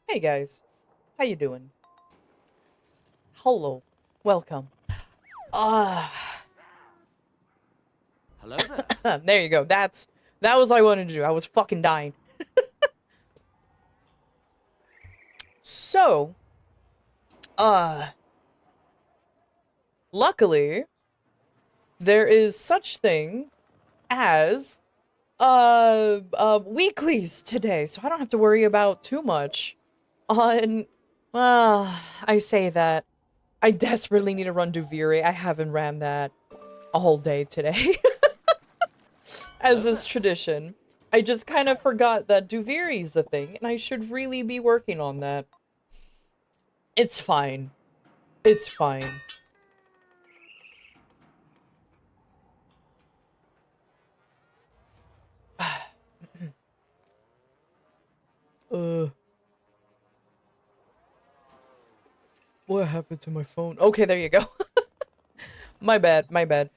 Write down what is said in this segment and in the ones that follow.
Hey guys, how you doing? Hello, welcome. Ah, Hello there. there you go. That was what I wanted to do. I was fucking dying. So, uh, luckily there is such thing as weeklies today, so I don't have to worry about too much. On, I say that I desperately need to run Duviri. I haven't ran that a whole day today. Hello As there. is tradition. I just kind of forgot that Duviri is a thing, and I should really be working on that. It's fine. It's fine. uh, what happened to my phone? Okay, there you go. My bad, my bad.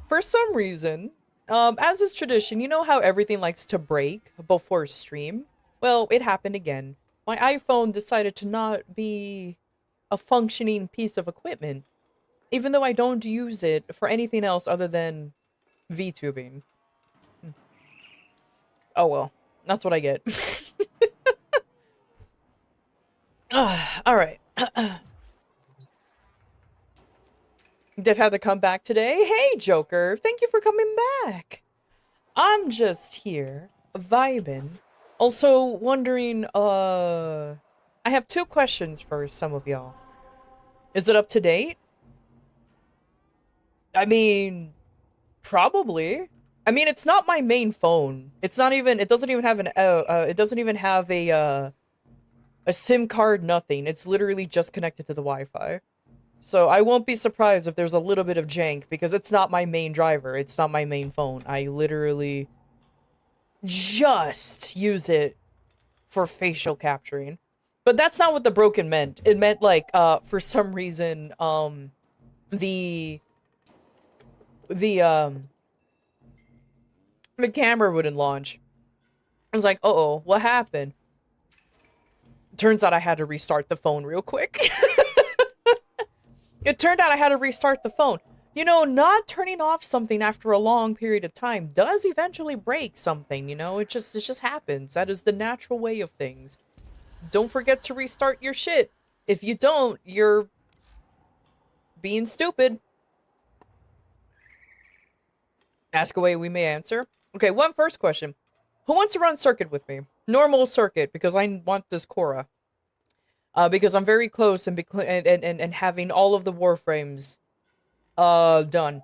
For some reason, as is tradition, you know how everything likes to break before stream? Well, it happened again. My iPhone decided to not be a functioning piece of equipment, even though I don't use it for anything else other than VTubing. Oh well, that's what I get. All right. Div had to come back today. Hey, Joker, thank you for coming back. I'm just here vibing. Also wondering. I have two questions for some of y'all. Is it up to date? I mean, probably. I mean, it's not my main phone. It's not even. It doesn't even have an. It doesn't even have a SIM card. Nothing. It's literally just connected to the Wi-Fi. So I won't be surprised if there's a little bit of jank because it's not my main driver. It's not my main phone. I literally just use it for facial capturing. But that's not what the broken meant. It meant like for some reason the the um the camera wouldn't launch. I was like, "Uh-oh, what happened?" Turns out I had to restart the phone real quick. It turned out I had to restart the phone. You know, not turning off something after a long period of time does eventually break something, you know? It just happens. That is the natural way of things. Don't forget to restart your shit. If you don't, you're being stupid. Ask away, we may answer. Okay, one first question. Who wants to run circuit with me? Normal circuit, because I want this Cora. Because I'm very close and having all of the warframes done.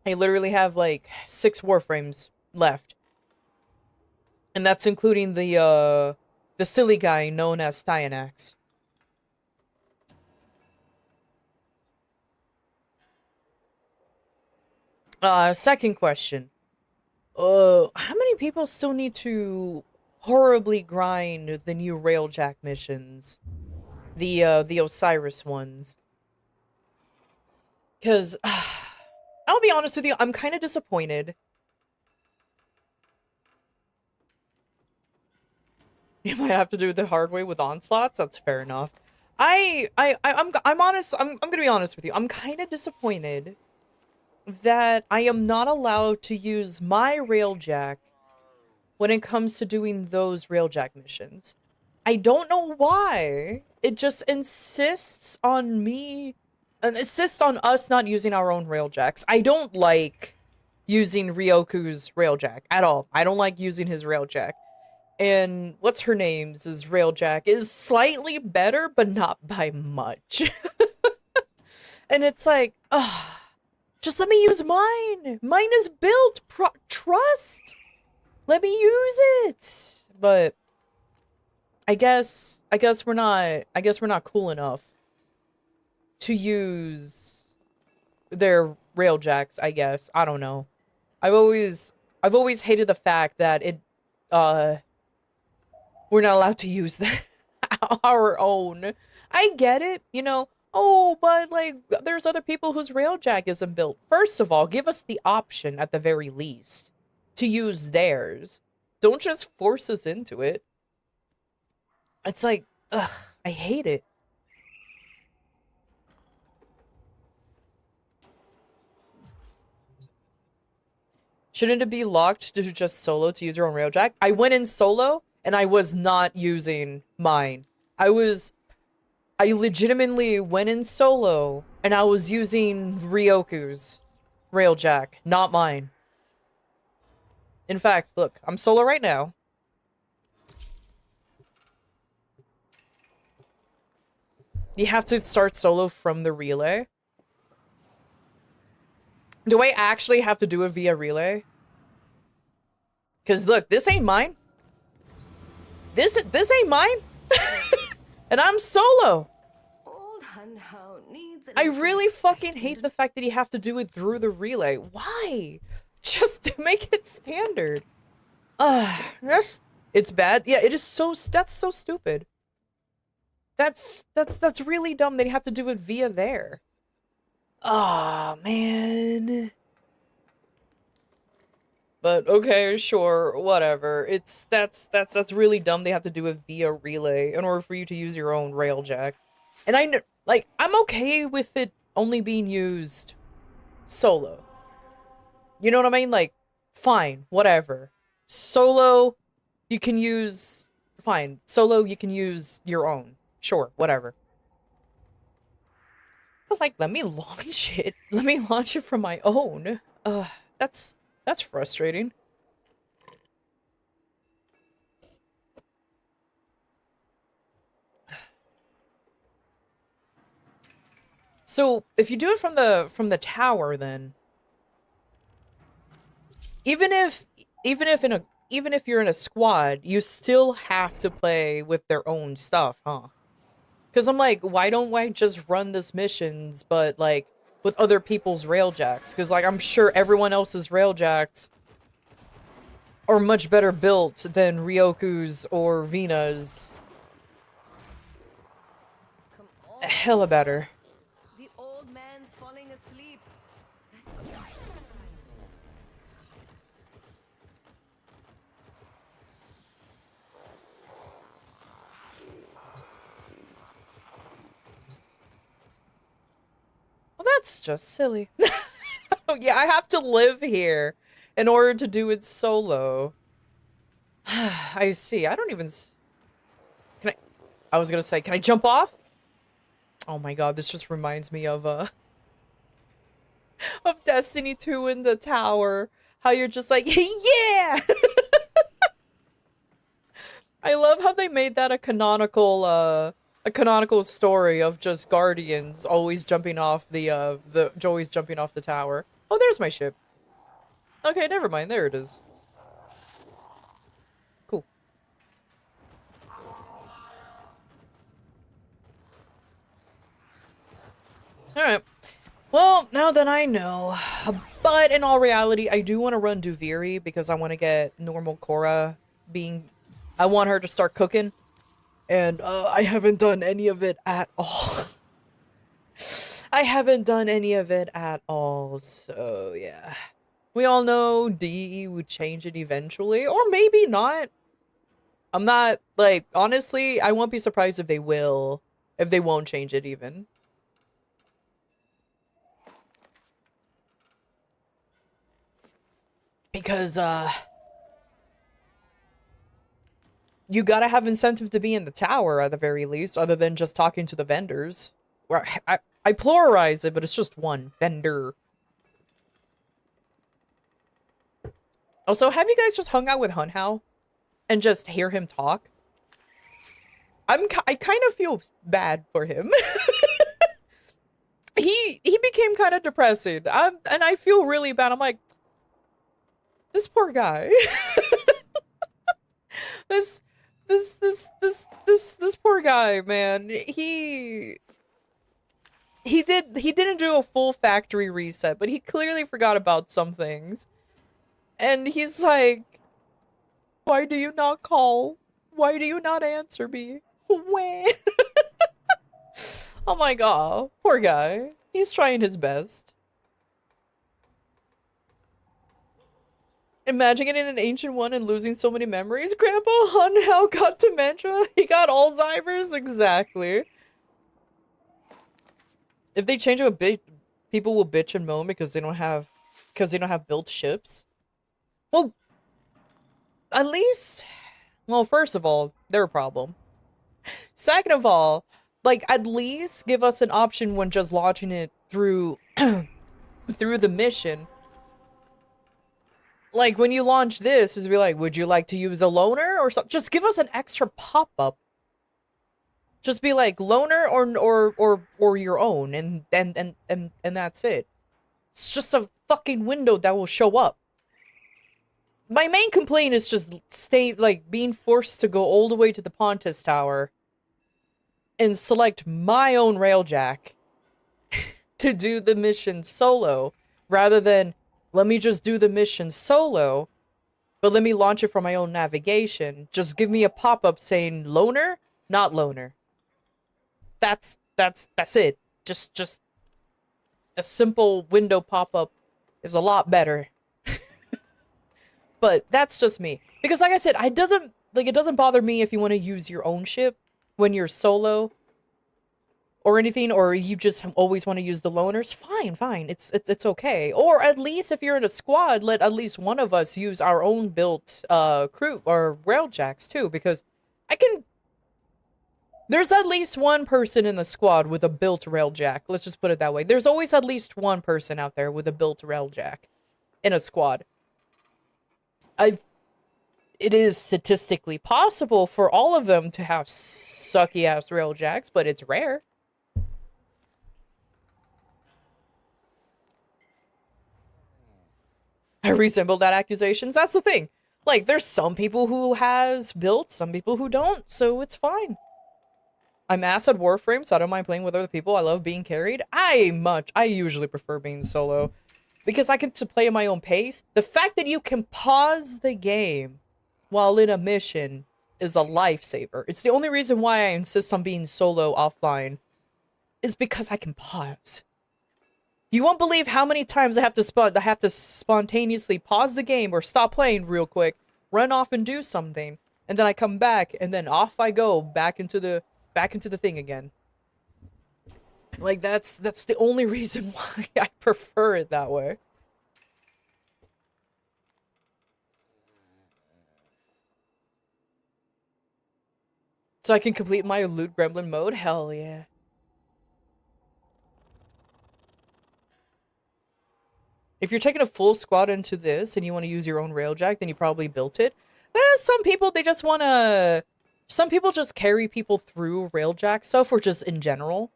I literally have like 6 warframes left. And that's including the silly guy known as Styanax. Second question. How many people still need to horribly grind the new Railjack missions? The Osiris ones. Cause I'll be honest with you, I'm kind of disappointed. You might have to do it the hard way with onslaughts. That's fair enough. I'm honest. I'm gonna be honest with you. I'm kind of disappointed that I am not allowed to use my railjack when it comes to doing those railjack missions. I don't know why. It just insists on me and insists on us not using our own railjacks. I don't like using Ryoku's railjack at all. I don't like using his railjack. And what's her name's is railjack is slightly better, but not by much. And it's like, ugh, just let me use mine. Mine is built. Trust. Let me use it. But I guess we're not cool enough to use their railjacks, I guess. I don't know. I've always I've always hated the fact that it uh we're not allowed to use our own. I get it, you know. Oh, but like there's other people whose railjack isn't built. First of all, give us the option at the very least to use theirs. Don't just force us into it. It's like, ugh, I hate it. Shouldn't it be locked to just solo to use your own railjack? I went in solo and I was not using mine. I legitimately went in solo and I was using Ryoku's railjack, not mine. In fact, look, I'm solo right now. You have to start solo from the relay. Do I actually have to do it via relay? Because look, this ain't mine. This ain't mine. And I'm solo. I really fucking hate the fact that you have to do it through the relay. Why? Just to make it standard. It's bad. Yeah, it is that's so stupid. That's really dumb that you have to do it via there. Oh, man. But okay, sure, whatever. That's really dumb. They have to do it via relay in order for you to use your own railjack. And I know, like, I'm okay with it only being used solo. You know what I mean? Like, fine, whatever. Solo, you can use, fine. Solo, you can use your own. Sure, whatever. But like, let me launch it. Let me launch it from my own. That's frustrating. So if you do it from the tower, then even if you're in a squad, you still have to play with their own stuff, huh? Because I'm like, why don't I just run this missions, but like with other people's railjacks? Because like I'm sure everyone else's railjacks are much better built than Ryoku's or Vina's. Hella better. The old man's falling asleep. Well, that's just silly. Yeah, I have to live here in order to do it solo. I see. I don't even... Can I was gonna say, can I jump off? Oh my god, this just reminds me of, of Destiny 2 in the tower. How you're just like, yeah! I love how they made that a canonical story of just guardians always jumping off always jumping off the tower. Oh, there's my ship. Okay, never mind. There it is. Cool. Alright. Well, now that I know. But in all reality, I do want to run Duviri because I want to get normal Korra being... I want her to start cooking. And I haven't done any of it at all. I haven't done any of it at all, so yeah. We all know DE would change it eventually, or maybe not. I'm not, like, honestly, I won't be surprised if they will, if they won't change it even. Because, you gotta have incentive to be in the tower at the very least, other than just talking to the vendors. I pluralize it, but it's just one vendor. Also, have you guys just hung out with Hunhao and just hear him talk? I kind of feel bad for him. He became kind of depressing. And I feel really bad. I'm like, this poor guy. this poor guy, man. He didn't do a full factory reset, but he clearly forgot about some things. And he's like, why do you not call? Why do you not answer me? When? Oh my god, poor guy. He's trying his best. Imagine getting an ancient one and losing so many memories. Grandpa Hun how got dementia? He got Alzheimer's? Exactly. If they change it a bit, people will bitch and moan because they don't have built ships. Well, at least, well, first of all, they're a problem. Second of all, like, at least give us an option when just launching it through through the mission. Like, when you launch this, is be like, would you like to use a loner or something? Just give us an extra pop-up. Just be like loner or your own, and that's it. It's just a fucking window that will show up. My main complaint is just being forced to go all the way to the Pontus Tower and select my own railjack to do the mission solo, rather than let me just do the mission solo, but let me launch it from my own navigation. Just give me a pop-up saying loner, not loner. That's it. Just a simple window pop-up is a lot better. But that's just me. Because like I said, it doesn't bother me if you want to use your own ship when you're solo or anything, or you just always want to use the loners. Fine. It's okay. Or at least if you're in a squad, let at least one of us use our own built crew or railjacks too, because there's at least one person in the squad with a built railjack. Let's just put it that way. There's always at least one person out there with a built railjack in a squad. It is statistically possible for all of them to have sucky ass railjacks, but it's rare. I resemble that accusations. That's the thing. Like, there's some people who has built, some people who don't, so it's fine. I'm ass at Warframe, so I don't mind playing with other people. I love being carried. I usually prefer being solo, because I get to play at my own pace. The fact that you can pause the game while in a mission is a lifesaver. It's the only reason why I insist on being solo offline, is because I can pause. You won't believe how many times I have to spontaneously pause the game or stop playing real quick, run off and do something, and then I come back, and then off I go back into the thing again. Like, that's the only reason why I prefer it that way. So I can complete my loot gremlin mode? Hell yeah. If you're taking a full squad into this and you want to use your own railjack, then you probably built it. Some people, some people just carry people through railjack stuff, or just in general.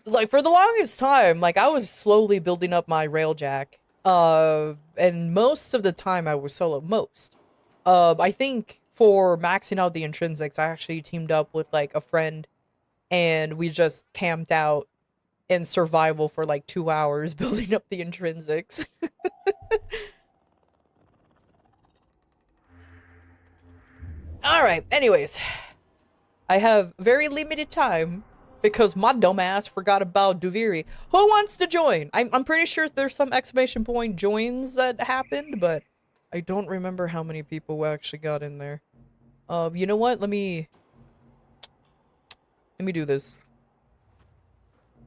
Like, for the longest time, like, I was slowly building up my railjack. And most of the time I was solo. I think for maxing out the intrinsics, I actually teamed up with, like, a friend, and we just camped out in survival for, like, 2 hours building up the intrinsics. Alright, anyways. I have very limited time because my dumbass forgot about Duviri. Who wants to join? I'm pretty sure there's some exclamation point joins that happened, but I don't remember how many people actually got in there. You know what? Let me do this.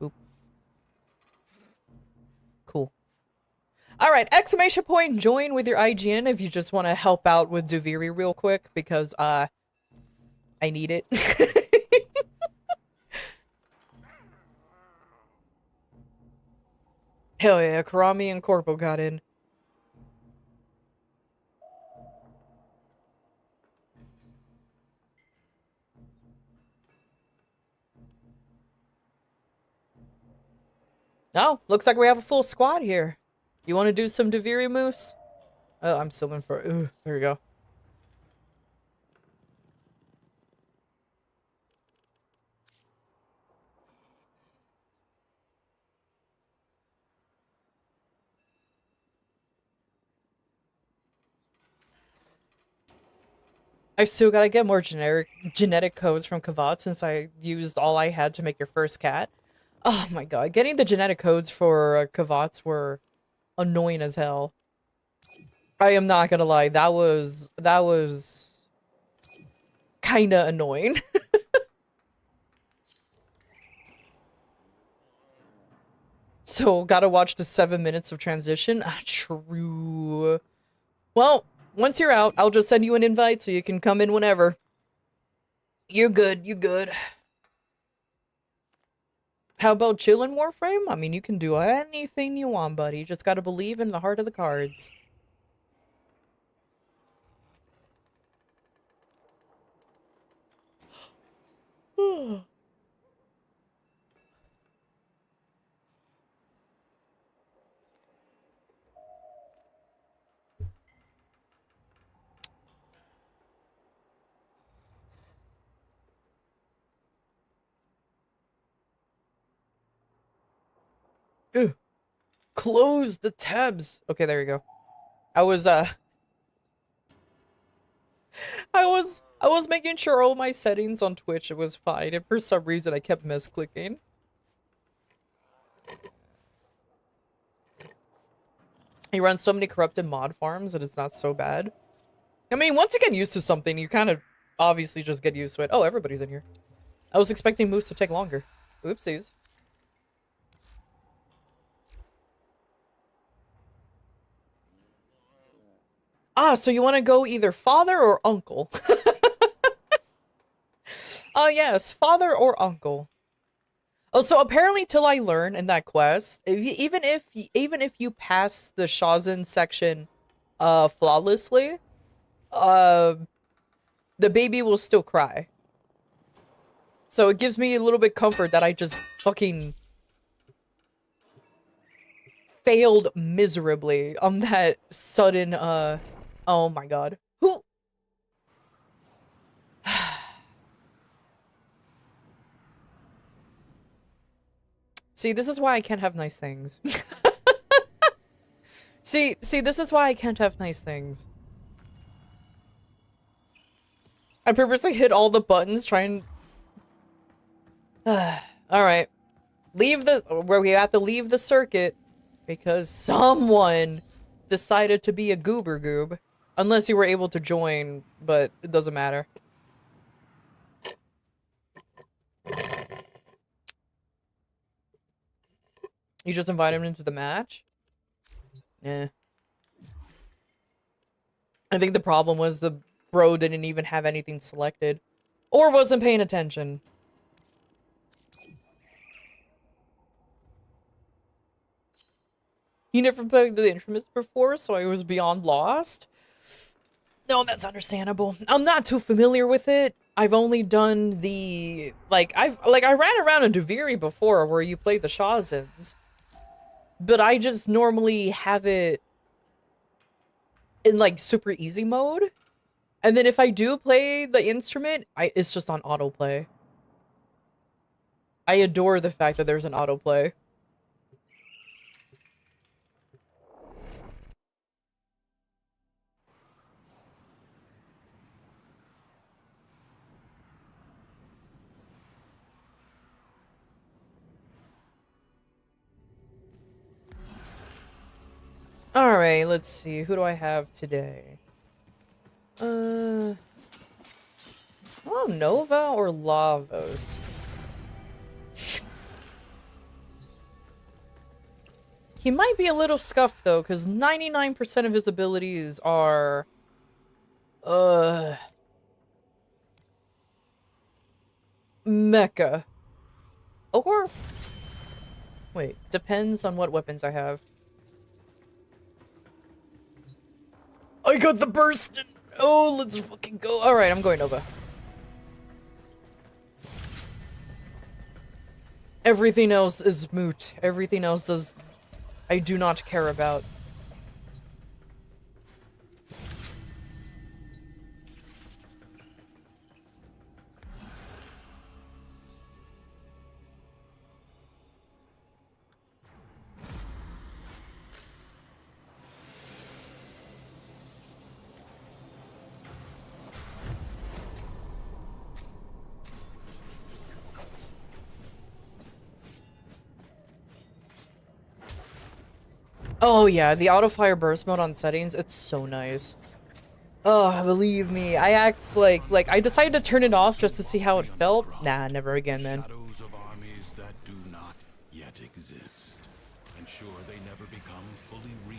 Oop. Cool. Alright, exclamation point join with your IGN if you just want to help out with Duviri real quick, because I need it. Hell yeah, Karami and Corpo got in. Oh, looks like we have a full squad here. You want to do some Duviri moves? Oh, I'm still in for... Ooh, there we go. I still gotta get more genetic codes from Kavat since I used all I had to make your first cat. Oh my god, getting the genetic codes for Kavats were annoying as hell. I am not gonna lie, that was kinda annoying. So, gotta watch the 7 minutes of transition? Ah, true. Well, once you're out, I'll just send you an invite so you can come in whenever. You're good, you good. How about chillin' Warframe? I mean, you can do anything you want, buddy. You just gotta believe in the heart of the cards. Ew. Close the tabs. Okay, there you go. I was I was making sure all my settings on Twitch it was fine, and for some reason I kept misclicking. He runs so many corrupted mod farms and it's not so bad. I mean, once you get used to something, you kind of obviously just get used to it. Oh, everybody's in here. I was expecting moves to take longer. Oopsies. Ah, so you want to go either father or uncle? Yes, father or uncle. Oh, so apparently till I learn in that quest, even if you pass the Shazin section flawlessly, uh the baby will still cry. So it gives me a little bit comfort that I just fucking failed miserably on that sudden oh my god. Who See, this is why I can't have nice things. See, this is why I can't have nice things. I purposely hit all the buttons trying. Alright. Leave the where we have to leave the circuit because someone decided to be a goober goob. Unless you were able to join, but it doesn't matter. You just invite him into the match? Yeah. I think the problem was the bro didn't even have anything selected. Or wasn't paying attention. You never played the Infamous before, so I was beyond lost? No, that's understandable. I'm not too familiar with it. I've only done the I ran around in Duviri before where you play the Shazins. But I just normally have it in like super easy mode. And then if I do play the instrument, it's just on autoplay. I adore the fact that there's an autoplay. Alright, let's see. Who do I have today? Oh, Nova or Lavos? He might be a little scuffed, though, because 99% of his abilities are... Mecha. Or... Wait, depends on what weapons I have. I got the burst! Oh, let's fucking go. Alright, I'm going Nova. Everything else is moot. Everything else does... I do not care about. Oh yeah, the auto fire burst mode on settings, it's so nice. Oh, believe me, I act like I decided to turn it off just to see how it felt. Nah, never again, man. Shadows of armies that do not yet exist. Ensure they never become fully real.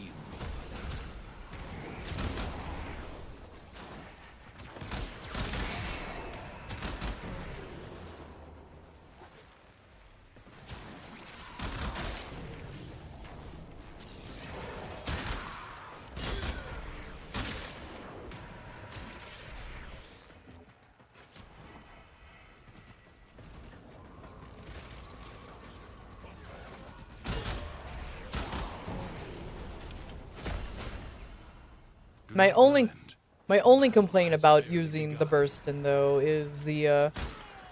My only complaint about using the Burstin though is the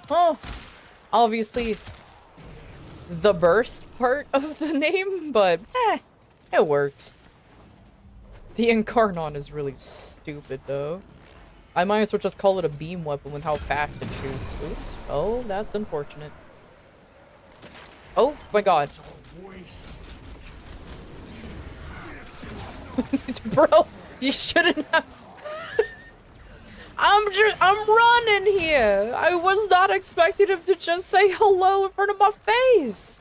well, obviously the burst part of the name, but it works. The Incarnon is really stupid though. I might as well just call it a beam weapon with how fast it shoots. Oops. Oh, that's unfortunate. Oh my god. Bro, you shouldn't have. I'm running here. I was not expecting him to just say hello in front of my face.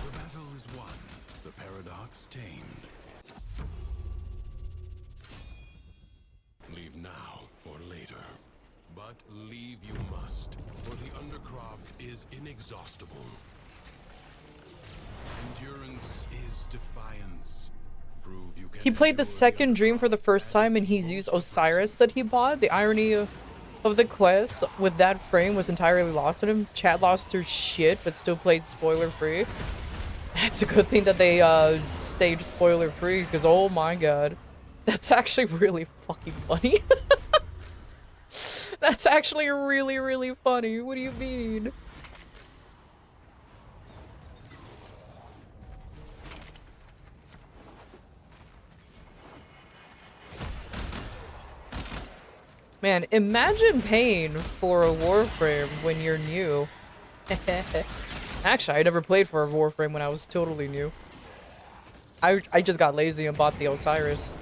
The battle is won, the paradox tamed. Leave now or later. But leave you must, for the Undercroft is inexhaustible. Endurance is defiance. Prove you can He played the endure second dream for the first time and he's used Osiris that he bought. The irony of the quest with that frame was entirely lost on him. Chad lost through shit but still played spoiler free. It's a good thing that they stayed spoiler free because oh my god. That's actually really fucking funny. That's actually really, really funny. What do you mean? Man, imagine paying for a Warframe when you're new. Actually, I never played for a Warframe when I was totally new. I just got lazy and bought the Osiris.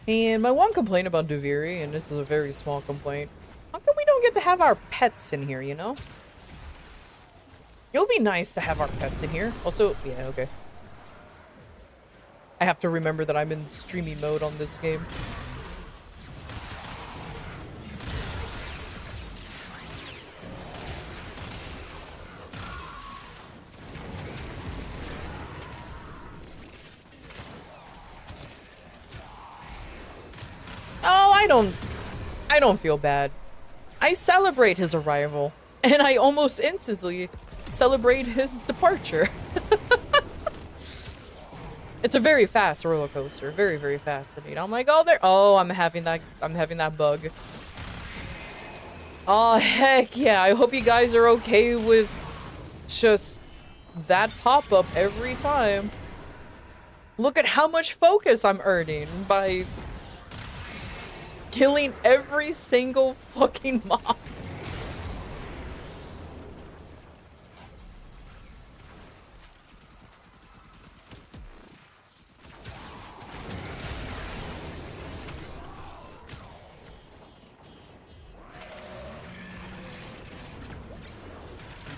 And my one complaint about Duviri, and this is a very small complaint, how come we don't get to have our pets in here, you know? It would be nice to have our pets in here. Also, yeah, okay. I have to remember that I'm in streamy mode on this game. Oh, I don't feel bad. I celebrate his arrival, and I almost instantly celebrate his departure. It's a very fast roller coaster, very, very fascinating. I'm like, oh, there. Oh, I'm having that bug. Oh, heck yeah! I hope you guys are okay with just that pop-up every time. Look at how much focus I'm earning by killing every single fucking mob.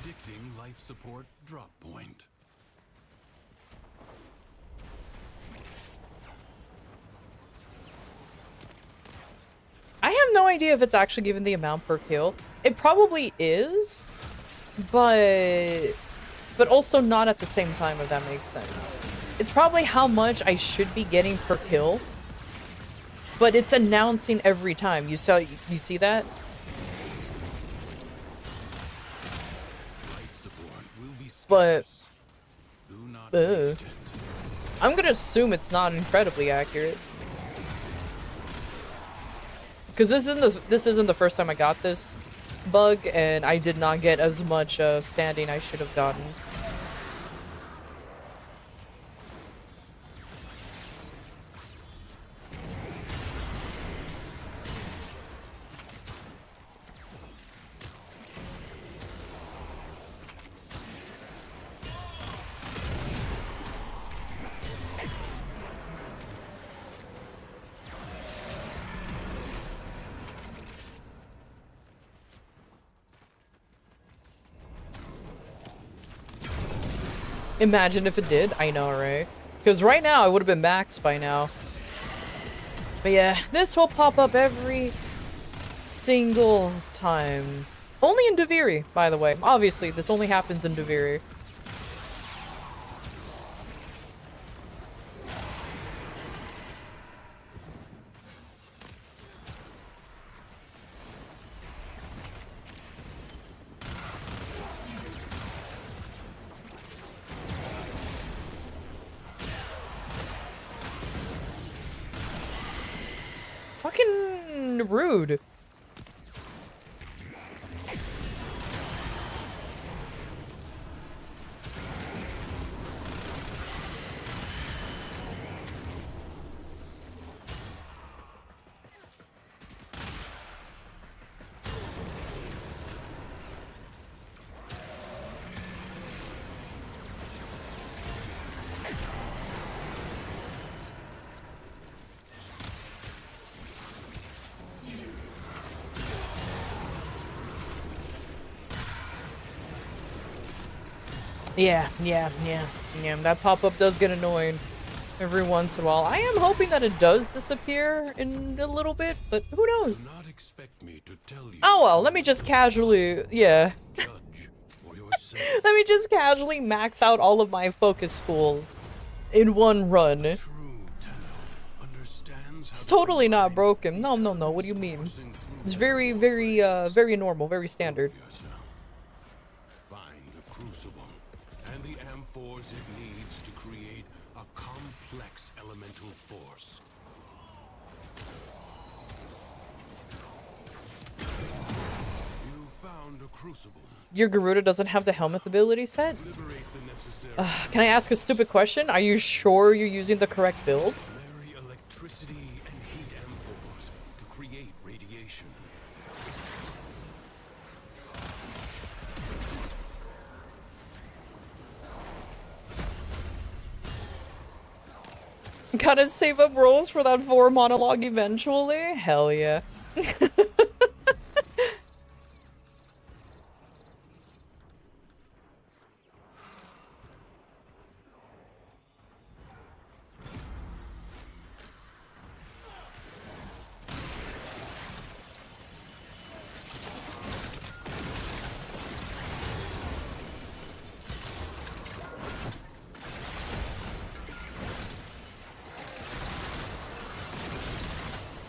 predicting life support drop point. I have no idea if it's actually given the amount per kill. It probably is, but also not at the same time, if that makes sense. It's probably how much I should be getting per kill, but it's announcing every time. You see that? But Do not Ugh. waste it. I'm gonna assume it's not incredibly accurate. Because this isn't the first time I got this bug, and I did not get as much standing I should have gotten. Imagine if it did. I know, right? Because right now, I would have been maxed by now. But yeah, this will pop up every single time. Only in Deviri, by the way. Obviously, this only happens in Deviri. Fucking rude. Yeah. That pop-up does get annoying every once in a while. I am hoping that it does disappear in a little bit, but who knows? Do not expect me to tell you. Oh well, let me just casually, yeah. Judge for yourself. Let me just casually max out all of my focus schools in one run. True Tenno understands It's how totally not broken. No, what do you mean? coursing through It's very, very normal, very standard. yourself. Find the crucible and the amphors it needs to create a complex elemental force. You found a crucible. Your Garuda doesn't have the helmet ability set? Liberate the necessary Can I ask a stupid question? Are you sure you're using the correct build? marry electricity and heat amphors to create radiation. Gotta save up rolls for that 4 monologue eventually? Hell yeah.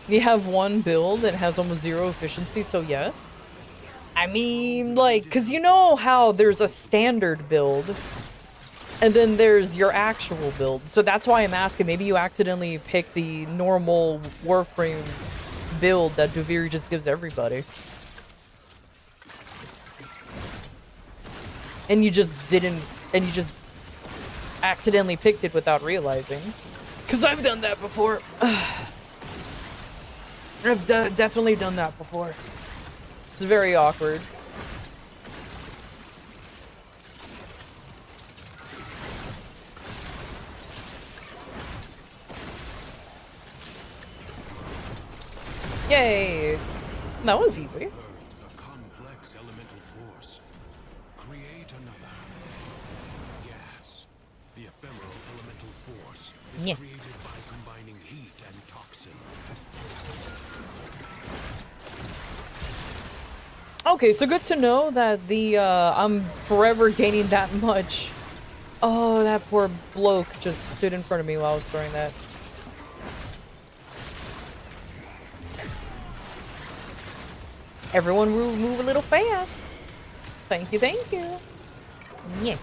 You have one build and has almost 0 efficiency, so yes. I mean, like, cause you know how there's a standard build, and then there's your actual build. So that's why I'm asking, maybe you accidentally picked the normal Warframe build that Duviri just gives everybody. And you just accidentally picked it without realizing. Cause I've done that before. I've definitely done that before. It's very awkward. Yay! That was easy. Birth a complex elemental force. Create another. Gas. The ephemeral elemental force is Yeah. created by combining heat and toxin. Okay, so good to know that the, I'm forever gaining that much. Oh, that poor bloke just stood in front of me while I was throwing that. Everyone move a little fast. Thank you, thank you. Yeah.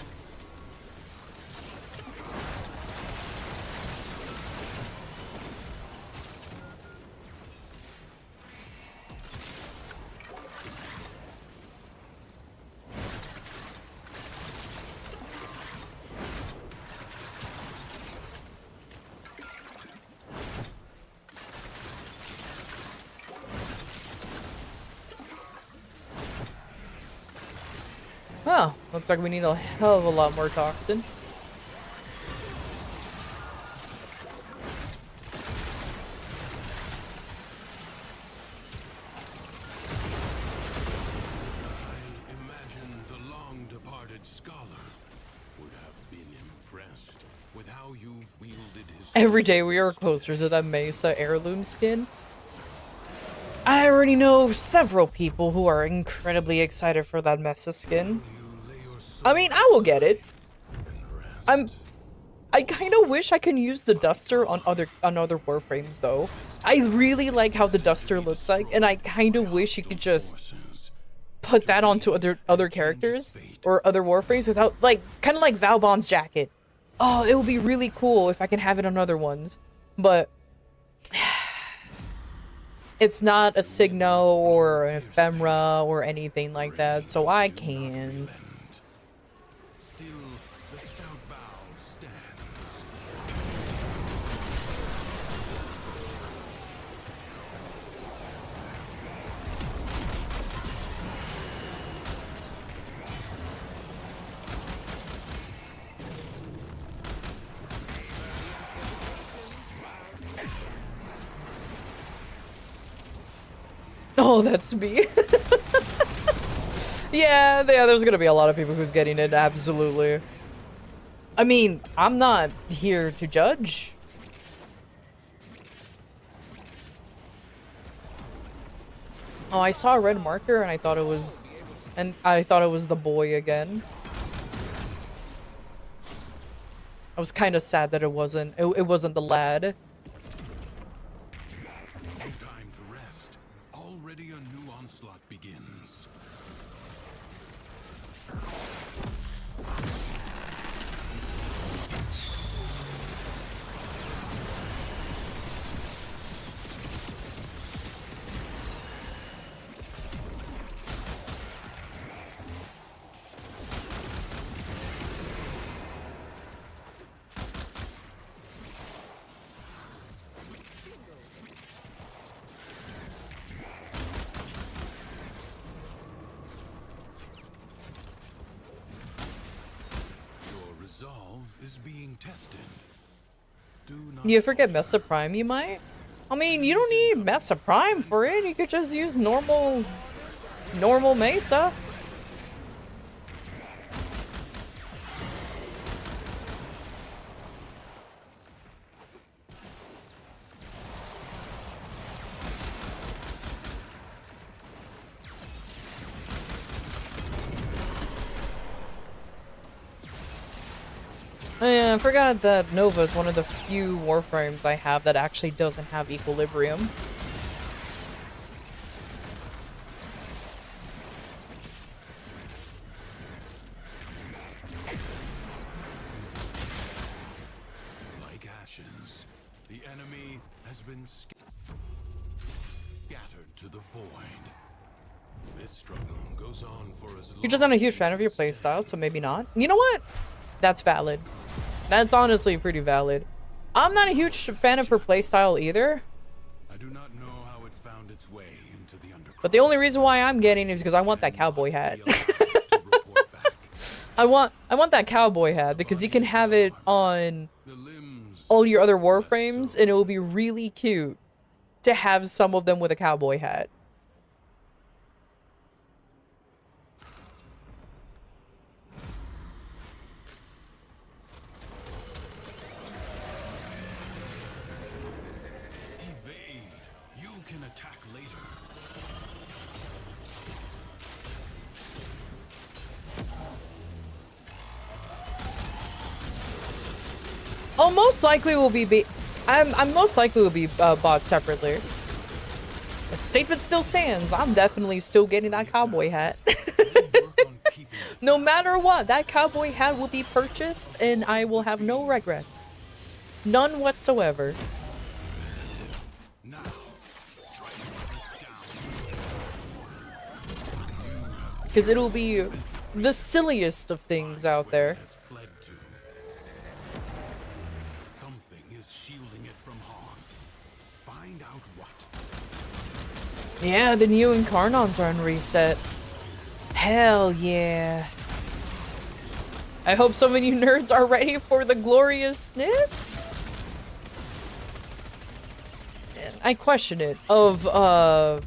Looks like we need a hell of a lot more toxin. I imagine the long-departed scholar would have been impressed with how you've wielded his... Every day we are closer to that Mesa heirloom skin. I already know several people who are incredibly excited for that Mesa skin. I mean, I will get it. I kind of wish I can use the duster on other warframes though. I really like how the duster looks like, and I kind of wish you could just put that onto other characters or other warframes without, like, kind of like Valbon's jacket. Oh, it would be really cool if I can have it on other ones, but it's not a Signo or an Ephemera or anything like that, so I can't. Still, the stout bow stands. Oh, that's me. Yeah, there's gonna be a lot of people who's getting it, absolutely. I mean, I'm not here to judge. Oh, I saw a red marker and I thought it was the boy again. I was kind of sad that it wasn't the lad. No time to rest. Already a new onslaught begins. Is being tested. Do not You forget Mesa Prime, you might? I mean, you don't need Mesa Prime for it. You could just use normal Mesa. I forgot that Nova is one of the few warframes I have that actually doesn't have equilibrium. like ashes. The enemy has been scattered to the void. This struggle goes on for as long. You're just not a huge fan of your playstyle, so maybe not. You know what? That's valid. That's honestly pretty valid. I'm not a huge fan of her playstyle either. I do not know how it found its way into the underground. But the only reason why I'm getting it is because I want that cowboy hat. I want that cowboy hat because you can have it on all your other warframes and it will be really cute to have some of them with a cowboy hat. Oh, most likely will be I'm most likely will be bought separately. That statement still stands. I'm definitely still getting that cowboy hat. No matter what, that cowboy hat will be purchased and I will have no regrets. None whatsoever. Because it'll be the silliest of things out there. Yeah, the new Incarnons are on reset. Hell yeah. I hope some of you nerds are ready for the gloriousness. I question it of Stug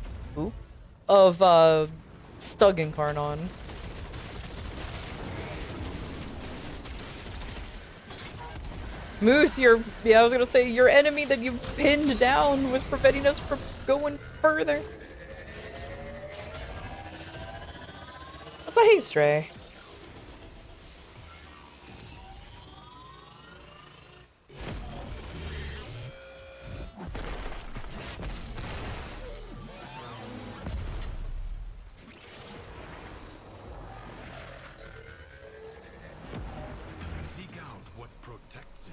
Incarnon. Moose, yeah, I was gonna say your enemy that you pinned down was preventing us from going further. That's a hey, Stray. Seek out what protects it.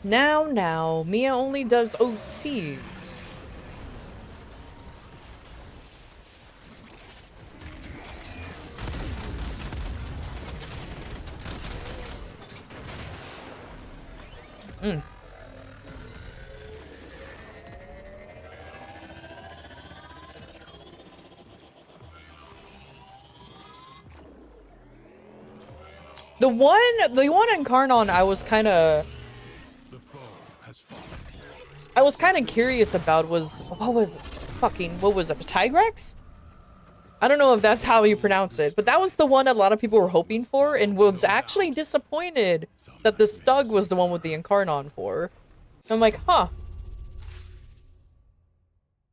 Now, Mia only does OTs. The one in Carnon I was kind of curious about was what was it? Tigrex? I don't know if that's how you pronounce it, but that was the one a lot of people were hoping for and was actually disappointed that the Stug was the one with the Incarnon for. I'm like, huh.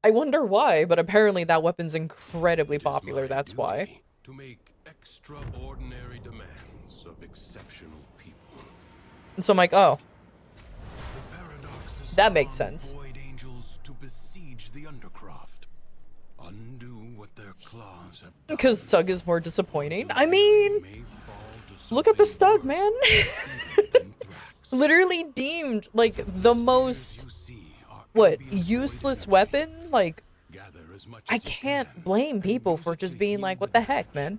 I wonder why, but apparently that weapon's incredibly popular, that's why. To make extraordinary demands of exceptional people. And so I'm like, oh, The paradox is that to makes arm sense. Void angels to besiege the undercroft, undo what their claws have done. Because Stug is more disappointing. I mean, look at the Stug, man. Literally deemed like the most, what, useless weapon? Like, I can't blame people for just being like, what the heck, man?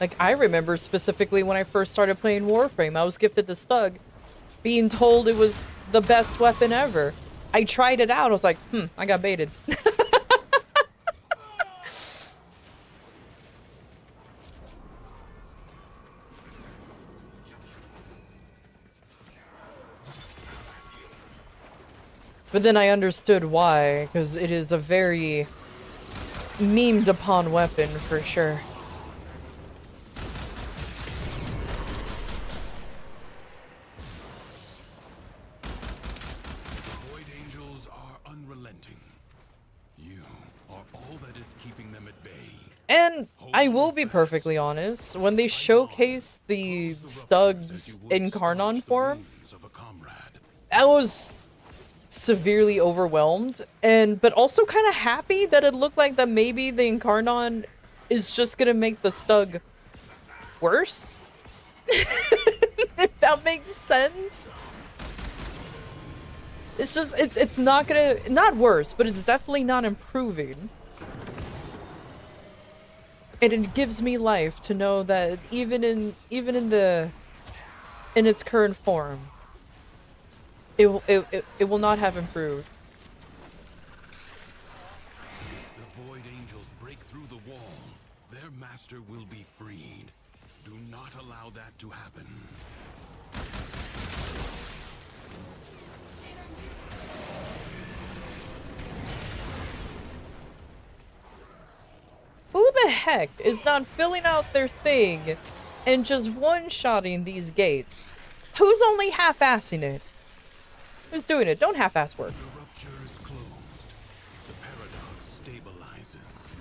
Like, I remember specifically when I first started playing Warframe, I was gifted the Stug, being told it was the best weapon ever. I tried it out, I was like, I got baited. But then I understood why, because it is a very memed upon weapon for sure. Void angels are unrelenting. You are all that is keeping them at bay. And I will be perfectly honest, when they showcased the Stug's Incarnon form, I was severely overwhelmed, but also kind of happy that it looked like that maybe the Incarnon is just gonna make the Stug worse. If that makes sense. It's just, it's not gonna, not worse, but it's definitely not improving. And it gives me life to know that even in its current form, it will not have improved. If the Void Angels break through the wall, their master will be freed. Do not allow that to happen. Who the heck is not filling out their thing and just one-shotting these gates? Who's only half-assing it? Who's doing it? Don't half-ass work. The rupture is closed. The paradox stabilizes.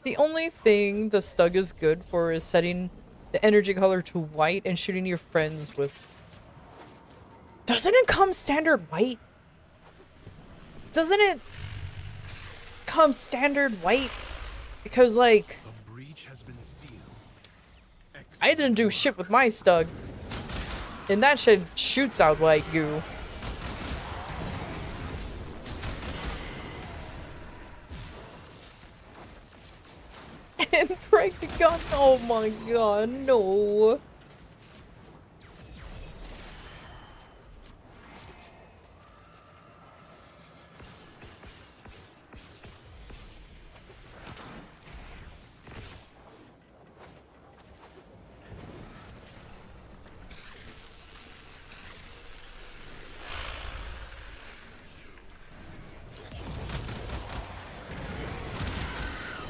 The only thing the Stug is good for is setting the energy color to white and shooting your friends with... Doesn't it come standard white? Doesn't it come standard white? Because, like, A breach has been sealed. I didn't do shit with my stug. And that shit shoots out like goo. And break the gun. Oh my god, no.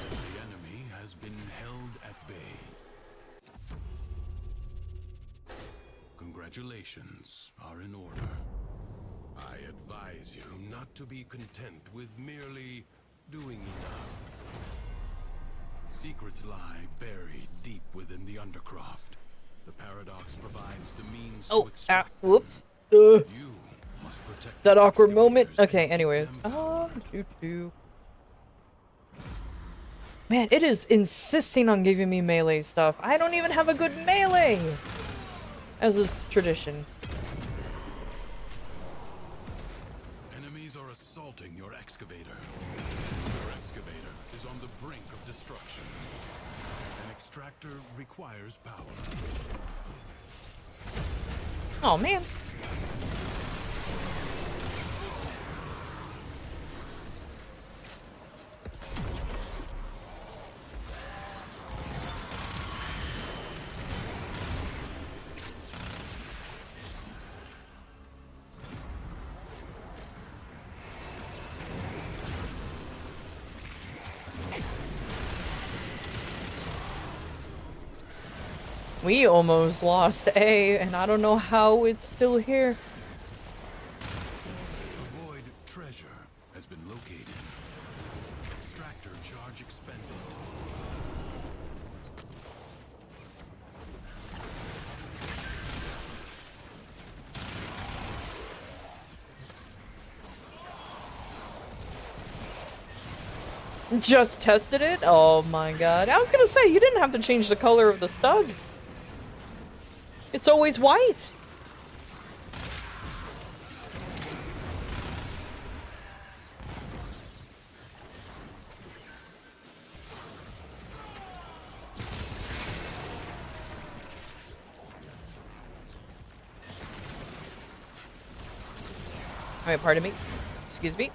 The enemy has been held at bay. Congratulations are in order. I advise you not to be content with merely doing enough. Secrets lie buried deep within the Undercroft. The Paradox provides the means to extract them. Whoops. You must protect That the awkward moment. excavators Okay, and keep anyways. them powered. Man, it is insisting on giving me melee stuff. I don't even have a good melee! As is tradition. Enemies are assaulting your excavator. Your excavator is on the brink of destruction. An extractor requires power. Oh, man. We almost lost A, and I don't know how it's still here. The void treasure has been located. Extractor charge expended. Just tested it? Oh my god. I was gonna say, you didn't have to change the color of the stug. It's always white. Alright, pardon me. Excuse me.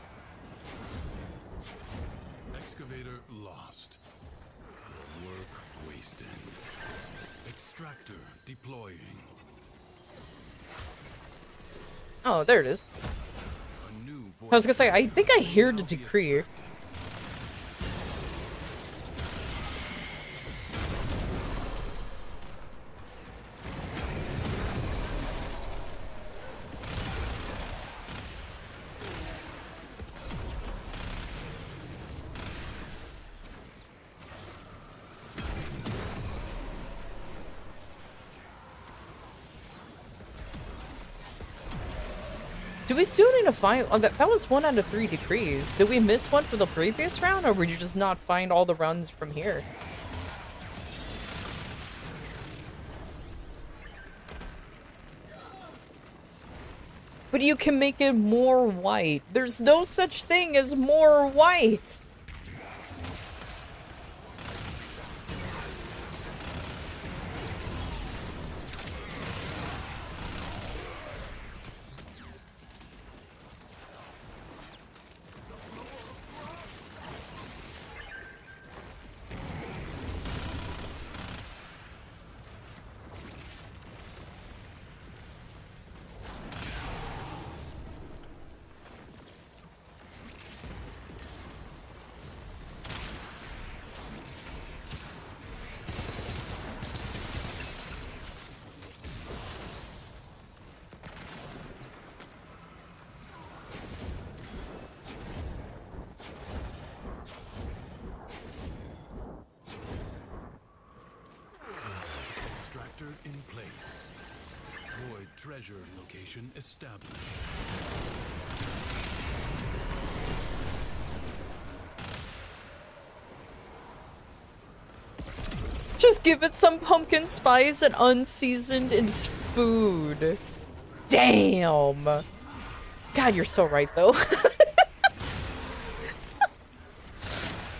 Excavator lost. Your work wasted. Extractor deploying. Oh, there it is. A new void I was gonna say, I think I hear the decree. Do we still need to find... Oh, that was 1 out of 3 decrees. Did we miss one for the previous round, or would you just not find all the runs from here? But you can make it more white. There's no such thing as more white. Extractor in place. Void treasure location established. Just give it some pumpkin spice and unseasoned in food. Damn. God, you're so right though.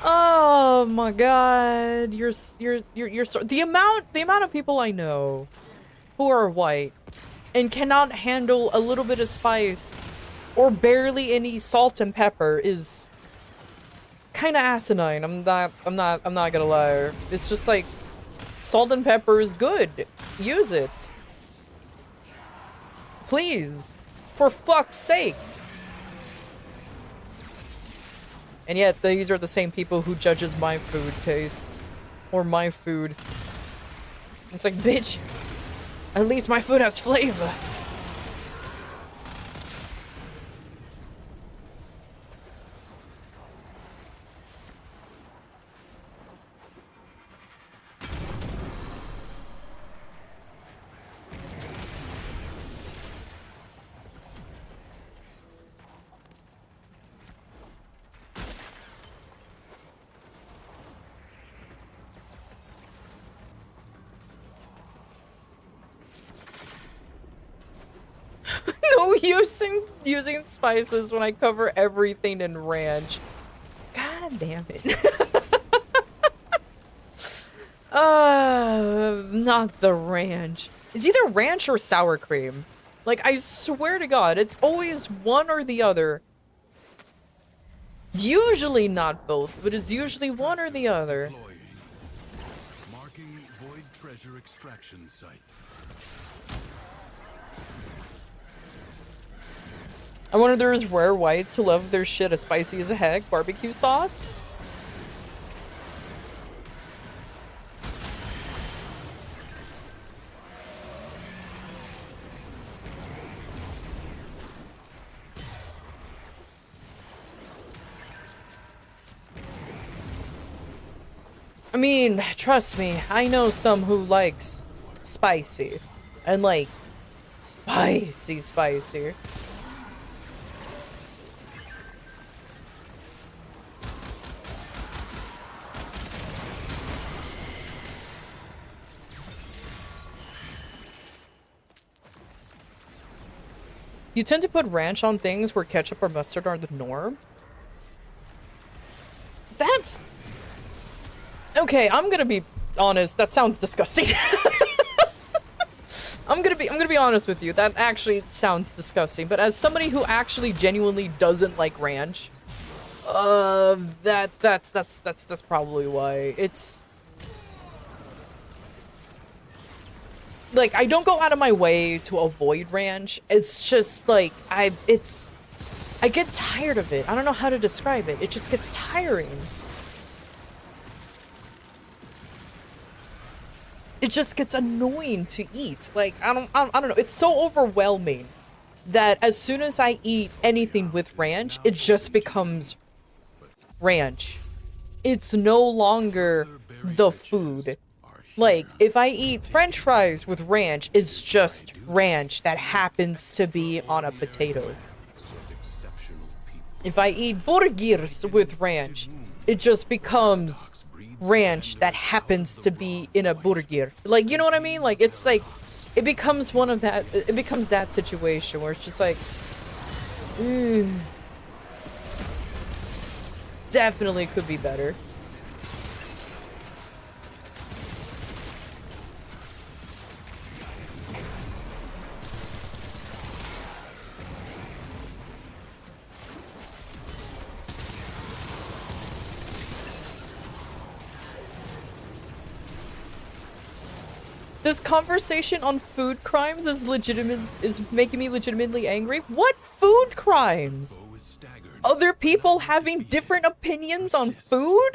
Oh my god. You're so the amount of people I know who are white and cannot handle a little bit of spice or barely any salt and pepper is kind of asinine. I'm not gonna lie. It's just like salt and pepper is good. Use it. Please. For fuck's sake. And yet these are the same people who judges my food taste or my food. It's like, bitch, at least my food has flavor. No use in using spices when I cover everything in ranch. God damn it. Not the ranch. It's either ranch or sour cream. Like, I swear to God, it's always one or the other. Usually not both, but it's usually one or the other. Deploying. Marking void treasure extraction site. I wonder if there's rare whites who love their shit as spicy as heck barbecue sauce. I mean, trust me, I know some who likes spicy. And like, spicy. You tend to put ranch on things where ketchup or mustard are the norm? That's... Okay, I'm gonna be honest, that sounds disgusting. I'm gonna be honest with you, that actually sounds disgusting, but as somebody who actually genuinely doesn't like ranch, that's probably why. It's... Like, I don't go out of my way to avoid ranch. It's just like, I get tired of it. I don't know how to describe it. It just gets tiring. It just gets annoying to eat. Like, I don't know. It's so overwhelming that as soon as I eat anything with ranch, it just becomes ranch. It's no longer the food. Like, if I eat french fries with ranch, it's just ranch that happens to be on a potato. If I eat burgers with ranch, it just becomes ranch that happens to be in a burger. Like, you know what I mean? Like, it's like, it becomes one of that, it becomes that situation where it's just like, definitely could be better. This conversation on food crimes is making me legitimately angry. What food crimes? Other people having different opinions on food?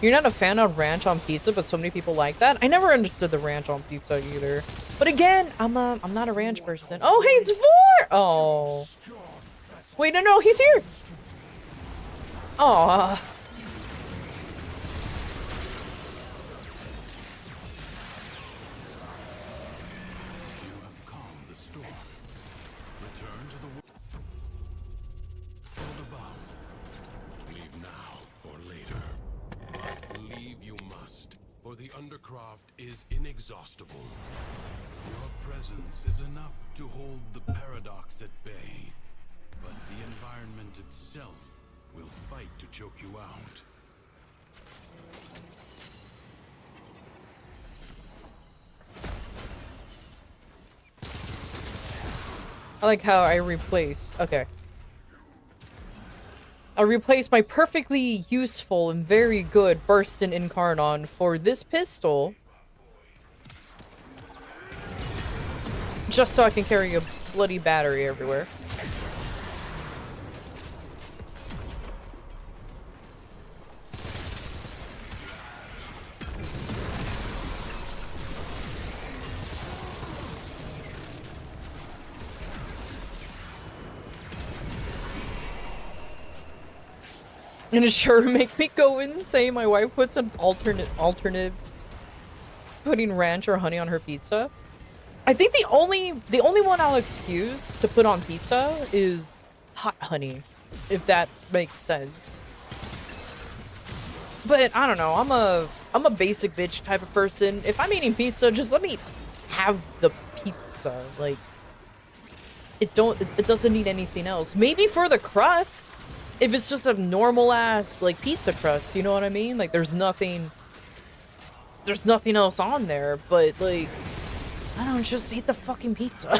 You're not a fan of ranch on pizza, but so many people like that? I never understood the ranch on pizza either. But again, I'm not a ranch person. Oh, hey, it's Vor! Oh. Wait, no, he's here! Aw. Return to the world above. Leave now or later. But leave you must, for the Undercroft is inexhaustible. Your presence is enough to hold the paradox at bay, but the environment itself will fight to choke you out. I like how I replace. Okay. I replaced my perfectly useful and very good Burst-in Incarnon for this pistol. Just so I can carry a bloody battery everywhere. And it sure make me go insane. My wife puts an alternate putting ranch or honey on her pizza. I think the only one I'll excuse to put on pizza is hot honey, if that makes sense. But I don't know. I'm a basic bitch type of person. If I'm eating pizza, just let me have the pizza. Like it doesn't need anything else. Maybe for the crust. If it's just a normal ass like pizza crust, you know what I mean? Like there's nothing else on there, but like I don't just eat the fucking pizza.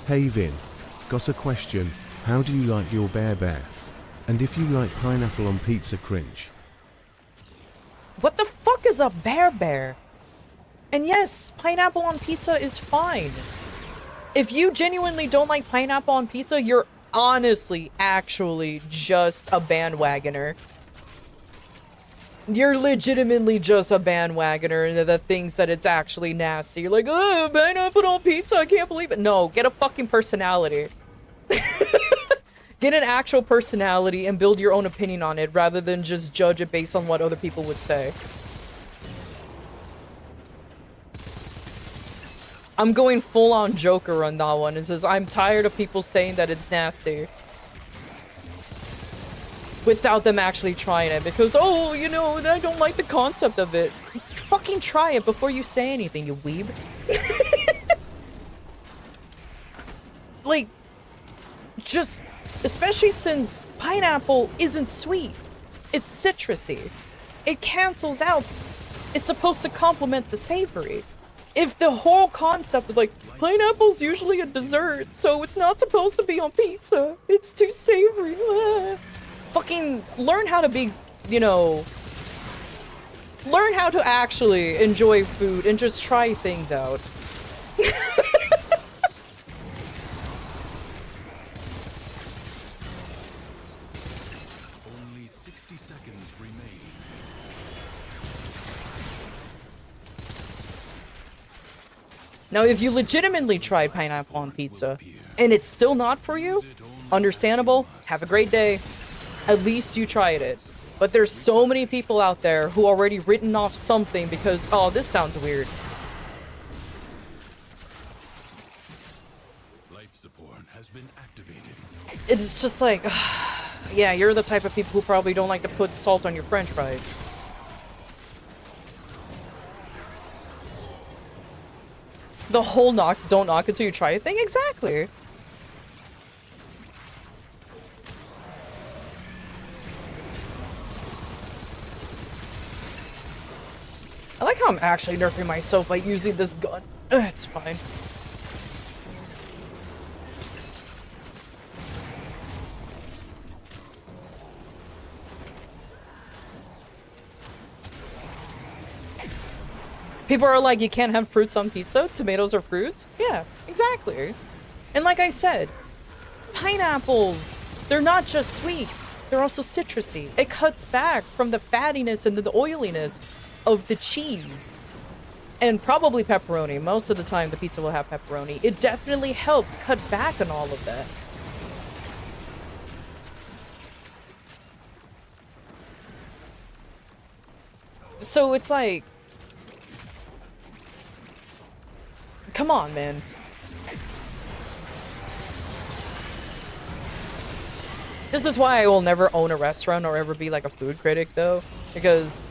Hey Vin, got a question. How do you like your bear? And if you like pineapple on pizza, cringe. What the fuck is a bear? And yes, pineapple on pizza is fine. If you genuinely don't like pineapple on pizza, you're honestly, actually just a bandwagoner. You're legitimately just a bandwagoner that thinks that it's actually nasty. You're like, oh, pineapple on pizza, I can't believe it. No, get a fucking personality. Get an actual personality and build your own opinion on it rather than just judge it based on what other people would say. I'm going full-on Joker on that one. It says, I'm tired of people saying that it's nasty. Without them actually trying it. Because, oh, you know, I don't like the concept of it. Fucking try it before you say anything, you weeb. Like, just, especially since pineapple isn't sweet. It's citrusy. It cancels out. It's supposed to complement the savory. If the whole concept of like, pineapple's usually a dessert, so it's not supposed to be on pizza. It's too savory. Fucking learn how to be, you know, learn how to actually enjoy food and just try things out. Only 60 seconds remain. Now, if you legitimately tried pineapple on pizza and it's still not for you, understandable, have a great day. At least you tried it. But there's so many people out there who already written off something because, oh, this sounds weird. Life support has been activated. It's just like, yeah, you're the type of people who probably don't like to put salt on your french fries. The whole don't knock until you try it thing? Exactly. I like how I'm actually nerfing myself by using this gun. It's fine. People are like, you can't have fruits on pizza? Tomatoes are fruits? Yeah, exactly. And like I said, pineapples, they're not just sweet, they're also citrusy. It cuts back from the fattiness and the oiliness of the cheese. And probably pepperoni. Most of the time the pizza will have pepperoni. It definitely helps cut back on all of that. So it's like, Come on, man. This is why I will never own a restaurant or ever be like a food critic, though, because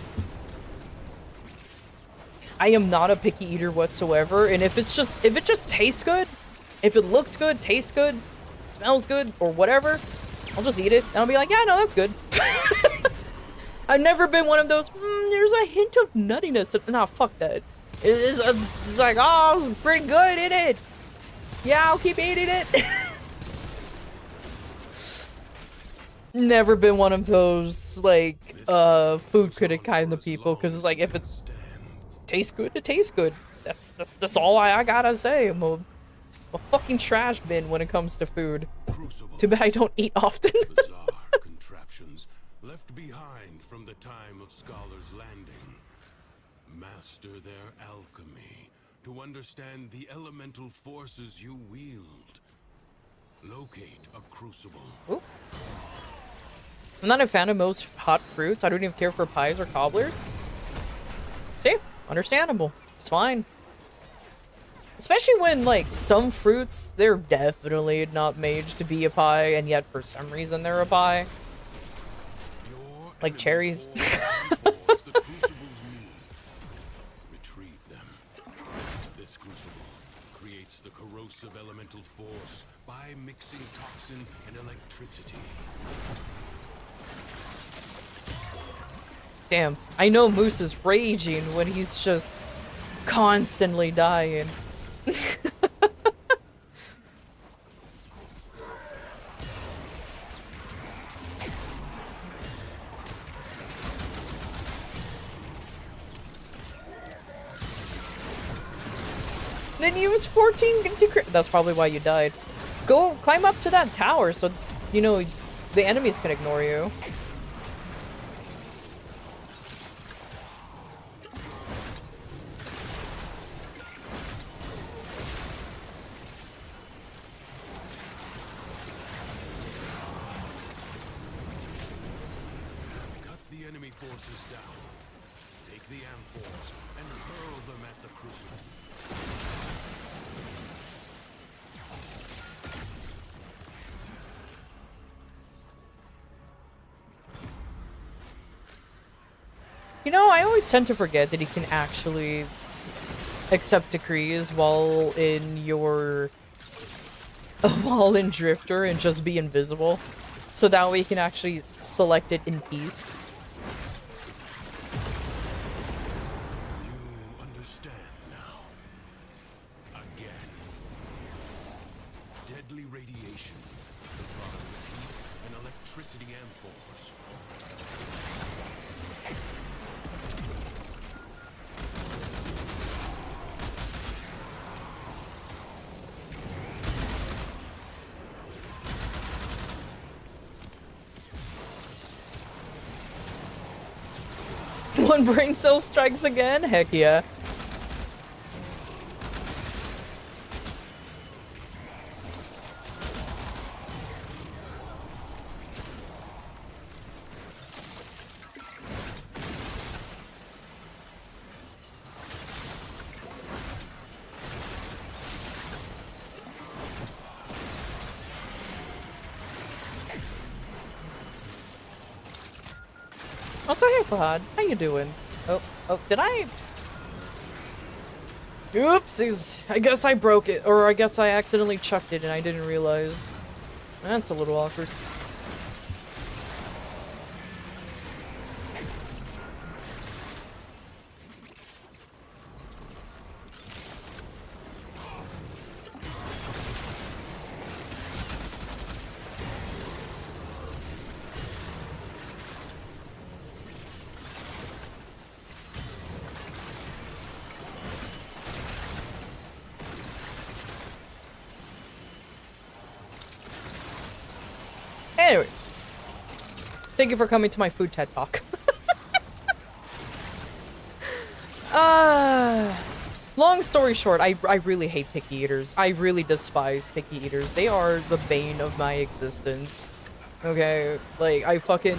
I am not a picky eater whatsoever, and if it just tastes good, if it looks good, tastes good, smells good, or whatever, I'll just eat it, and I'll be like, yeah, no, that's good. I've never been one of those, there's a hint of nuttiness. Nah, fuck that. It's like, oh, it's pretty good, isn't it? Yeah, I'll keep eating it. Never been one of those, like, food critic kind of people, because it's like, if it tastes good, it tastes good. That's all I gotta say. I'm a fucking trash bin when it comes to food. Too bad I don't eat often. Bizarre contraptions left behind from the time of Scholar's Landing. Master their alchemy to understand the elemental forces you wield. Locate a crucible. Ooh. I'm not a fan of most hot fruits. I don't even care for pies or cobblers. See? Understandable. It's fine. Especially when, like, some fruits, they're definitely not made to be a pie, and yet for some reason they're a pie. Like cherries. Retrieve them. This crucible creates the corrosive elemental force by mixing toxin and electricity. Damn, I know Moose is raging when he's just constantly dying. Then use 14 to that's probably why you died. Go climb up to that tower so, you know, the enemies can ignore you. Forces down. Take the amphors and hurl them at the crucible. You know, I always tend to forget that you can actually accept decrees while in your while in Drifter and just be invisible. So that way you can actually select it in peace. One brain cell strikes again? Heck yeah. Also, hey Fahad, how you doing? Oh, did I? Oopsies, I guess I broke it, or I guess I accidentally chucked it and I didn't realize. That's a little awkward. Anyways, thank you for coming to my food TED Talk. Long story short, I really hate picky eaters. I really despise picky eaters. They are the bane of my existence. Okay, like I fucking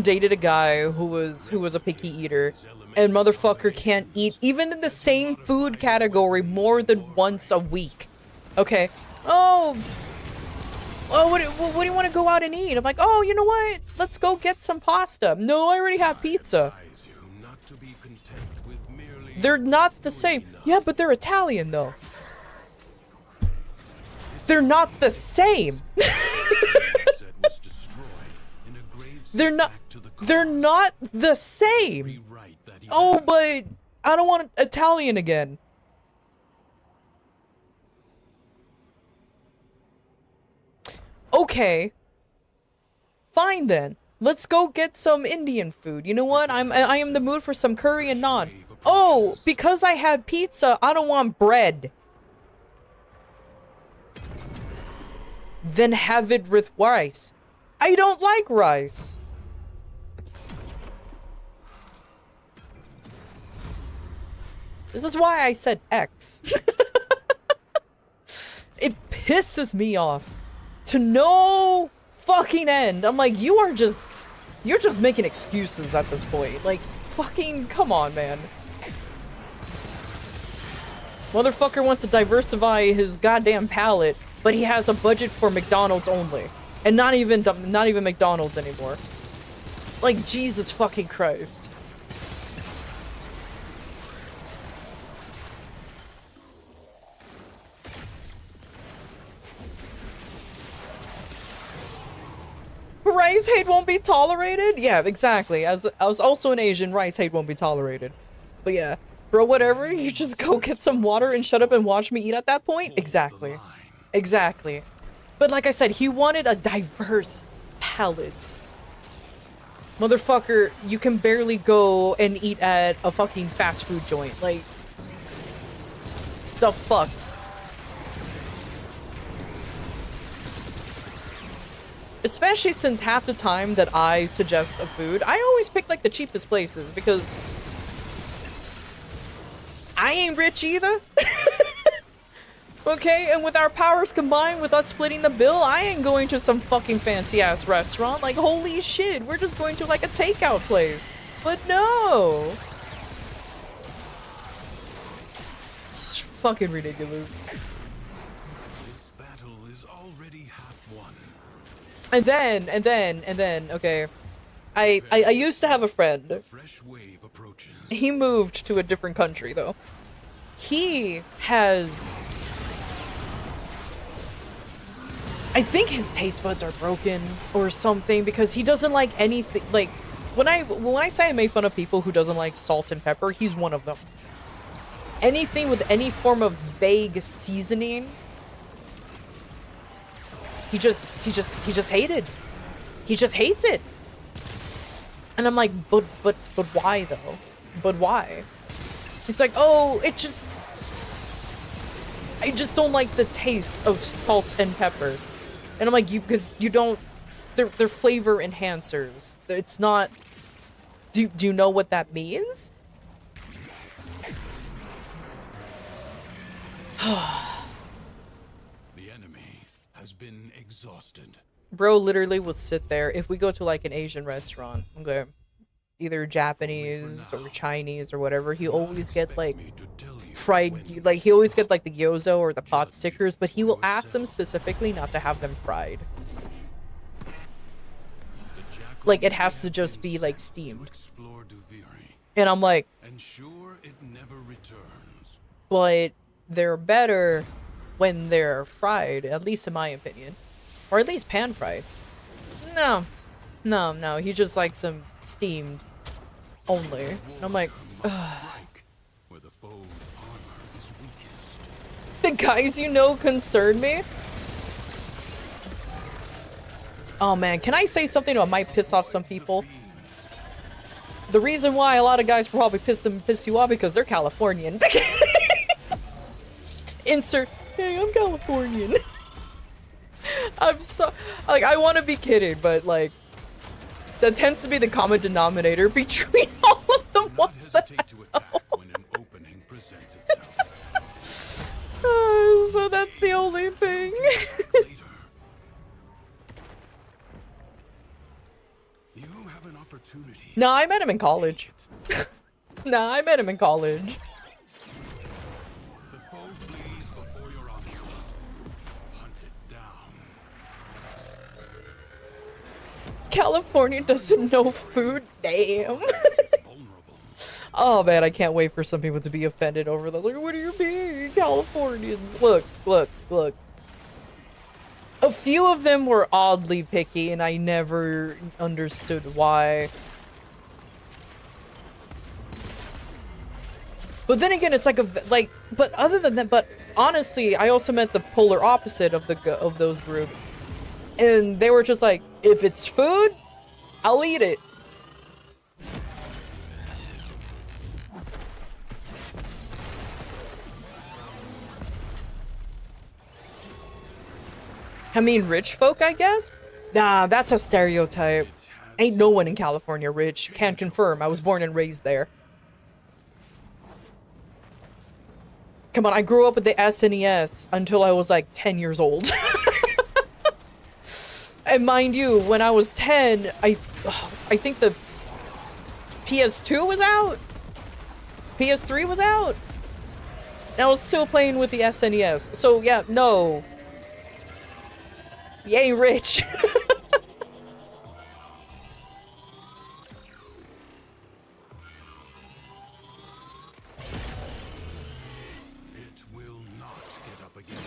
dated a guy who was a picky eater, and motherfucker can't eat, even in the same food category, more than once a week. Okay. Oh, what do you want to go out and eat? I'm like, oh, you know what? Let's go get some pasta. No, I already have pizza. Advise you not to be content with merely They're not the same. Yeah, but they're Italian, though. They're not the same. said was destroyed in a grave They're not. setback to the They're cause. not the same. Rewrite that Oh, but I don't want Italian again. Okay. Fine then. Let's go get some Indian food. You know what? I am in the mood for some curry and naan. Oh, because I had pizza, I don't want bread. Then have it with rice. I don't like rice. This is why I said X. It pisses me off to no fucking end. I'm like, you're just making excuses at this point. Like, fucking come on, man. Motherfucker wants to diversify his goddamn palate, but he has a budget for McDonald's only. And not even McDonald's anymore. Like, Jesus fucking Christ. Rice hate won't be tolerated? Yeah, exactly. As I was also an Asian, rice hate won't be tolerated. But yeah, bro, whatever. You just go get some water and shut up and watch me eat at that point? Exactly. Exactly. But like I said, he wanted a diverse palate. Motherfucker, you can barely go and eat at a fucking fast food joint. Like, the fuck? Especially since half the time that I suggest a food, I always pick like the cheapest places because I ain't rich either. Okay, and with our powers combined with us splitting the bill, I ain't going to some fucking fancy ass restaurant. Like, holy shit, we're just going to like a takeout place. But no. It's fucking ridiculous. This battle is already half won. And then, okay. I used to have a friend. A fresh wave approaches. He moved to a different country, though. He has... I think his taste buds are broken or something because he doesn't like anything. Like, when I say I make fun of people who doesn't like salt and pepper, he's one of them. Anything with any form of vague seasoning, he just hated. He just hates it. And I'm like, but why though? But why? He's like, oh, I just don't like the taste of salt and pepper. And I'm like, because you don't, they're flavor enhancers. It's not, do you know what that means? The enemy has been exhausted. Bro literally will sit there. If we go to like an Asian restaurant, okay, either Japanese or Chinese or whatever, he always get like fried, like he always get like the gyoza or the pot stickers, but he will ask them specifically not to have them fried. Like it has to just be like steamed. And I'm like, but they're better when they're fried, at least in my opinion. Or at least pan fried. No, he just likes them steamed only. And I'm like, ugh. The guys you know concern me? Oh man, can I say something that might piss off some people? The reason why a lot of guys probably piss you off because they're Californian. Insert, hey, I'm Californian. I'm so, like, I want to be kidding, but like, that tends to be the common denominator between all of the ones that I know. So that's the only thing. You have an opportunity. No, I met him in college. Nah, I met him in college. The foe flees before your onslaught. Hunt it down. California doesn't know food. Damn. Vulnerable. Oh man, I can't wait for some people to be offended over the like, what do you mean, Californians? Look, look, look. A few of them were oddly picky, and I never understood why. But then again, it's like but other than that, but honestly, I also met the polar opposite of of those groups, and they were just like, if it's food, I'll eat it. I mean, rich folk, I guess? Nah, that's a stereotype. Ain't no one in California rich. Can confirm. I was born and raised there. Come on, I grew up with the SNES until I was like 10 years old. And mind you, when I was 10, I think the PS2 was out? PS3 was out? And I was still playing with the SNES. So yeah, no. You ain't rich. It will not get up again.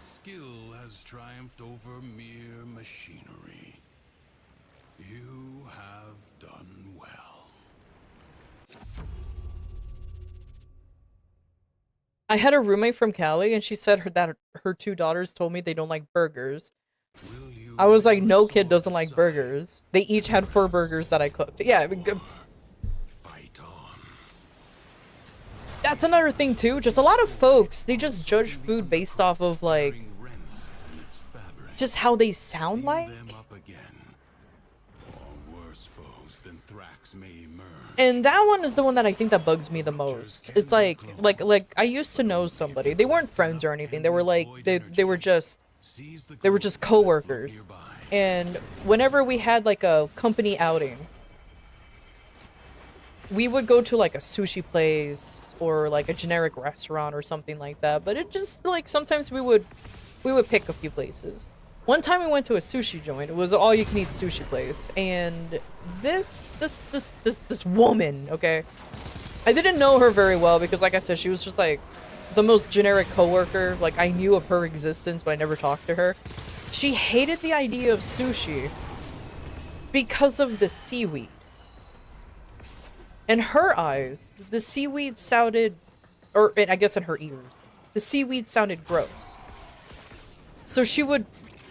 Skill has triumphed over mere machinery. You have done well. I had a roommate from Cali, and she said that her two daughters told me they don't like burgers. I was like, no kid doesn't like burgers. They each had 4 burgers that I cooked. Yeah, I mean, Fight on. that's another thing too. Just a lot of folks, they just judge food based off of like Bring rents in its fabric. just how they sound Seam like. them up again. Or worse foes than Thrax may emerge. And that one is the one that I think that bugs me the most. It's like I used to know somebody. They weren't friends or anything. They were like they were just coworkers. And whenever we had like a company outing, we would go to like a sushi place or like a generic restaurant or something like that. But it just like sometimes we would pick a few places. One time we went to a sushi joint. It was all you can eat sushi place, and this woman, okay, I didn't know her very well because, like I said, she was just like the most generic coworker. Like I knew of her existence, but I never talked to her. She hated the idea of sushi because of the seaweed. In her eyes, the seaweed sounded, or I guess in her ears, the seaweed sounded gross. So she would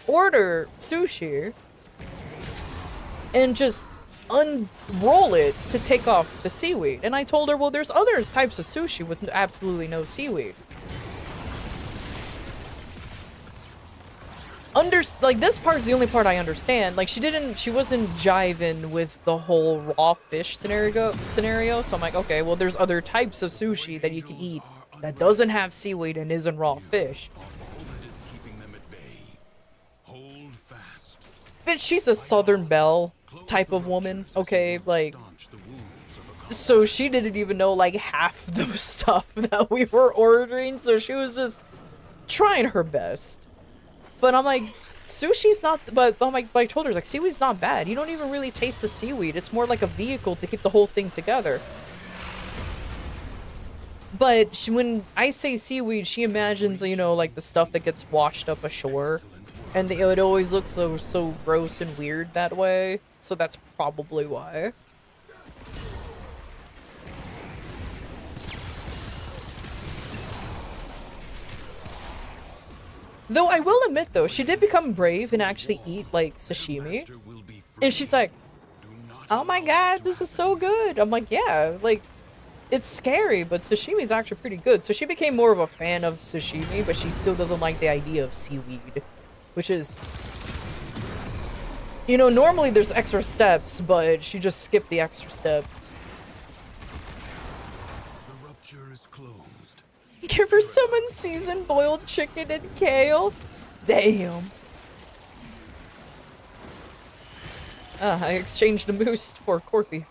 order sushi and just unroll it to take off the seaweed. And I told her, well, there's other types of sushi with absolutely no seaweed. Like, this part's the only part I understand. Like, she wasn't jiving with the whole raw fish scenario. So I'm like, okay, well, there's other types of sushi that you can eat that doesn't have seaweed and isn't raw fish. Bitch, she's a Southern Belle type of woman, okay? Like, so she didn't even know, like, half the stuff that we were ordering, so she was just trying her best. But I'm like, sushi's not, but I'm like, I told her, like, seaweed's not bad. You don't even really taste the seaweed. It's more like a vehicle to keep the whole thing together. But when I say seaweed, she imagines, you know, like the stuff that gets washed up ashore. And it always looks so gross and weird that way. So that's probably why. Though I will admit, though, she did become brave and actually eat, like, sashimi. And she's like, oh my god, this is so good. I'm like, yeah, like, it's scary, but sashimi's actually pretty good. So she became more of a fan of sashimi, but she still doesn't like the idea of seaweed. Which is, you know, normally there's extra steps, but she just skipped the extra step. The rupture is closed. Give her some unseasoned boiled chicken and kale. Damn. I exchanged a moose for corned beef.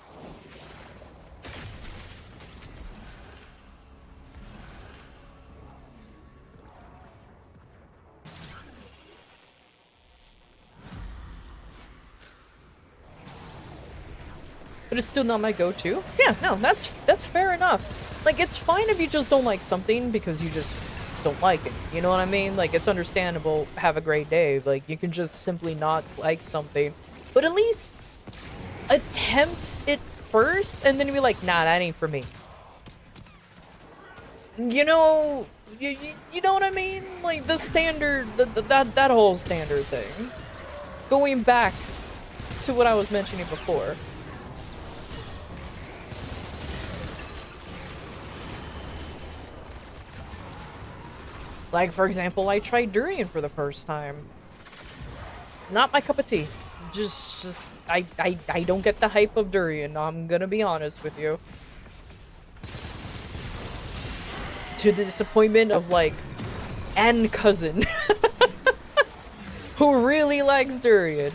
But it's still not my go-to. Yeah, no, that's fair enough. Like, it's fine if you just don't like something because you just don't like it. You know what I mean? Like, it's understandable. Have a great day. Like, you can just simply not like something. But at least attempt it first and then be like, nah, that ain't for me. You know, you know what I mean? Like, the standard, that whole standard thing. Going back to what I was mentioning before. Like, for example, I tried durian for the first time. Not my cup of tea. I don't get the hype of durian, I'm gonna be honest with you. To the disappointment of, like, an cousin. Who really likes durian.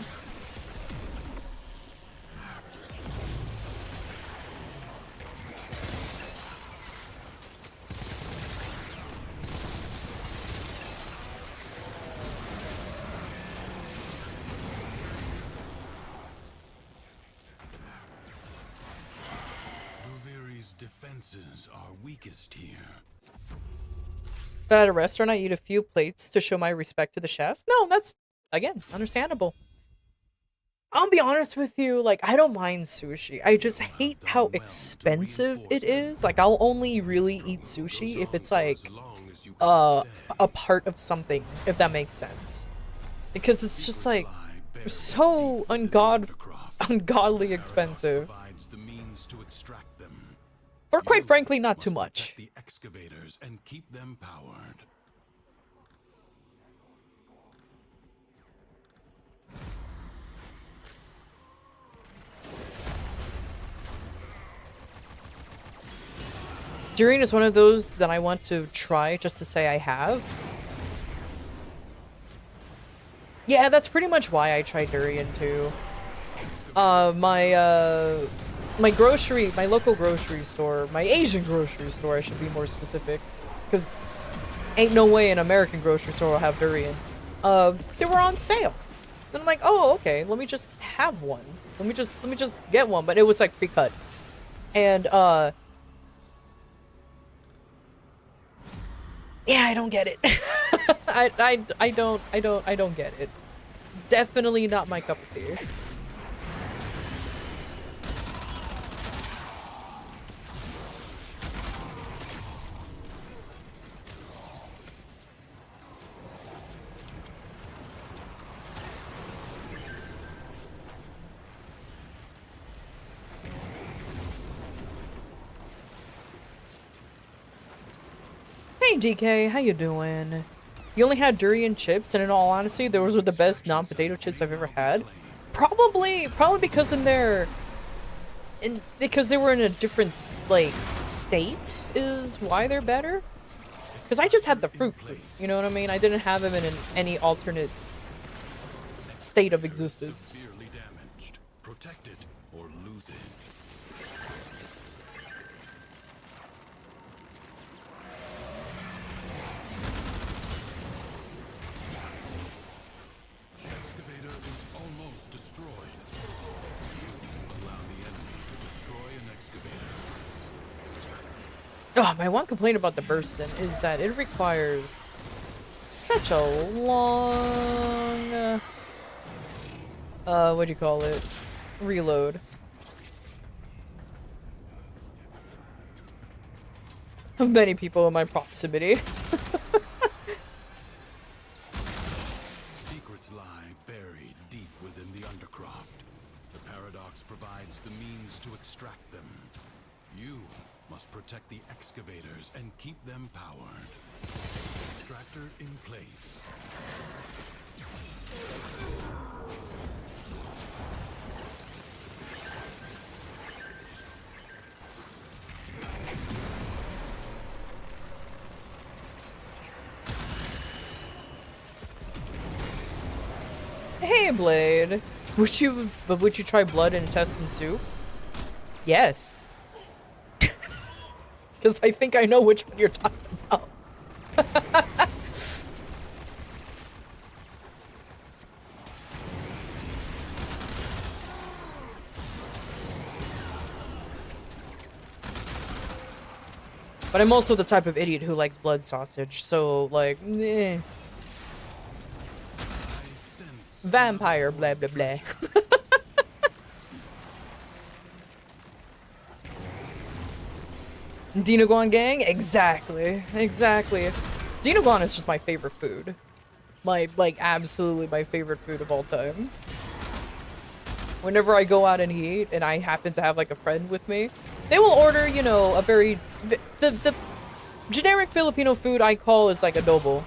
Defenses are weakest here. But at a restaurant, I eat a few plates to show my respect to the chef. No, that's, again, understandable. I'll be honest with you, like, I don't mind sushi. I just hate how expensive it is. Like, I'll only really eat sushi if it's, like, a part of something, if that makes sense. Because it's just, like, so ungodly expensive. Or quite frankly, not too much. The excavators and keep them powered. Durian is one of those that I want to try just to say I have. Yeah, that's pretty much why I tried durian too. My local grocery store, my Asian grocery store, I should be more specific, because ain't no way an American grocery store will have durian. They were on sale. And I'm like, oh, okay, let me just have one. Let me just get one, but it was like pre-cut. And, yeah, I don't get it. I don't get it. Definitely not my cup of tea. Hey DK, how you doing? You only had durian chips, and in all honesty, those were the best non-potato chips I've ever had. Probably because because they were in a different like state is why they're better. Because I just had the fruit, you know what I mean? I didn't have them in any alternate state of existence. Severely damaged. Protect it or lose it. Excavator is almost destroyed. You allow the enemy to destroy an excavator. Oh, my one complaint about the Burston is that it requires such a long, what do you call it? Reload. Of many people in my proximity. Secrets lie buried deep within the undercroft. The paradox provides the means to extract them. You must protect the excavators and keep them powered. Extractor in place. Hey, Blade. Would you try blood and intestine soup? Yes. Because I think I know which one you're talking about. But I'm also the type of idiot who likes blood sausage, so, like, eh. Vampire, blah, blah, blah. Dinaguan gang? Exactly. Exactly. Dinaguan is just my favorite food. Like, absolutely my favorite food of all time. Whenever I go out and eat, and I happen to have, like, a friend with me, they will order, you know, a very... The generic Filipino food I call is, like, adobo.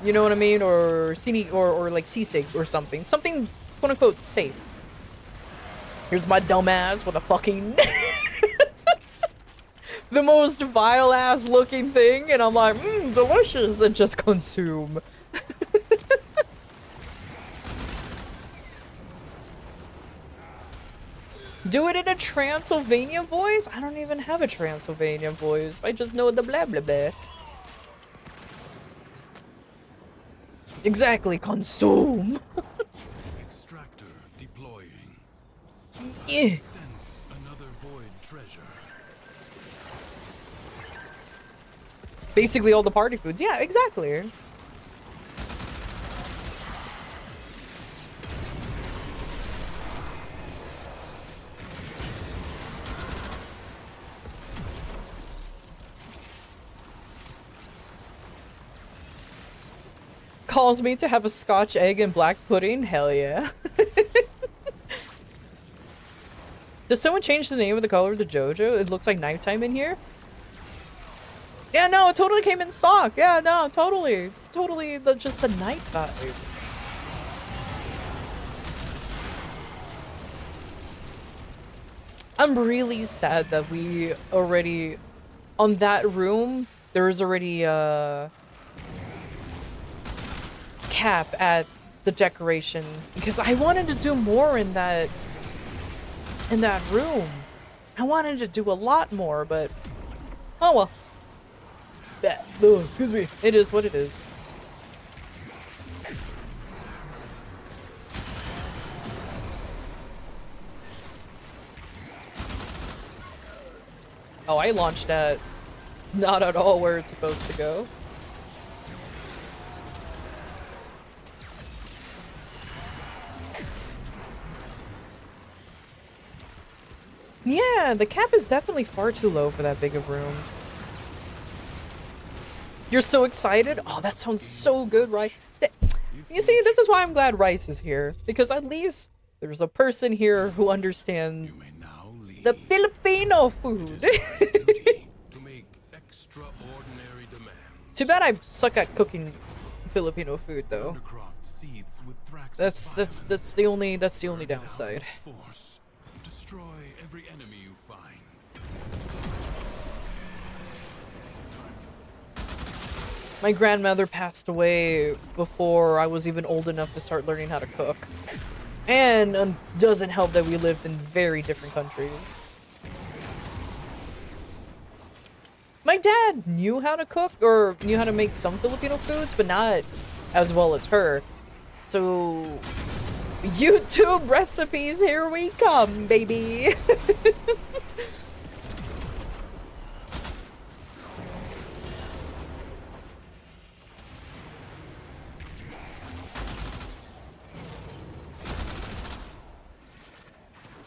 You know what I mean? Or like sisig or something. Something, quote-unquote, safe. Here's my dumbass with a fucking... the most vile-ass looking thing, and I'm like, delicious, and just consume. Do it in a Transylvania voice? I don't even have a Transylvania voice. I just know the blah blah blah. Exactly, consume. Extractor deploying. Yeah. Sense another void treasure. Basically all the party foods. Yeah, exactly. Calls me to have a Scotch egg and black pudding? Hell yeah. Does someone change the name of the color of the JoJo? It looks like nighttime in here. Yeah, no, it totally came in stock. Yeah, no, totally. It's totally just the night vibes. I'm really sad that we already... On that room, there was already a... cap at the decoration. Because I wanted to do more in that room. I wanted to do a lot more, but... Oh well. Oh, excuse me. It is what it is. Oh, I launched at not at all where it's supposed to go. Yeah, the cap is definitely far too low for that big of room. You're so excited? Oh, that sounds so good, right? You see, this is why I'm glad Rice is here. Because at least there's a person here who understands the Filipino food. To make extraordinary demands. Too bad I suck at cooking Filipino food, though. That's the only downside. Force. Destroy every enemy you find. My grandmother passed away before I was even old enough to start learning how to cook. And doesn't help that we lived in very different countries. My dad knew how to cook, or knew how to make some Filipino foods, but not as well as her. So, YouTube recipes, here we come, baby!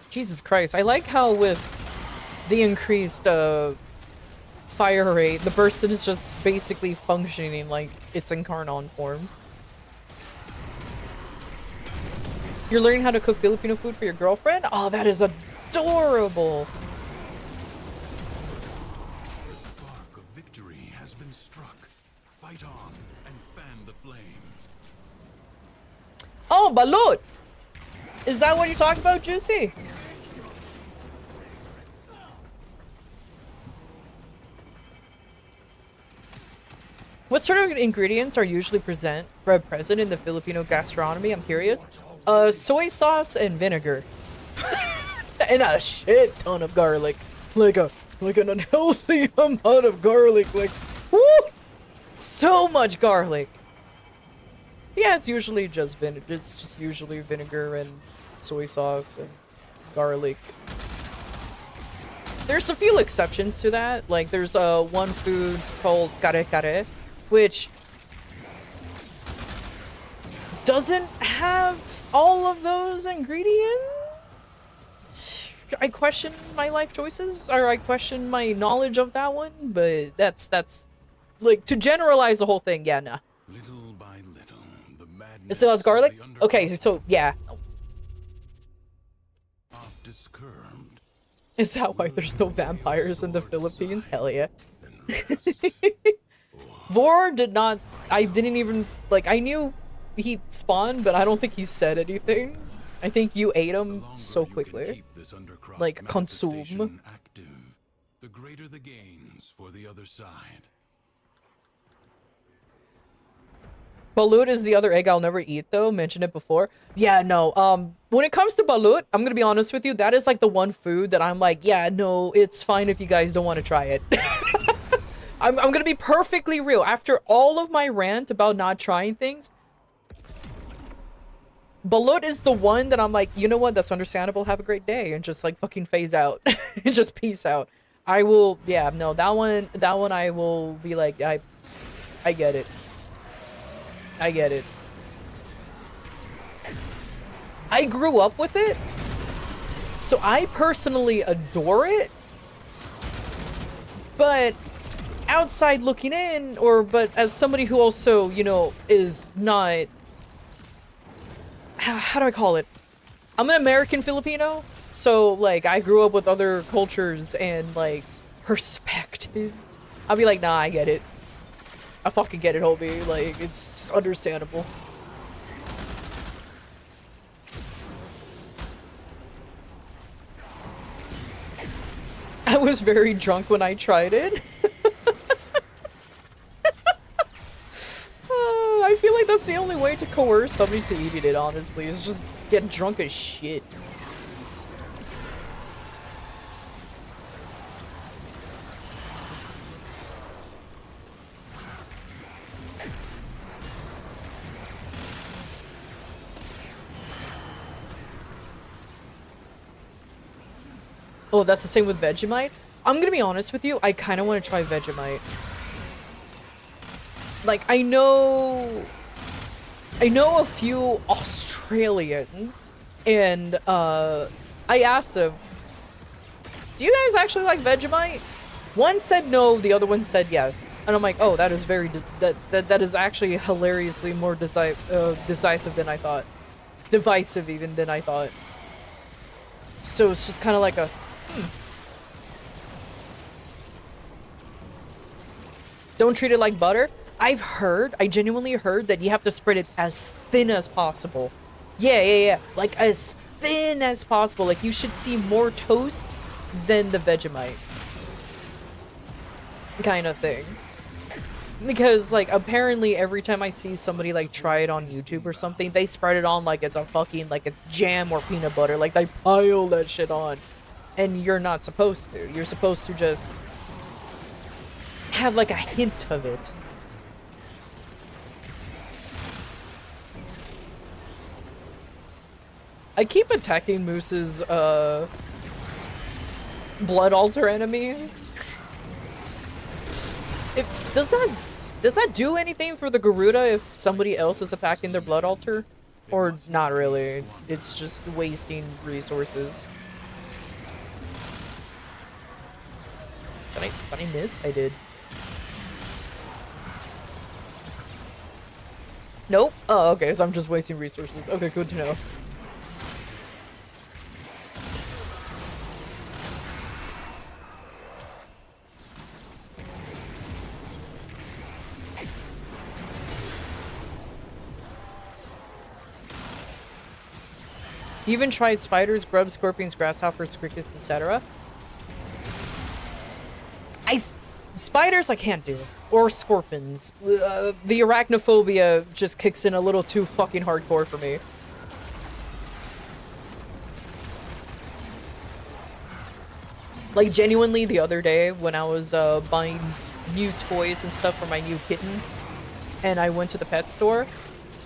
Jesus Christ, I like how with the increased fire rate, the Burston is just basically functioning like it's in Carnon form. You're learning how to cook Filipino food for your girlfriend? Oh, that is adorable! The spark of victory has been struck. Fight on and fan the flame. Oh, balut! Is that what you're talking about, Juicy? What sort of ingredients are usually present in the Filipino gastronomy? I'm curious. Soy sauce and vinegar. And a shit ton of garlic. Like an unhealthy amount of garlic. Like, woo! So much garlic. Yeah, it's usually just vinegar. It's just usually vinegar and soy sauce and garlic. There's a few exceptions to that. Like, there's one food called kare-kare, which doesn't have all of those ingredients. I question my life choices, or I question my knowledge of that one, but that's like, to generalize the whole thing, yeah, nah. Little by little, the madness It still has garlic? of the Okay, undercroft so yeah. is curbed. Is that why there's no vampires in the Philippines? Hell yeah. And rest. Vor did not, I didn't even, like, I knew he spawned, but I don't think he said anything. I think you ate The him longer so you can quickly. keep this undercroft Like, manifestation consume. active, the greater the gains for the other side. Balut is the other egg I'll never eat, though. Mentioned it before. Yeah, no. When it comes to balut, I'm gonna be honest with you. That is like the one food that I'm like, yeah, no, it's fine if you guys don't want to try it. I'm gonna be perfectly real. After all of my rant about not trying things, balut is the one that I'm like, you know what? That's understandable. Have a great day, and just like fucking phase out, and just peace out. I will. Yeah, no, that one. I will be like, I get it. I get it. I grew up with it, so I personally adore it. But outside looking in, but as somebody who also, you know, is not, how do I call it? I'm an American Filipino, so like I grew up with other cultures and like perspectives. I'll be like, nah, I get it. I fucking get it, homie. Like, it's understandable. I was very drunk when I tried it. I feel like that's the only way to coerce somebody to eating it, honestly, is just get drunk as shit. Oh, that's the same with Vegemite? I'm gonna be honest with you, I kind of want to try Vegemite. Like, I know a few Australians, and I asked them, do you guys actually like Vegemite? One said no, the other one said yes. And I'm like, oh, that is very, that is actually hilariously more decisive than I thought. Divisive even than I thought. So it's just kind of like a, Don't treat it like butter? I genuinely heard that you have to spread it as thin as possible. Yeah. Like, as thin as possible. Like, you should see more toast than the Vegemite. Kind of thing. Because, like, apparently every time I see somebody, like, try it on YouTube or something, they spread it on like it's a fucking, like, it's jam or peanut butter. Like, they pile that shit on. And you're not supposed to. You're supposed to just have, like, a hint of it. I keep attacking Moose's, blood altar enemies. Does that do anything for the Garuda if somebody else is attacking their blood altar? Or not really? It's just wasting resources. Did I miss? I did. Nope. Oh, okay, so I'm just wasting resources. Okay, good to know. You even tried spiders, grubs, scorpions, grasshoppers, crickets, etc. Spiders I can't do. Or scorpions. The arachnophobia just kicks in a little too fucking hardcore for me. Like, genuinely, the other day when I was buying new toys and stuff for my new kitten, and I went to the pet store,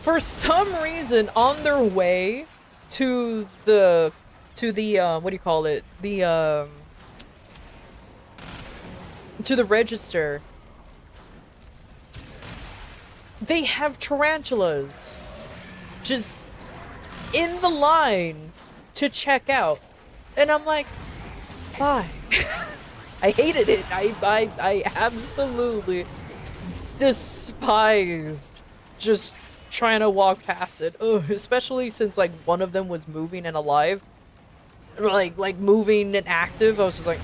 for some reason, on their way to the what do you call it? To the register, they have tarantulas just in the line to check out. And I'm like, why? I hated it. I absolutely despised just trying to walk past it. Ugh, especially since like one of them was moving and alive. Like moving and active. I was just like,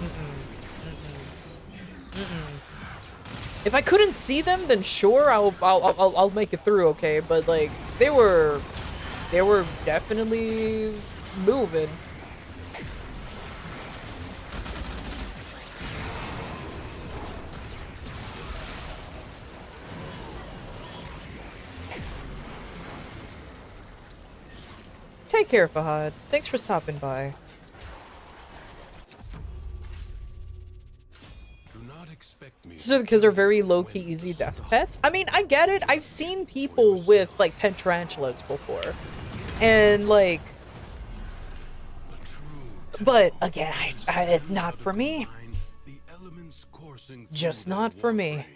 If I couldn't see them, then sure, I'll make it through, okay? But like, they were definitely moving. Take care, Fahad. Thanks for stopping by. So because they're very low-key, easy death pets? I mean, I get it. I've seen people with, like, pet tarantulas before. And, like... But, again, not for me. Just not for me.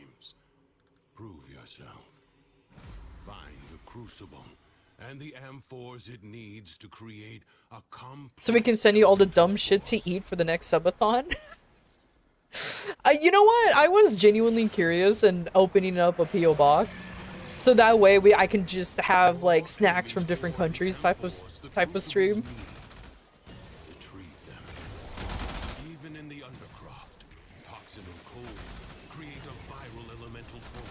Prove yourself. Find the crucible and the amphors it needs to create a So we can send you all the dumb shit to eat for the next subathon? You know what? I was genuinely curious and opening up a P.O. box. So that way I can just have like snacks from different countries type of stream. Retrieve them. Even in the undercroft, toxin and cold create a viral elemental force.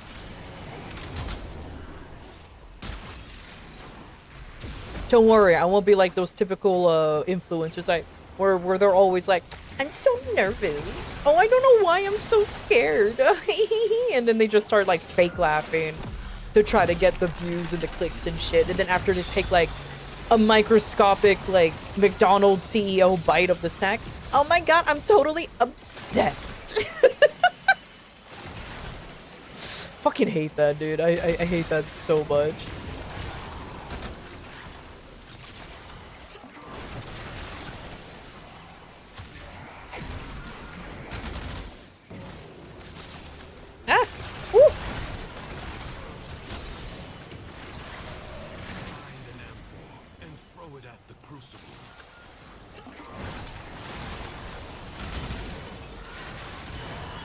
Don't worry, I won't be like those typical influencers where they're always like, I'm so nervous. Oh, I don't know why I'm so scared. And then they just start like fake laughing to try to get the views and the clicks and shit. And then after they take like a microscopic like McDonald's CEO bite of the snack, oh my god, I'm totally obsessed. Fucking hate that, dude. I hate that so much. Ah! Woo! Find an amphor and throw it at the crucible.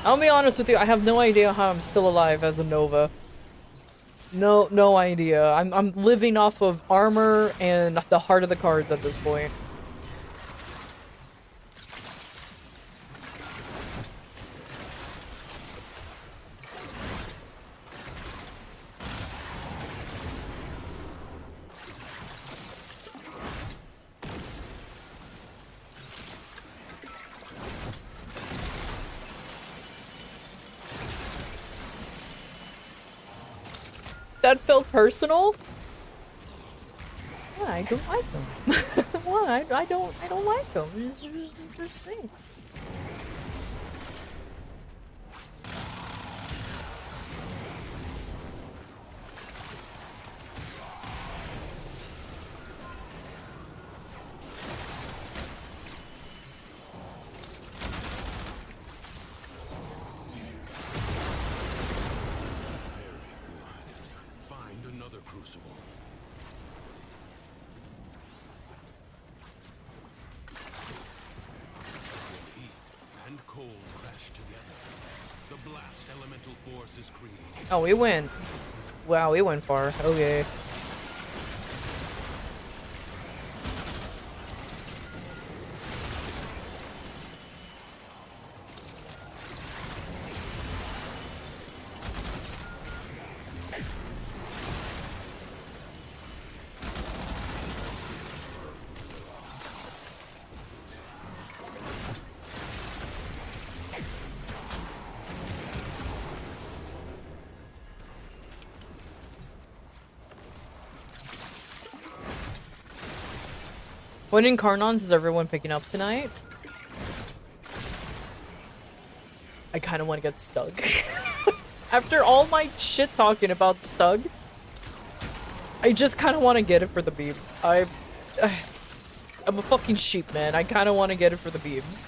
I'll be honest with you, I have no idea how I'm still alive as a Nova. No idea. I'm living off of armor and the heart of the cards at this point. That felt personal? Yeah, I don't like them. Well, I don't like them. It's just thing. Crucible. When heat and cold crash together, the blast elemental force is created. Oh, we went. Wow, we went far. Okay. What incarnons is everyone picking up tonight? I kind of want to get Stug. After all my shit talking about Stug, I just kind of want to get it for the beam. I'm a fucking sheep, man. I kind of want to get it for the beams.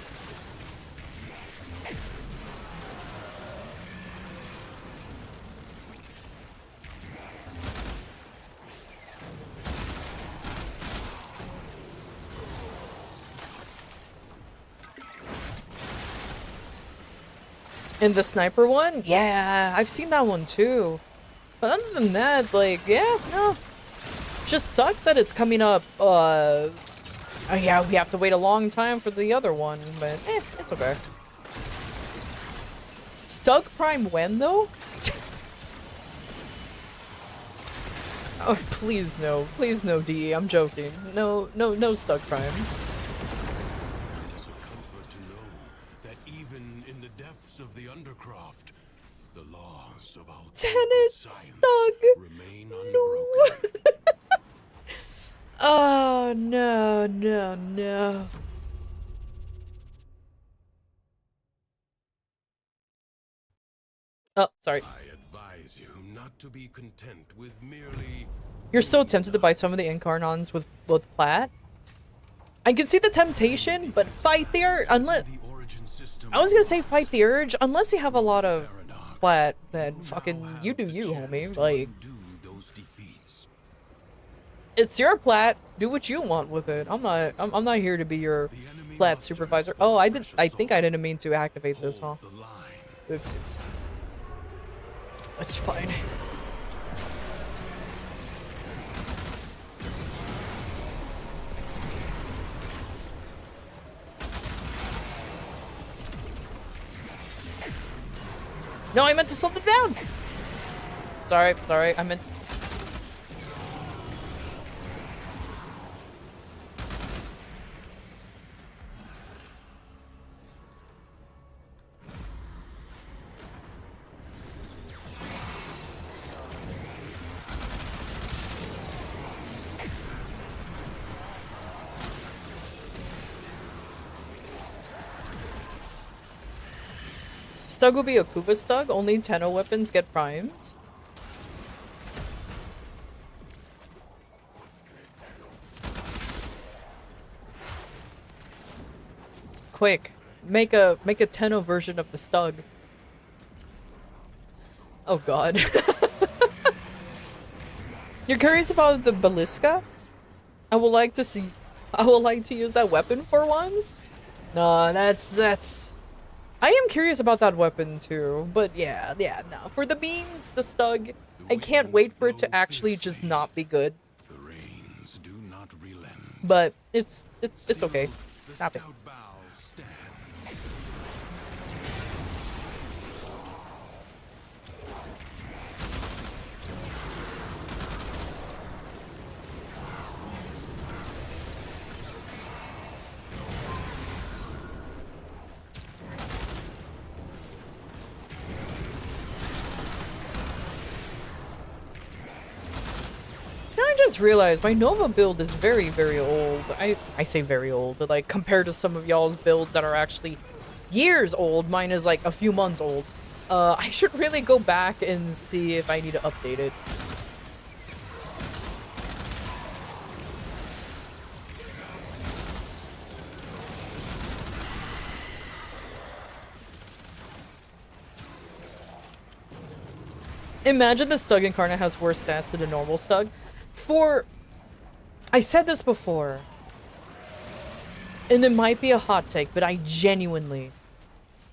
And the sniper one? Yeah, I've seen that one too. But other than that, like, yeah, no. Just sucks that it's coming up, yeah, we have to wait a long time for the other one, but it's okay. Stug Prime when, though? Oh, please no. Please no, DE. I'm joking. No Stug Prime. It is a comfort to know that even in the depths of the Undercroft, the laws of alchemical Tenet science Stug! remain No! unbroken. Oh, no. Oh, sorry. I advise you not to be content with merely You're so tempted to buy some of the incarnons with plat. I can see the temptation, but fight the urge. Unless the origin system. I was gonna say fight the urge, unless you have a lot of plat, then fucking you do you, homie. Like, Undo those defeats. it's your plat. Do what you want with it. I'm not here to be your The enemy plat must supervisor. transfer Oh, I fresh think I assault. didn't mean to activate this, huh? Hold the line. Oopsies. It's fine. No, I meant to slow it down. Sorry, I meant. Stug will be a Kuva Stug. Only Tenno weapons get primes. Quick, make a Tenno version of the Stug. Oh god. You're curious about the Baliska? I would like to use that weapon for once. No, that's. I am curious about that weapon too, but yeah, no. For the beams, the Stug, I can't wait for it to actually just not be good. The rains do not relent. But it's okay. The Stop it. stout bow stands. Now I just realized my Nova build is very, very old. I say very old, but like compared to some of y'all's builds that are actually years old, mine is like a few months old. I should really go back and see if I need to update it. Imagine the Stug Incarnate has worse stats than a normal Stug. I said this before, and it might be a hot take, but I genuinely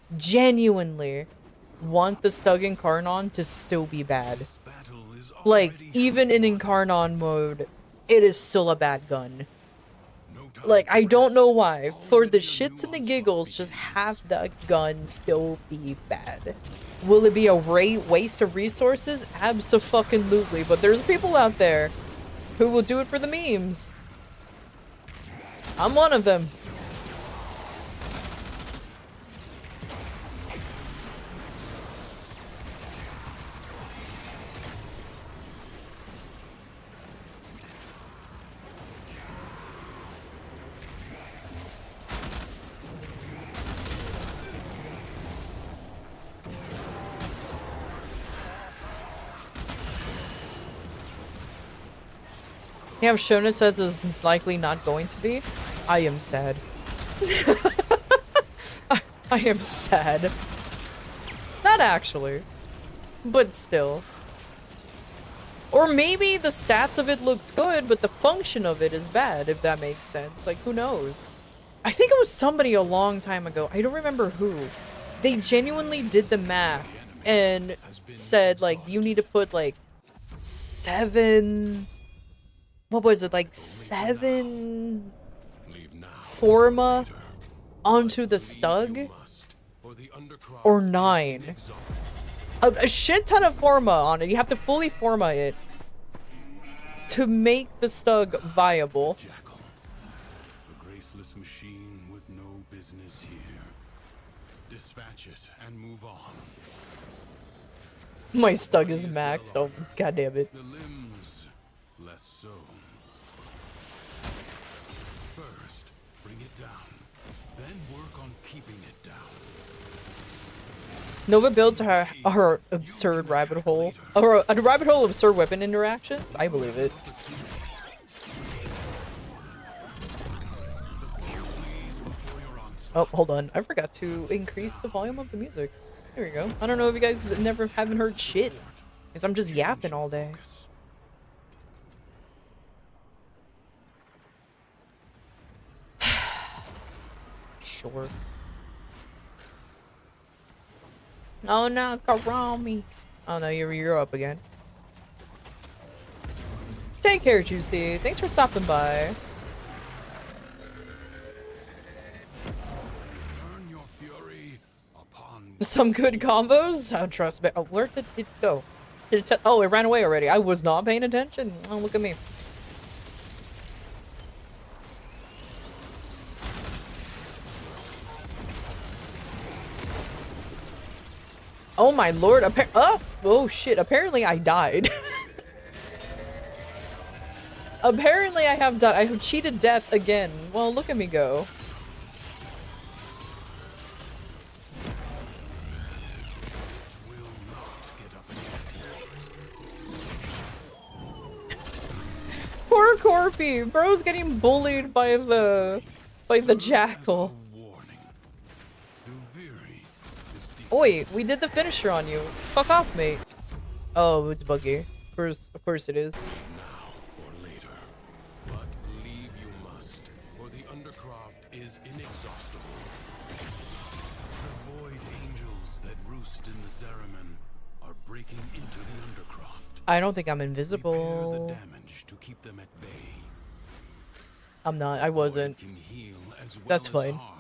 want the Stug Incarnon to still be bad. This battle is Like, already even in half won. Incarnon mode, it is still a bad gun. No time Like, to I don't rest. know why. For Already the a shits and the new giggles, onslaught just begins. have the gun still be bad. Will it be a waste of resources? Abso-fucking-lutely. But there's people out there who will do it for the memes. I'm one of them. Yeah, Shona says is likely not going to be. I am sad. I am sad. Not actually, but still. Or maybe the stats of it looks good, but the function of it is bad, if that makes sense. Like, who knows? I think it was somebody a long time ago. I don't remember who. They genuinely did the math and said, like, you need to put, like, 7... What was it? Like, 7 forma onto the stug? Or 9. A shit ton of forma on it. You have to fully forma it to make the stug viable. Jackal, a graceless machine with no business here. Dispatch it and move on. My stug is maxed. Oh, god damn it. The limbs, less so. First, bring it down. Then work on keeping it down. Nova builds her absurd rabbit hole. Or a rabbit hole of absurd weapon interactions? I believe it. Oh, hold on. I forgot to increase the volume of the music. There we go. I don't know if you guys haven't heard shit. Because I'm just yapping all day. Sure. Oh no, Karami. Oh no, you're up again. Take care, Juicy. Thanks for stopping by. Turn your fury upon Some good combos? Oh, trust me. Oh, where did it go? Did it oh, it ran away already. I was not paying attention. Oh, look at me. Oh my lord, oh shit, apparently I died. Apparently I have done, I have cheated death again. Well, look at me go. Poor Corpy, bro's getting bullied by the jackal. Oi, we did the finisher on you. Fuck off, mate. Oh, it's buggy. Of course it is. now or later. But leave you must, for the undercroft is inexhaustible. The void angels that roost in the Zeraman are breaking into the undercroft. I don't think I'm Repair invisible. the damage to keep them at bay. I'm not. I wasn't. Void can heal as well That's as fine. harm.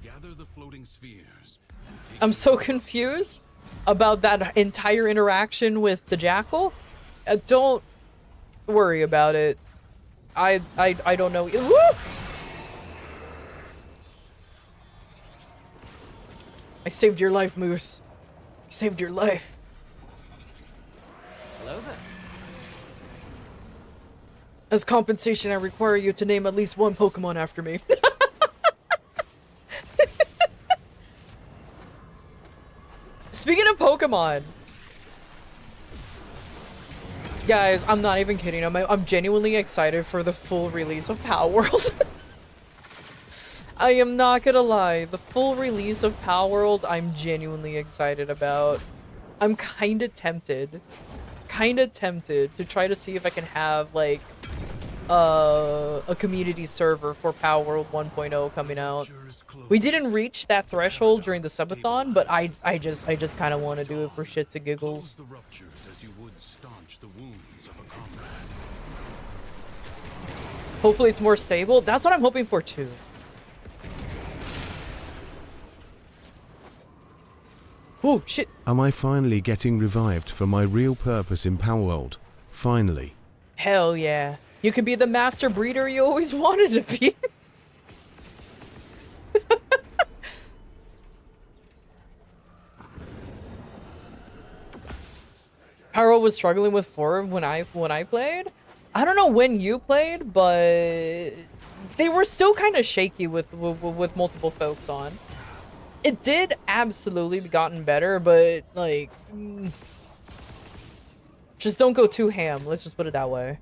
Gather the floating spheres. and take I'm them so to confused about that entire interaction with the jackal. Don't worry about it. I don't know. Woo! I saved your life, Moose. I saved your life. Hello there. As compensation, I require you to name at least one Pokemon after me. Speaking of Pokemon, guys, I'm not even kidding. I'm genuinely excited for the full release of Power World. I am not gonna lie. The full release of Power World, I'm genuinely excited about. I'm kind of tempted to try to see if I can have like a community server for Power World 1.0 coming out. We didn't reach that threshold during the subathon, but I just kind of want to do it for shits and giggles. Close the ruptures as you would staunch the wounds of a comrade. Hopefully it's more stable. That's what I'm hoping for too. Oh shit. Am I finally getting revived for my real purpose in Power World? Finally. Hell yeah. You can be the master breeder you always wanted to be. Harold was struggling with form when I played. I don't know when you played, but they were still kind of shaky with multiple folks on. It did absolutely gotten better, but like, just don't go too ham. Let's just put it that way.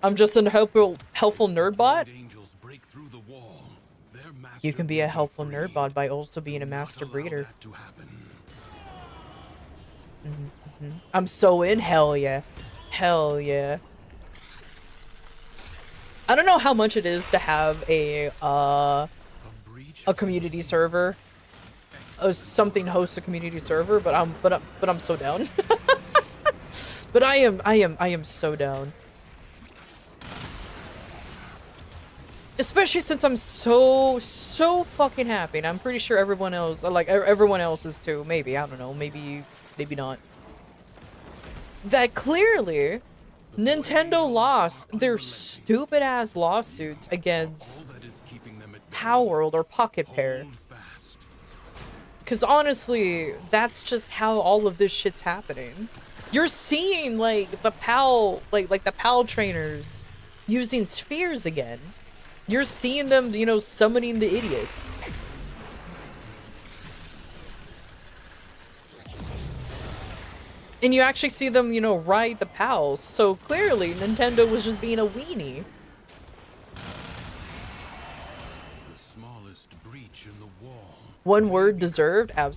I'm just a helpful nerd bot. Angels break through the wall. Their You master can be a will helpful freed. nerd bot by also being a Do not master allow breeder. that to happen. I'm so in. Hell yeah. Hell yeah. I don't know how much it is to have a breach community server. Something hosts a community server, but I'm so down. But I am so down. Especially since I'm so fucking happy, and I'm pretty sure everyone else, everyone else is too. Maybe, I don't know, maybe not. That clearly, Nintendo lost their stupid ass lawsuits against all that is keeping them at bay. Palworld or Pocket Pair. Hold fast. Cause honestly, that's just how all of this shit's happening. You're seeing like the PAL, like the PAL trainers using spheres again. You're seeing them, you know, summoning the idiots. And you actually see them, you know, ride the PALs. So clearly, Nintendo was just being a weenie. The smallest breach in the wall. One word, deserved. It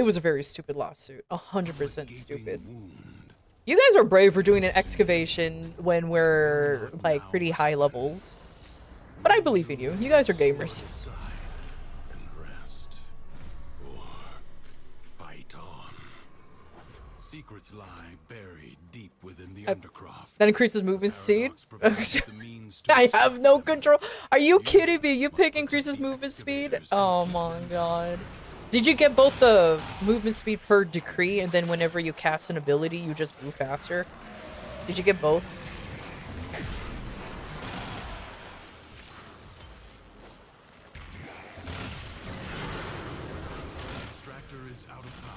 was a very stupid lawsuit. 100% stupid. Wound. You guys are brave for doing an excavation when we're like pretty high levels. But I believe in you. You guys are gamers. Sigh and rest. Or fight on. Secrets lie buried deep within the undercroft. That increases movement speed. Paradox provides the means to I have no control. Are you kidding me? You pick increases movement speed? Oh my god. Did you get both the movement speed per decree and then whenever you cast an ability you just move faster? Did you get both? Extractor is out of power.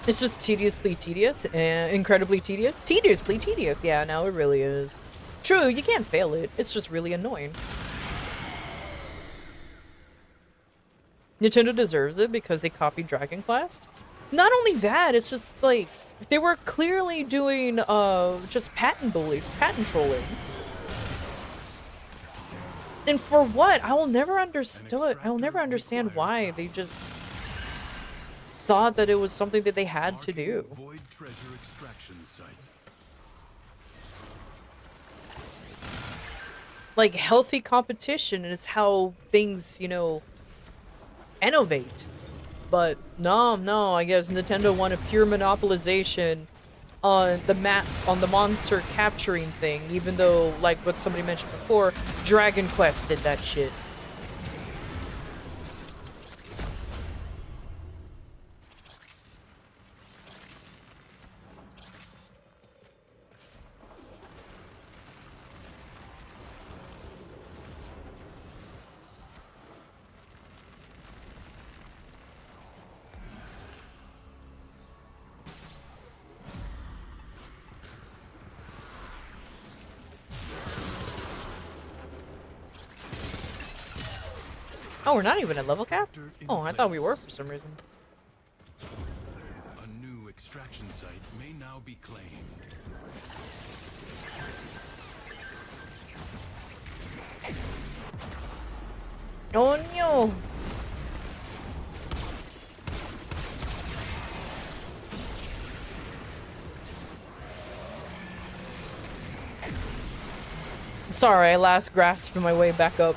It's just tediously tedious and incredibly tedious. Tediously tedious. Yeah, no, it really is. True, you can't fail it. It's just really annoying. Nintendo deserves it because they copied Dragon Quest. Not only that, it's just like they were clearly doing just patent trolling. And for what? I will never understand why they just thought that it was something that they had to do. Void treasure extraction site. Like, healthy competition is how things, you know, innovate. But no, I guess Nintendo wanted pure monopolization on the monster capturing thing, even though, like what somebody mentioned before, Dragon Quest did that shit. Oh, we're not even at level cap? Oh, I thought we were for some reason. A new extraction site may now be claimed. Oh no! Sorry, I last grasped my way back up.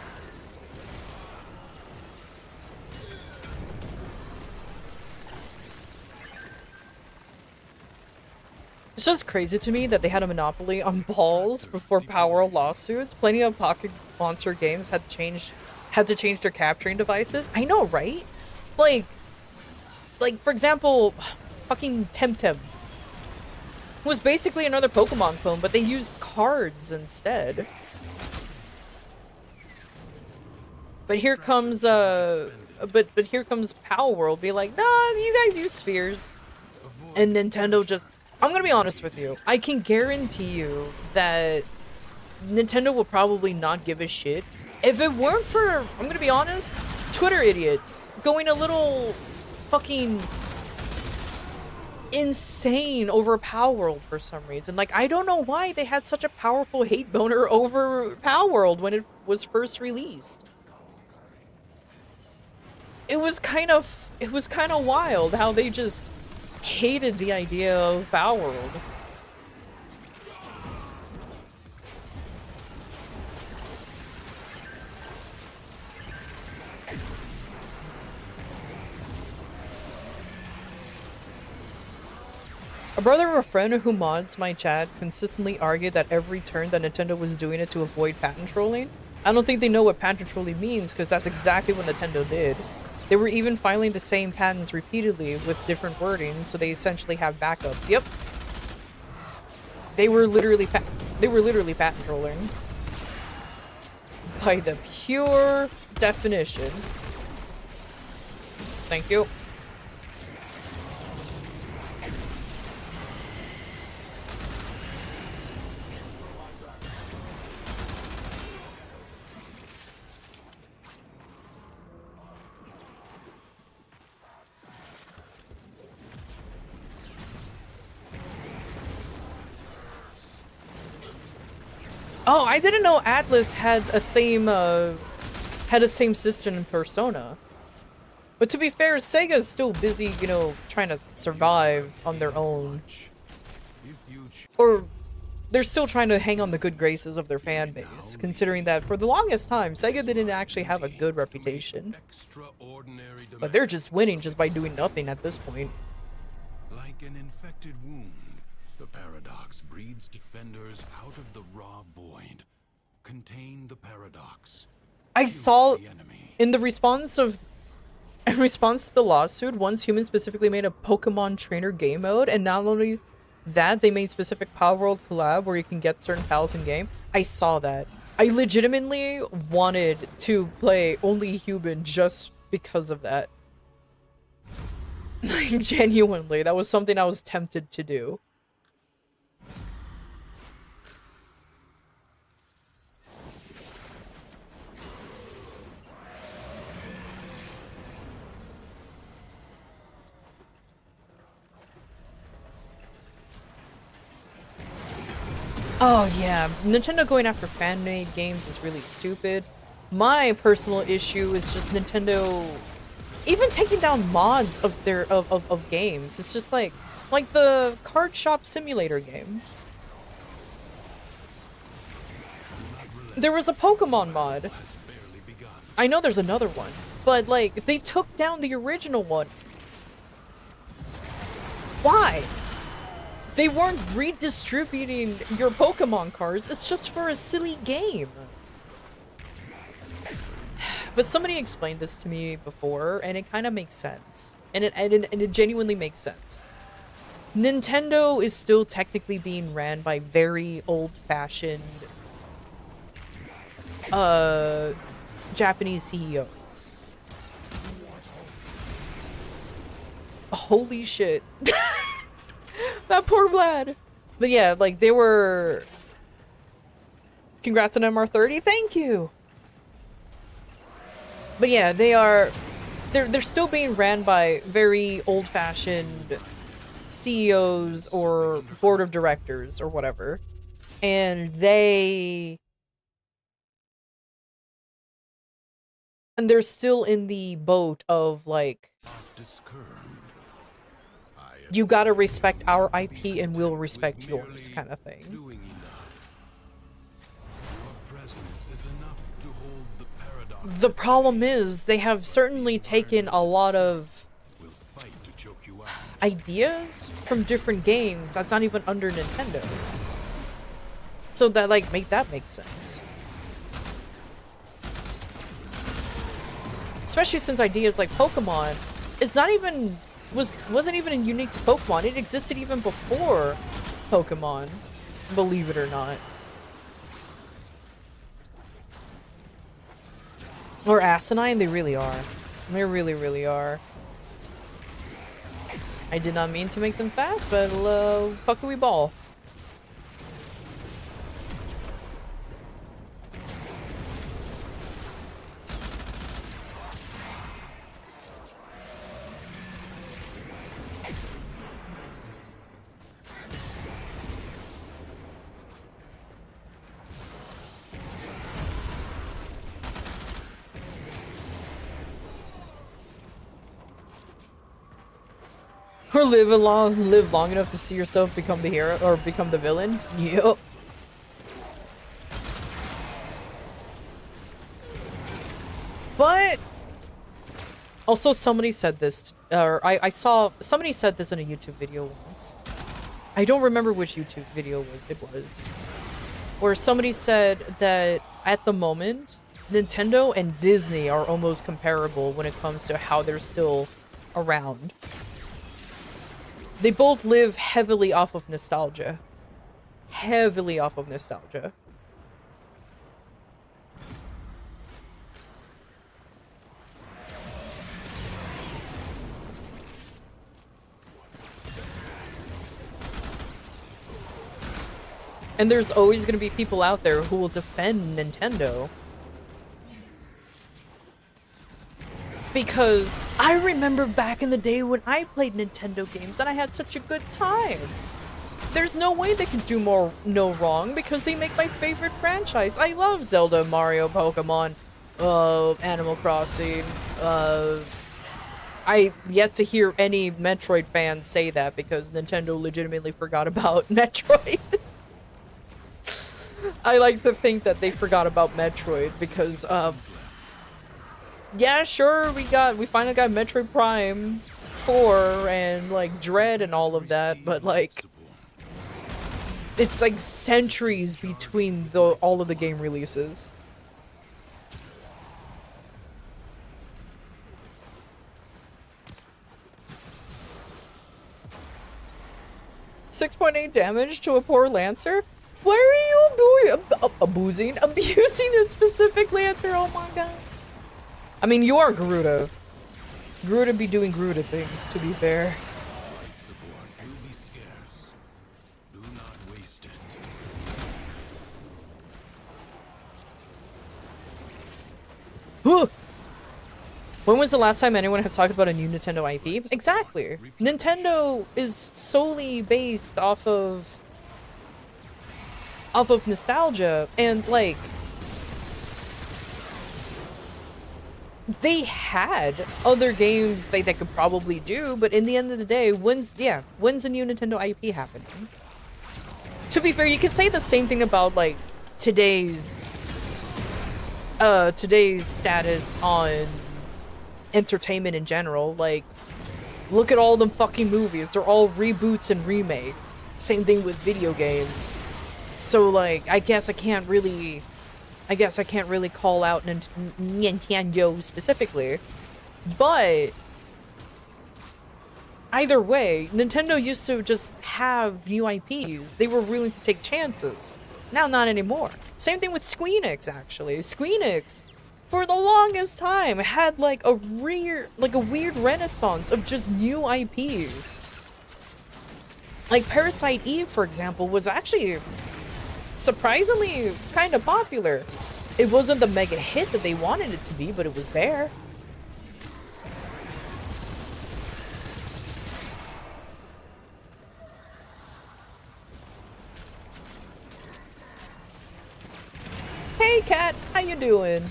It's just crazy to me that they had a monopoly on balls before Power lawsuits. Plenty of Pocket Monster games had to change their capturing devices. I know, right? Like for example, fucking Temtem was basically another Pokemon clone, but they used cards instead. But here comes but here comes Palworld be like, nah, you guys use spheres. And Nintendo just, I'm gonna be honest with you. I can guarantee you that Nintendo will probably not give a shit if it weren't for, I'm gonna be honest, 2 Twitter idiots going a little fucking insane over Power World for some reason. Like, I don't know why they had such a powerful hate boner over Power World when it was first released. It was kind of wild how they just hated the idea of Power World. A brother of a friend who mods my chat consistently argued that every turn that Nintendo was doing it to avoid patent trolling. I don't think they know what patent trolling means, because that's exactly what Nintendo did. They were even filing the same patents repeatedly with different wording, so they essentially have backups. Yep. They were literally patent trolling. By the pure definition. Thank you. Oh, I didn't know Atlas had a same system in Persona. But to be fair, Sega's still busy, you know, trying to survive on their own. Or they're still trying to hang on the good graces of their fan base, considering that for the longest time, Sega didn't actually have a good reputation. But they're just winning just by doing nothing at this point. Like an infected wound, the paradox breeds defenders out of the raw void. Contain the paradox. I saw in response to the lawsuit, once Human specifically made a Pokemon trainer game mode, and not only that, they made specific Power World collab where you can get certain pals in game. I saw that. I legitimately wanted to play only Human just because of that. Like, genuinely, that was something I was tempted to do. Oh yeah, Nintendo going after fan-made games is really stupid. My personal issue is just Nintendo even taking down mods of their of games. It's just like the card shop simulator game. There was a Pokemon mod. I know there's another one, but like they took down the original one. Why? They weren't redistributing your Pokemon cards. It's just for a silly game. But somebody explained this to me before, and it kind of makes sense. And it genuinely makes sense. Nintendo is still technically being ran by very old-fashioned Japanese CEOs. Holy shit. That poor Vlad. But yeah, like they were... Congrats on MR30, thank you! But yeah, they're still being ran by very old-fashioned CEOs or board of directors or whatever. And they're still in the boat of like, you gotta respect our IP and we'll respect yours kind of thing. The problem is they have certainly taken a lot of ideas from different games that's not even under Nintendo. So that like make sense. Especially since ideas like Pokemon is not even wasn't even unique to Pokemon. It existed even before Pokemon, believe it or not. Or asinine, they really are. They really, really are. I did not mean to make them fast, but fuck we ball. Or live long enough to see yourself become the hero or become the villain. Yup. But also somebody said this, or I saw somebody said this in a YouTube video once. I don't remember which YouTube video it was. Where somebody said that at the moment, Nintendo and Disney are almost comparable when it comes to how they're still around. They both live heavily off of nostalgia. Heavily off of nostalgia. And there's always going to be people out there who will defend Nintendo. Because I remember back in the day when I played Nintendo games and I had such a good time. There's no way they can do no wrong because they make my favorite franchise. I love Zelda, Mario, Pokemon, Animal Crossing. I yet to hear any Metroid fans say that because Nintendo legitimately forgot about Metroid. I like to think that they forgot about Metroid because, yeah, sure, we finally got Metroid Prime 4 and, like, Dread and all of that, but, like, it's, like, centuries between all of the game releases. .8 damage to a poor Lancer? Why are you abusing a specific Lancer? Oh my god. I mean, you are Garuda. Garuda be doing Garuda things, to be fair. When was the last time anyone has talked about a new Nintendo IP? Exactly. Nintendo is solely based off of nostalgia, and like they had other games they could probably do, but in the end of the day, when's a new Nintendo IP happening? To be fair, you could say the same thing about like today's status on entertainment in general. Like, look at all the fucking movies, they're all reboots and remakes. Same thing with video games. So, like, I guess I can't really call out Nintendo specifically. But either way, Nintendo used to just have new IPs. They were willing to take chances. Now, not anymore. Same thing with Squeenix, actually. Squeenix, for the longest time, had like a weird renaissance of just new IPs. Like Parasite Eve, for example, was actually surprisingly kind of popular. It wasn't the mega hit that they wanted it to be, but it was there. Hey Kat, how you doing?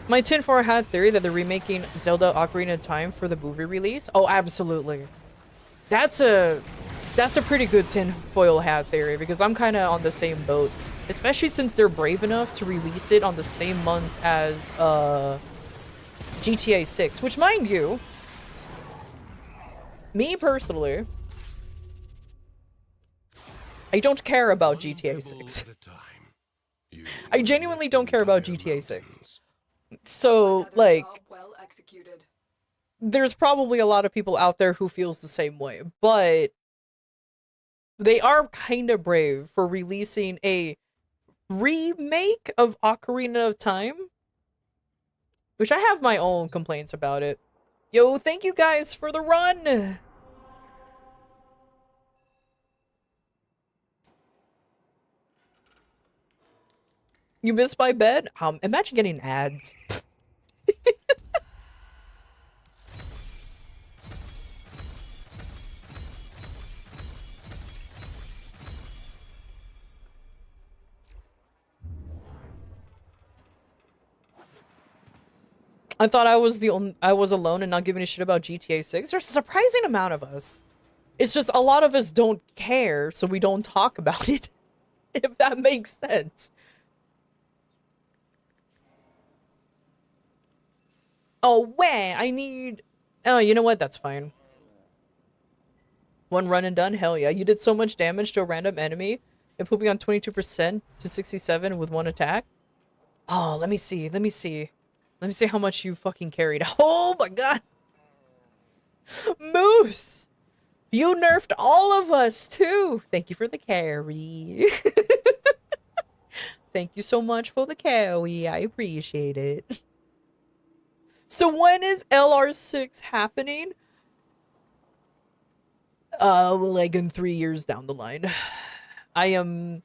My tinfoil hat theory that they're remaking Zelda Ocarina of Time for the movie release? Oh, absolutely. That's a pretty good tinfoil hat theory because I'm kind of on the same boat. Especially since they're brave enough to release it on the same month as GTA 6. Which, mind you, me personally, I don't care about GTA 6. I genuinely don't care about GTA 6. So, like, there's probably a lot of people out there who feels the same way, but they are kind of brave for releasing a remake of Ocarina of Time, which I have my own complaints about it. Yo, thank you guys for the run! You missed my bed? Imagine getting ads. I thought I was alone and not giving a shit about GTA 6. There's a surprising amount of us. It's just a lot of us don't care, so we don't talk about it. If that makes sense. Oh, wait, I need... Oh, you know what? That's fine. One run and done? Hell yeah. You did so much damage to a random enemy. It put me on 22% to 67 with one attack. Oh, let me see. Let me see. Let me see how much you fucking carried. Oh my god! Moose! You nerfed all of us, too! Thank you for the carry. Thank you so much for the carry. I appreciate it. So when is LR6 happening? Like in 3 years down the line. I'm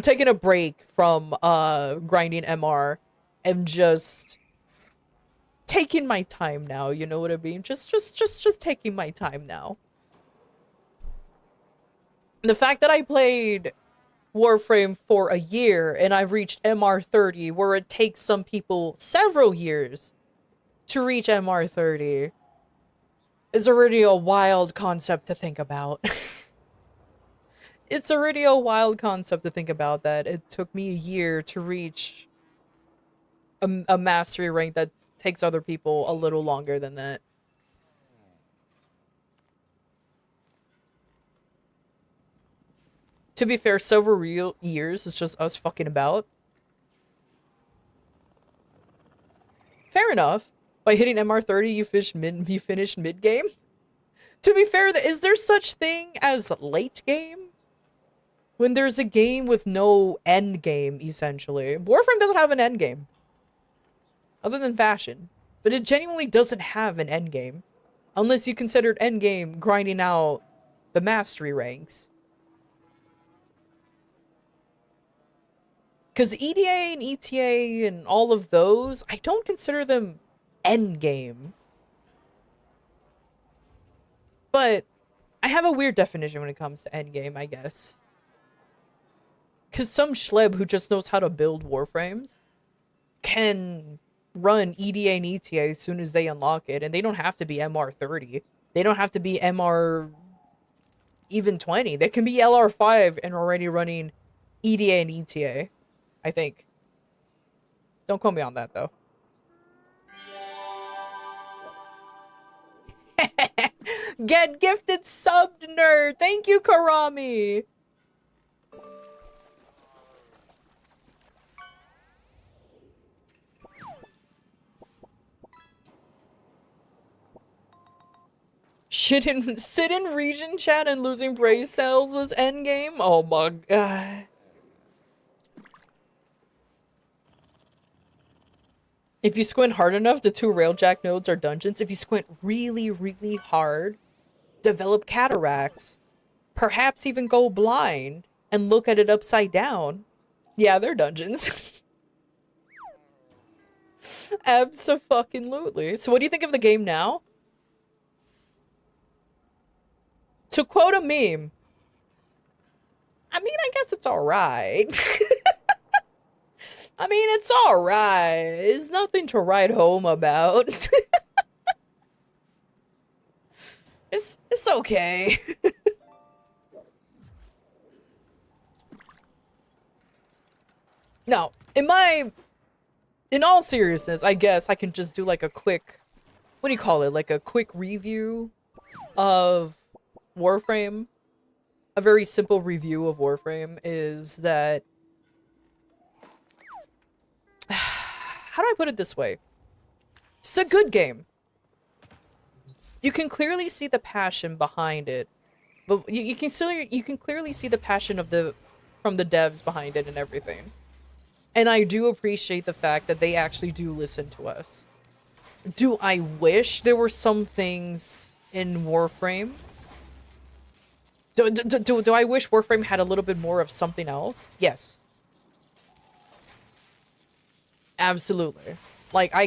taking a break from grinding MR and just taking my time now, you know what I mean? Just taking my time now. The fact that I played Warframe for a year and I've reached MR30, where it takes some people several years to reach MR30, is already a wild concept to think about. It's already a wild concept to think about that it took me a year to reach a mastery rank that takes other people a little longer than that. To be fair, several real years is just us fucking about. Fair enough. By hitting MR30, you finished mid-game? To be fair, is there such thing as late game? When there's a game with no end game, essentially. Warframe doesn't have an end game. Other than fashion. But it genuinely doesn't have an end game. Unless you considered end game grinding out the mastery ranks. Because EDA and ETA and all of those, I don't consider them end game. But I have a weird definition when it comes to end game, I guess. Because some schleb who just knows how to build Warframes can run EDA and ETA as soon as they unlock it, and they don't have to be MR30. They don't have to be MR even 20. They can be LR5 and already running EDA and ETA, I think. Don't quote me on that, though. Get gifted subbed, nerd! Thank you, Karami! Sit in region chat and losing brain cells is endgame? Oh my god. If you squint hard enough, the 2 railjack nodes are dungeons. If you squint really, really hard, develop cataracts, perhaps even go blind and look at it upside down. Yeah, they're dungeons. Abso-fucking-lutely. So what do you think of the game now? To quote a meme, I mean, I guess it's alright. I mean, it's alright. It's nothing to write home about. It's okay. Now, in all seriousness, I guess I can just do like a quick, what do you call it? Like a quick review of Warframe. A very simple review of Warframe is that, how do I put it this way? It's a good game. You can clearly see the passion behind it, but you can clearly see the passion from the devs behind it and everything. And I do appreciate the fact that they actually do listen to us. Do I wish there were some things in Warframe? Do I wish Warframe had a little bit more of something else? Yes. Absolutely. Like, I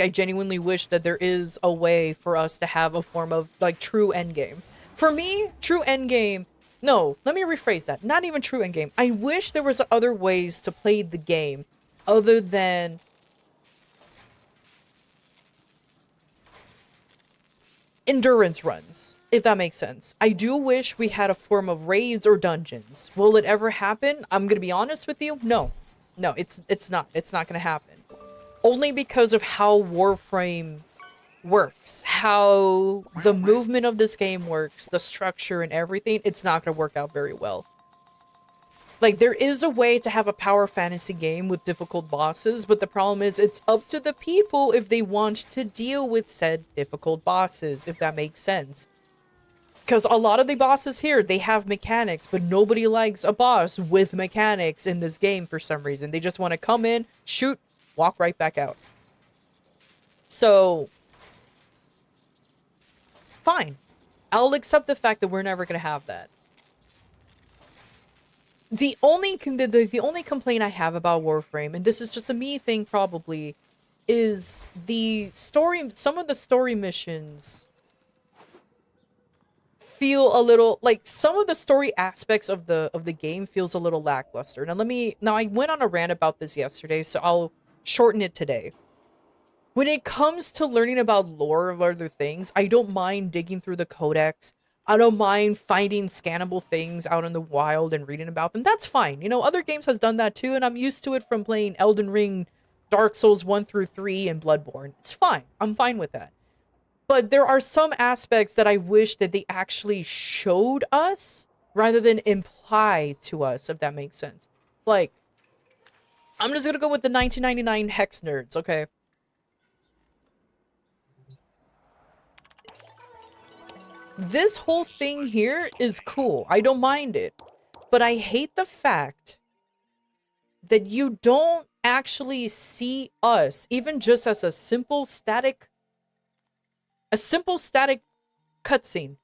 genuinely wish that there is a way for us to have a form of, like, true endgame. For me, true endgame... No, let me rephrase that. Not even true endgame. I wish there was other ways to play the game other than endurance runs, if that makes sense. I do wish we had a form of raids or dungeons. Will it ever happen? I'm gonna be honest with you. No. No, it's not. It's not gonna happen. Only because of how Warframe works, how the movement of this game works, the structure and everything, it's not gonna work out very well. Like, there is a way to have a power fantasy game with difficult bosses, but the problem is it's up to the people if they want to deal with said difficult bosses, if that makes sense. Because a lot of the bosses here, they have mechanics, but nobody likes a boss with mechanics in this game for some reason. They just want to come in, shoot, walk right back out. So, fine. I'll accept the fact that we're never going to have that. The only complaint I have about Warframe, and this is just a me thing probably, is the story. Some of the story missions feel a little like some of the story aspects of the game feels a little lackluster. Now I went on a rant about this yesterday, so I'll shorten it today. When it comes to learning about lore of other things, I don't mind digging through the codex. I don't mind finding scannable things out in the wild and reading about them. That's fine. You know, other games has done that too, and I'm used to it from playing Elden Ring, Dark Souls 1 through 3, and Bloodborne. It's fine. I'm fine with that. But there are some aspects that I wish that they actually showed us rather than imply to us, if that makes sense. Like, I'm just gonna go with the 1999 Hex nerds, okay? This whole thing here is cool. I don't mind it. But I hate the fact that you don't actually see us, even just as a simple static cutscene.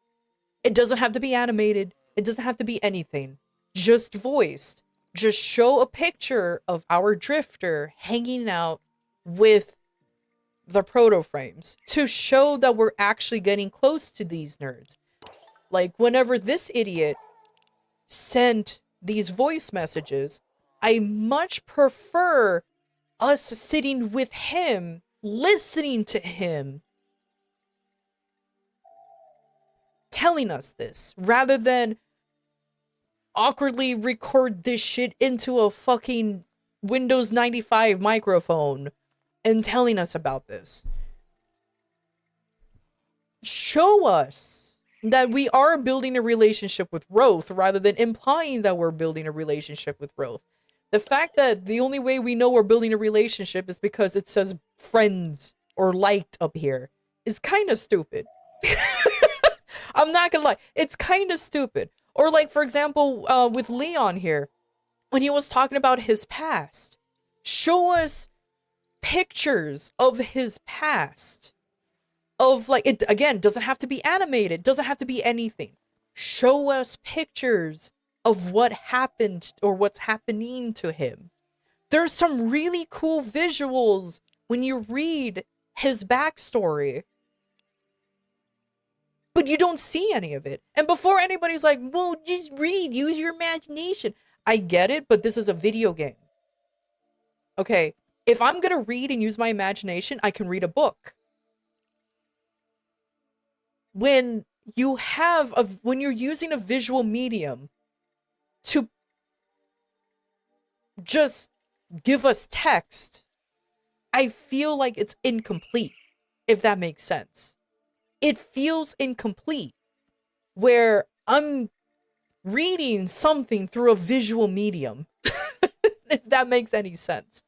It doesn't have to be animated. It doesn't have to be anything. Just voiced. Just show a picture of our drifter hanging out with the proto frames to show that we're actually getting close to these nerds. Like, whenever this idiot sent these voice messages, I much prefer us sitting with him, listening to him, telling us this, rather than awkwardly record this shit into a fucking Windows 95 microphone and telling us about this. Show us that we are building a relationship with Roth rather than implying that we're building a relationship with Roth. The fact that the only way we know we're building a relationship is because it says friends or liked up here is kind of stupid. I'm not gonna lie. It's kind of stupid. Or like, for example, with Leon here, when he was talking about his past, show us pictures of his past. Of like, it again doesn't have to be animated, doesn't have to be anything. Show us pictures of what happened or what's happening to him. There's some really cool visuals when you read his backstory, but you don't see any of it. And before anybody's like, well, just read, use your imagination. I get it, but this is a video game. Okay, if I'm gonna read and use my imagination, I can read a book. When you're using a visual medium to just give us text, I feel like it's incomplete, if that makes sense. It feels incomplete, where I'm reading something through a visual medium, if that makes any sense.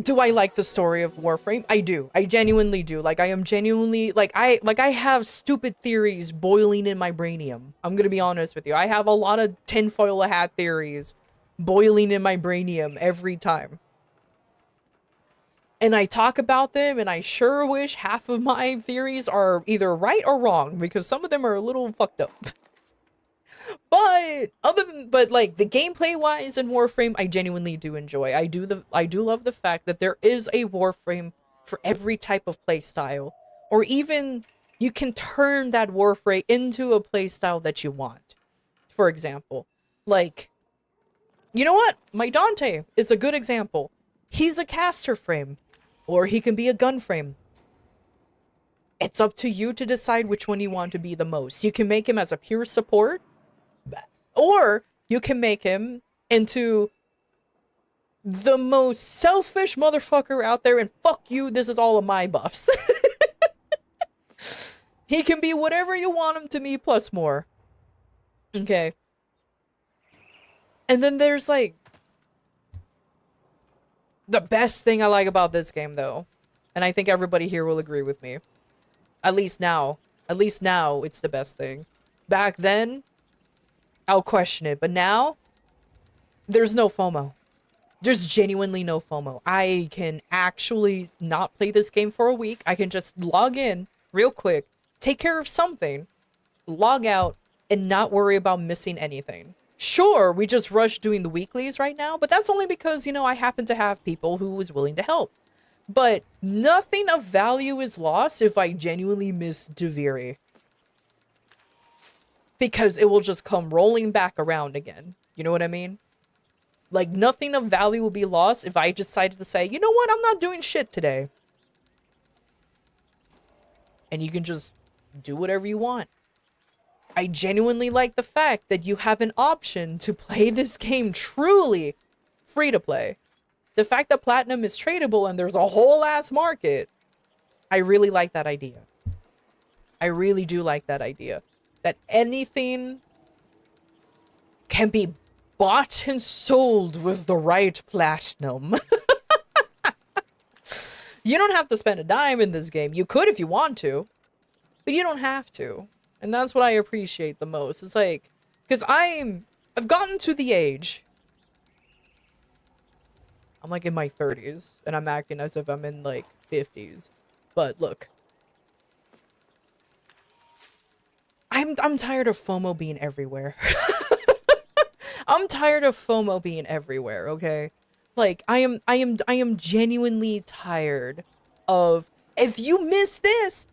Do I like the story of Warframe? I do. I genuinely do. Like, I am genuinely, I have stupid theories boiling in my brainium. I'm gonna be honest with you. I have a lot of tinfoil hat theories boiling in my brainium every time. And I talk about them, and I sure wish half of my theories are either right or wrong, because some of them are a little fucked up. But like the gameplay wise in Warframe, I genuinely do enjoy. I do love the fact that there is a Warframe for every type of playstyle, or even you can turn that Warframe into a playstyle that you want. For example, like, you know what? My Dante is a good example. He's a caster frame, or he can be a gun frame. It's up to you to decide which one you want to be the most. You can make him as a pure support, or you can make him into the most selfish motherfucker out there, and fuck you, this is all of my buffs. He can be whatever you want him to be, plus more. Okay. And then there's, like, the best thing I like about this game, though, and I think everybody here will agree with me. At least now, it's the best thing. Back then, I'll question it, but now, there's no FOMO. There's genuinely no FOMO. I can actually not play this game for a week. I can just log in real quick, take care of something, log out, and not worry about missing anything. Sure, we just rush doing the weeklies right now, but that's only because, you know, I happen to have people who is willing to help. But nothing of value is lost if I genuinely miss Deviri. Because it will just come rolling back around again. You know what I mean? Like, nothing of value will be lost if I decided to say, you know what, I'm not doing shit today. And you can just do whatever you want. I genuinely like the fact that you have an option to play this game truly free to play. The fact that platinum is tradable and there's a whole ass market, I really like that idea. I really do like that idea. That anything can be bought and sold with the right platinum. You don't have to spend a dime in this game. You could if you want to, but you don't have to. And that's what I appreciate the most. It's like, because I've gotten to the age, I'm like in my 30s, and I'm acting as if I'm in like 50s. But look, I'm tired of FOMO being everywhere. I'm tired of FOMO being everywhere, okay? Like, I am genuinely tired of, if you miss this,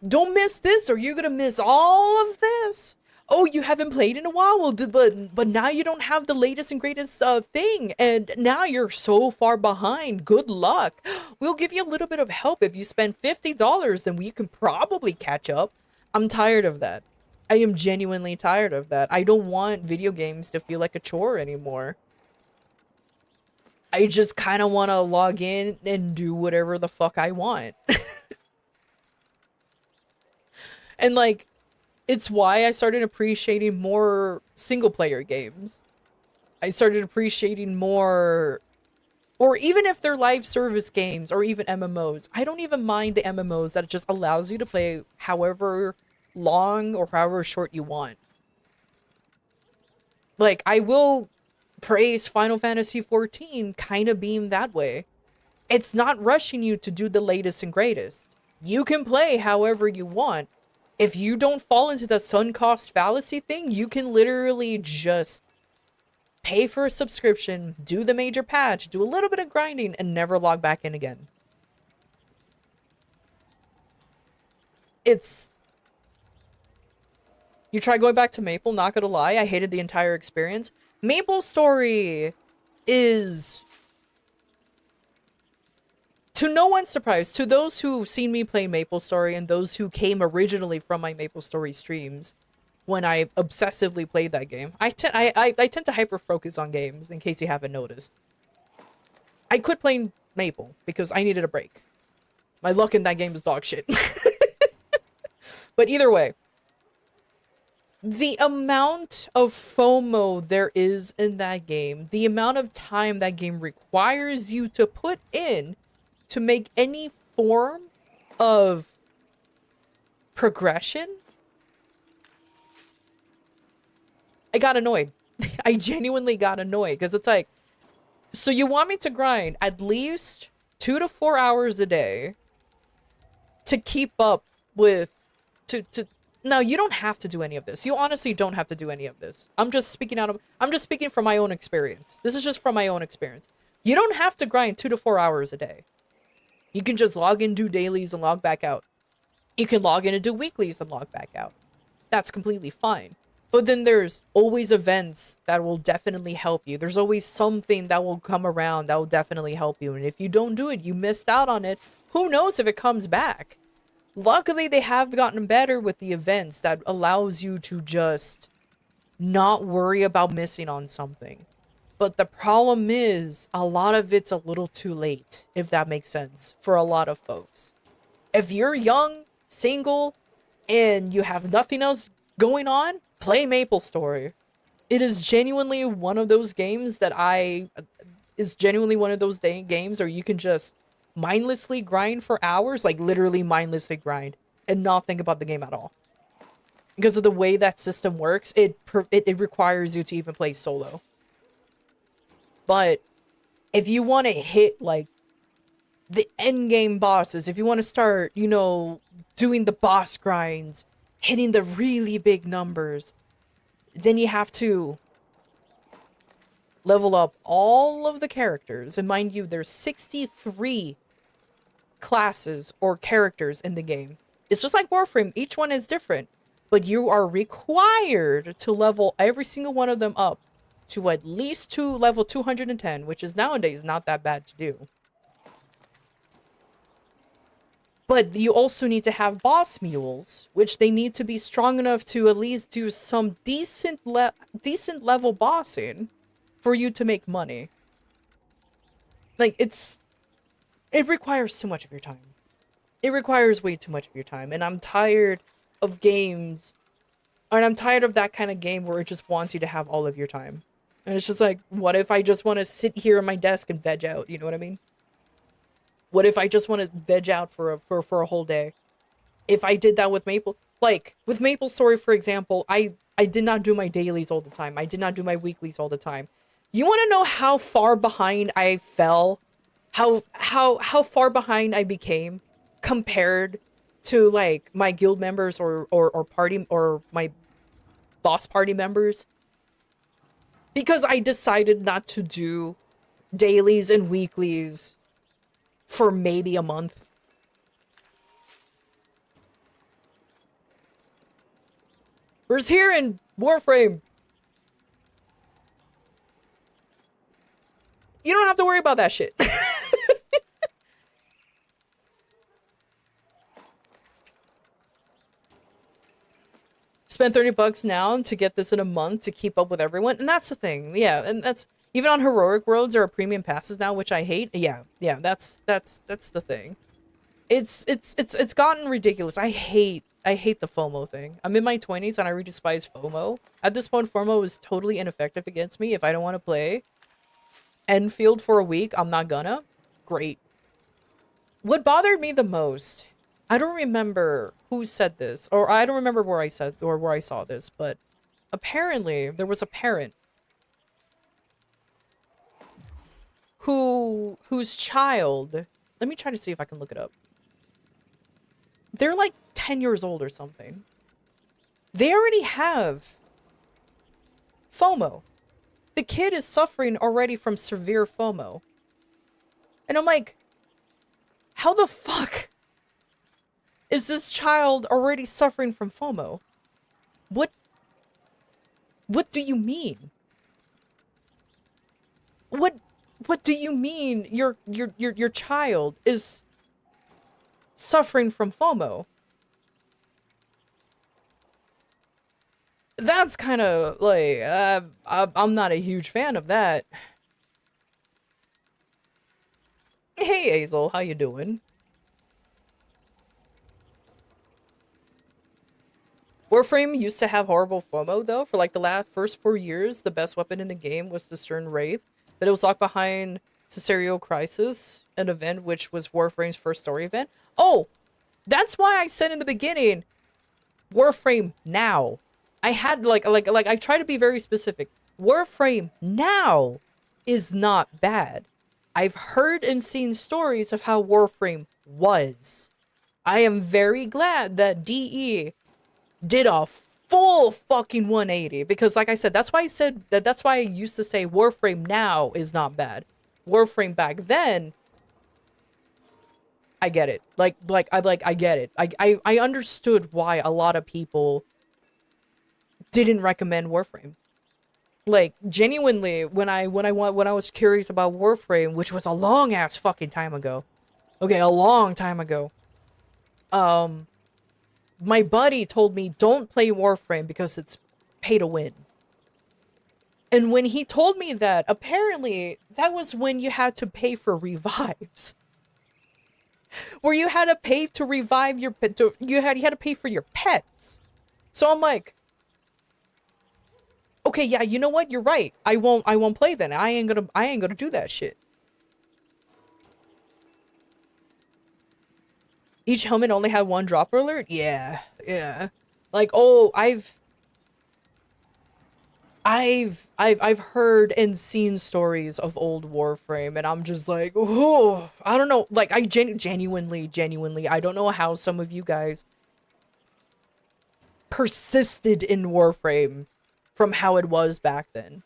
don't miss this or you're gonna miss all of this. Oh, you haven't played in a while? Well, but now you don't have the latest and greatest thing, and now you're so far behind. Good luck. We'll give you a little bit of help. If you spend $50, then we can probably catch up. I'm tired of that. I am genuinely tired of that. I don't want video games to feel like a chore anymore. I just kind of want to log in and do whatever the fuck I want. And like, it's why I started appreciating more single player games. I started appreciating more, or even if they're live service games or even MMOs, I don't even mind the MMOs that just allows you to play however long or however short you want. Like, I will praise Final Fantasy XIV kind of being that way. It's not rushing you to do the latest and greatest. You can play however you want. If you don't fall into the sunk cost fallacy thing, you can literally just pay for a subscription, do the major patch, do a little bit of grinding, and never log back in again. You try going back to Maple, not gonna lie, I hated the entire experience. Maple Story is, to no one's surprise, to those who've seen me play Maple Story and those who came originally from my Maple Story streams when I obsessively played that game. I tend to hyper-focus on games, in case you haven't noticed. I quit playing Maple because I needed a break. My luck in that game is dog shit. But either way, the amount of FOMO there is in that game, the amount of time that game requires you to put in to make any form of progression, I got annoyed. I genuinely got annoyed because it's like, so you want me to grind at least 2 to 4 hours a day to keep up with, no, you don't have to do any of this. You honestly don't have to do any of this. I'm just speaking from my own experience. This is just from my own experience. You don't have to grind 2 to 4 hours a day. You can just log in, do dailies, and log back out. You can log in and do weeklies and log back out. That's completely fine. But then there's always events that will definitely help you. There's always something that will come around that will definitely help you. And if you don't do it, you missed out on it. Who knows if it comes back? Luckily, they have gotten better with the events that allows you to just not worry about missing on something. But the problem is, a lot of it's a little too late, if that makes sense, for a lot of folks. If you're young, single, and you have nothing else going on, play MapleStory. It is genuinely one of those games that games where you can just mindlessly grind for hours, like literally mindlessly grind, and not think about the game at all. Because of the way that system works, it requires you to even play solo. But if you want to hit like the end game bosses, if you want to start, doing the boss grinds, hitting the really big numbers, then you have to level up all of the characters. And mind you, there's 63 classes or characters in the game. It's just like Warframe. Each one is different. But you are required to level every single one of them up to at least to level 210, which is nowadays not that bad to do. But you also need to have boss mules, which they need to be strong enough to at least do some decent level bossing for you to make money. Like, it requires too much of your time. It requires way too much of your time, and I'm tired of games, and I'm tired of that kind of game where it just wants you to have all of your time. And it's just like, what if I just want to sit here at my desk and veg out? You know what I mean? What if I just want to veg out for a whole day? If I did that with with MapleStory, for example, I did not do my dailies all the time. I did not do my weeklies all the time. You want to know how far behind I fell? How far behind I became compared to like my guild members or party or my boss party members? Because I decided not to do dailies and weeklies for maybe a month. Whereas here in Warframe, you don't have to worry about that shit. Spend $30 now to get this in a month to keep up with everyone. And that's the thing. Yeah, and that's even on heroic worlds, there are premium passes now, which I hate. Yeah, that's the thing. It's gotten ridiculous. I hate the FOMO thing. I'm in my 20s and I really despise FOMO. At this point, FOMO is totally ineffective against me. If I don't want to play Enfield for a week, I'm not gonna. Great. What bothered me the most, I don't remember who said this, or I don't remember where I saw this, but apparently there was a parent whose child, let me try to see if I can look it up. They're like 10 years old or something. They already have FOMO. The kid is suffering already from severe FOMO. And I'm like, how the fuck is this child already suffering from FOMO? What do you mean? What do you mean your child is suffering from FOMO? That's kind of like, I'm not a huge fan of that. Hey, Hazel, how you doing? Warframe used to have horrible FOMO, though. For like the first 4 years, the best weapon in the game was the Stern Wraith. But it was locked behind Caesarea Crisis, an event which was Warframe's first story event. Oh, that's why I said in the beginning, Warframe now. I had I try to be very specific. Warframe now is not bad. I've heard and seen stories of how Warframe was. I am very glad that DE did a full fucking 180, because like I said, that's why I used to say Warframe now is not bad. Warframe back then, I get it. I get it. I understood why a lot of people didn't recommend Warframe. Like, genuinely, when I was curious about Warframe, which was a long ass fucking time ago. Okay, a long time ago. my buddy told me don't play Warframe because it's pay to win. And when he told me that, apparently that was when you had to pay for revives. Where you had to pay to revive your pet, you had to pay for your pets. So I'm like, okay, yeah, you know what? You're right. I won't play then. I ain't gonna do that shit. Each helmet only had one dropper alert? Yeah. Like, oh, I've heard and seen stories of old Warframe, and I'm just like, oh, I don't know. Like, I genuinely, I don't know how some of you guys persisted in Warframe from how it was back then.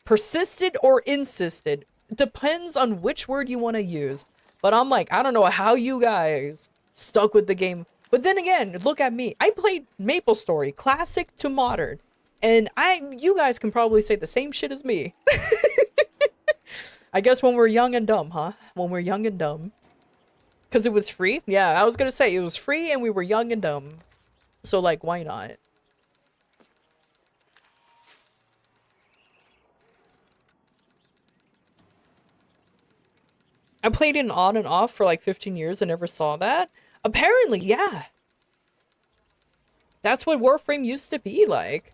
Persisted or insisted. Depends on which word you want to use. But I'm like, I don't know how you guys stuck with the game. But then again, look at me. I played MapleStory, classic to modern. And you guys can probably say the same shit as me. I guess when we're young and dumb, huh? When we're young and dumb. Because it was free? Yeah, I was going to say, it was free and we were young and dumb. So, like, why not? I played it on and off for like 15 years and never saw that. Apparently, yeah. That's what Warframe used to be like.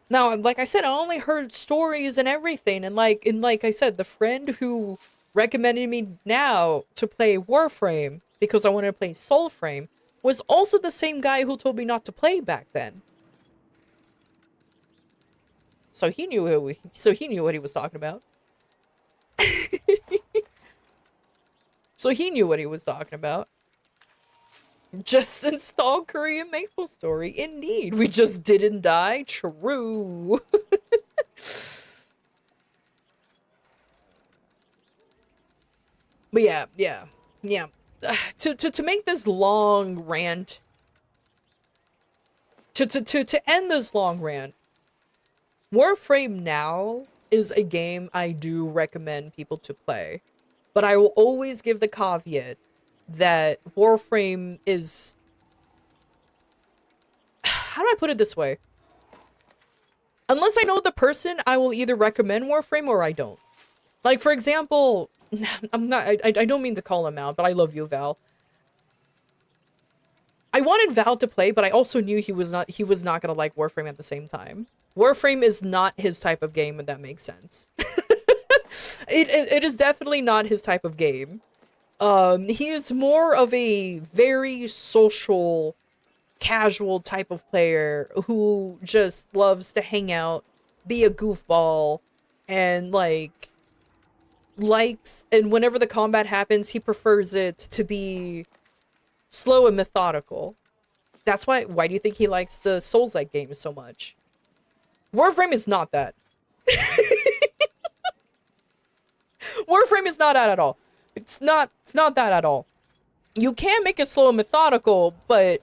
Now, like I said, I only heard stories and everything. And like I said, the friend who recommended me now to play Warframe because I wanted to play Soulframe was also the same guy who told me not to play back then. So he knew what he was talking about. So he knew what he was talking about. Just install Korean MapleStory. Indeed. We just didn't die. True. But yeah. To make this long rant, to end this long rant, Warframe now is a game I do recommend people to play. But I will always give the caveat that Warframe is... How do I put it this way? Unless I know the person, I will either recommend Warframe or I don't. Like, for example, I don't mean to call him out, but I love you, Val. I wanted Val to play, but I also knew he was not gonna like Warframe at the same time. Warframe is not his type of game, if that makes sense. It is definitely not his type of game. He is more of a very social, casual type of player who just loves to hang out, be a goofball, and likes, and whenever the combat happens, he prefers it to be slow and methodical. That's why do you think he likes the Souls-like games so much? Warframe is not that. Warframe is not that at all. It's not that at all. You can make it slow and methodical, but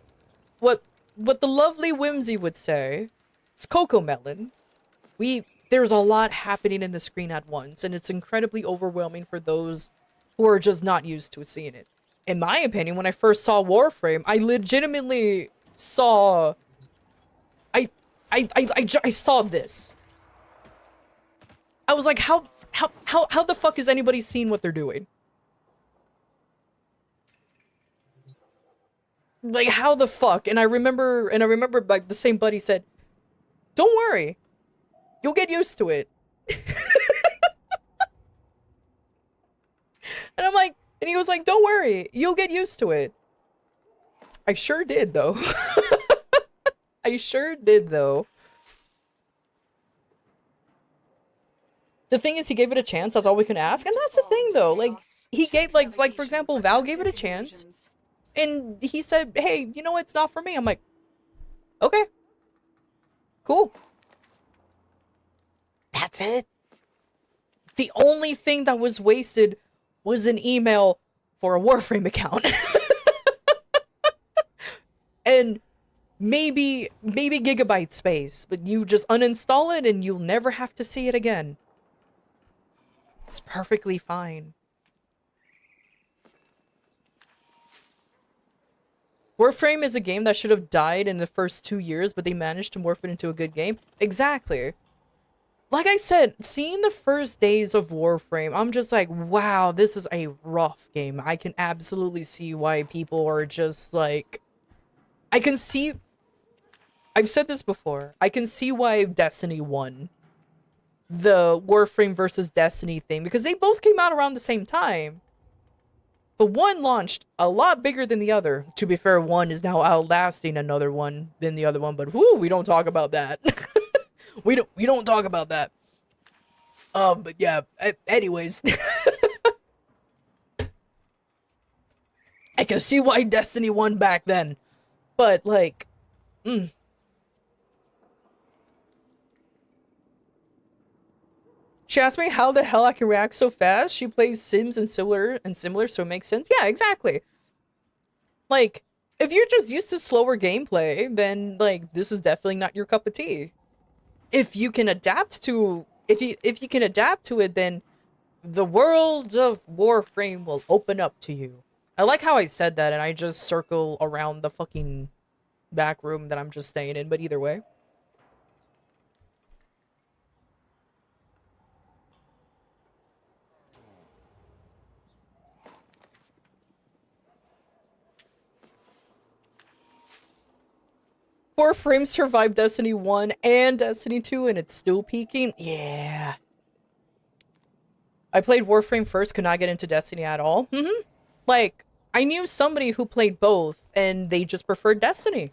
what the lovely Whimsy would say, it's Coco Melon. There's a lot happening in the screen at once, and it's incredibly overwhelming for those who are just not used to seeing it. In my opinion, when I first saw Warframe, I legitimately saw... I saw this. I was like, how the fuck is anybody seeing what they're doing? Like, how the fuck? And I remember like the same buddy said, "Don't worry, you'll get used to it." And I'm like, and he was like, "Don't worry, you'll get used to it." I sure did, though. I sure did, though. The thing is, he gave it a chance. That's all we can ask. And that's the thing, though. Like, he gave, like for example, Val gave it a chance. And he said, hey, you know what? It's not for me. I'm like, okay. Cool. That's it. The only thing that was wasted was an email for a Warframe account. And maybe gigabyte space, but you just uninstall it and you'll never have to see it again. It's perfectly fine. Warframe is a game that should have died in the first 2 years, but they managed to morph it into a good game. Exactly. Like I said, seeing the first days of Warframe, I'm just like, wow, this is a rough game. I can absolutely see why people are just like... I can see... I've said this before. I can see why Destiny won the Warframe versus Destiny thing, because they both came out around the same time. But one launched a lot bigger than the other. To be fair, one is now outlasting another one than the other one, but whoo, we don't talk about that. we don't talk about that. But yeah, anyways. I can see why Destiny won back then. But like, She asked me how the hell I can react so fast. She plays Sims and similar, so it makes sense. Yeah, exactly. Like, if you're just used to slower gameplay, then like this is definitely not your cup of tea. If you can adapt to if you can adapt to it, then the world of Warframe will open up to you. I like how I said that and I just circle around the fucking back room that I'm just staying in, but either way. Warframe survived Destiny 1 and Destiny 2 and it's still peaking? Yeah. I played Warframe first, could not get into Destiny at all. Like, I knew somebody who played both and they just preferred Destiny.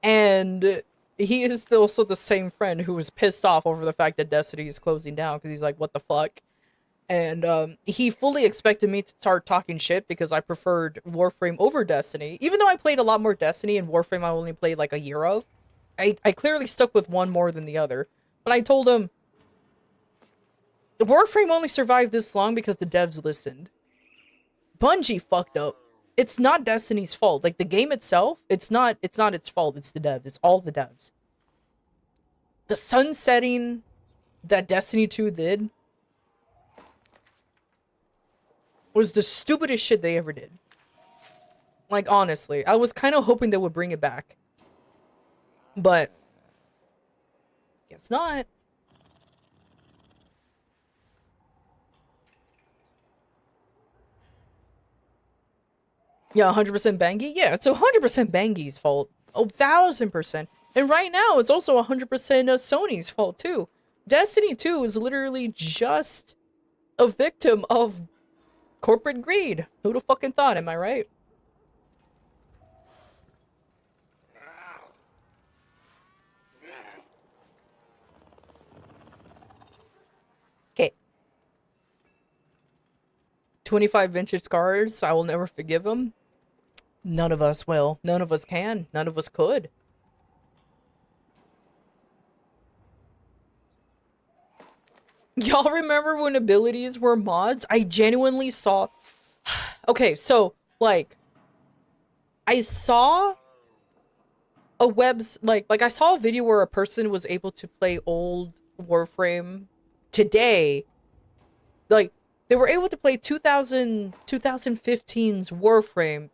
And he is also the same friend who was pissed off over the fact that Destiny is closing down because he's like, what the fuck? And he fully expected me to start talking shit because I preferred Warframe over Destiny. Even though I played a lot more Destiny and Warframe I only played like a year of, I clearly stuck with one more than the other. But I told him, Warframe only survived this long because the devs listened. Bungie fucked up. It's not Destiny's fault. Like, the game itself, it's not its fault. It's the devs. It's all the devs. The sunsetting that Destiny 2 did was the stupidest shit they ever did. Like, honestly. I was kind of hoping they would bring it back. But guess not. Yeah, 100% Bangi? Yeah, it's 100% Bangi's fault. 1000%. And right now, it's also 100% Sony's fault, too. Destiny 2 is literally just a victim of corporate greed. Who'd have fucking thought, am I right? Okay. 25 vintage cars, I will never forgive them. None of us will. None of us can. None of us could. Y'all remember when abilities were mods? I genuinely saw... Okay, so, like... I saw a I saw a video where a person was able to play old Warframe today. Like, they were able to play 2015's Warframe,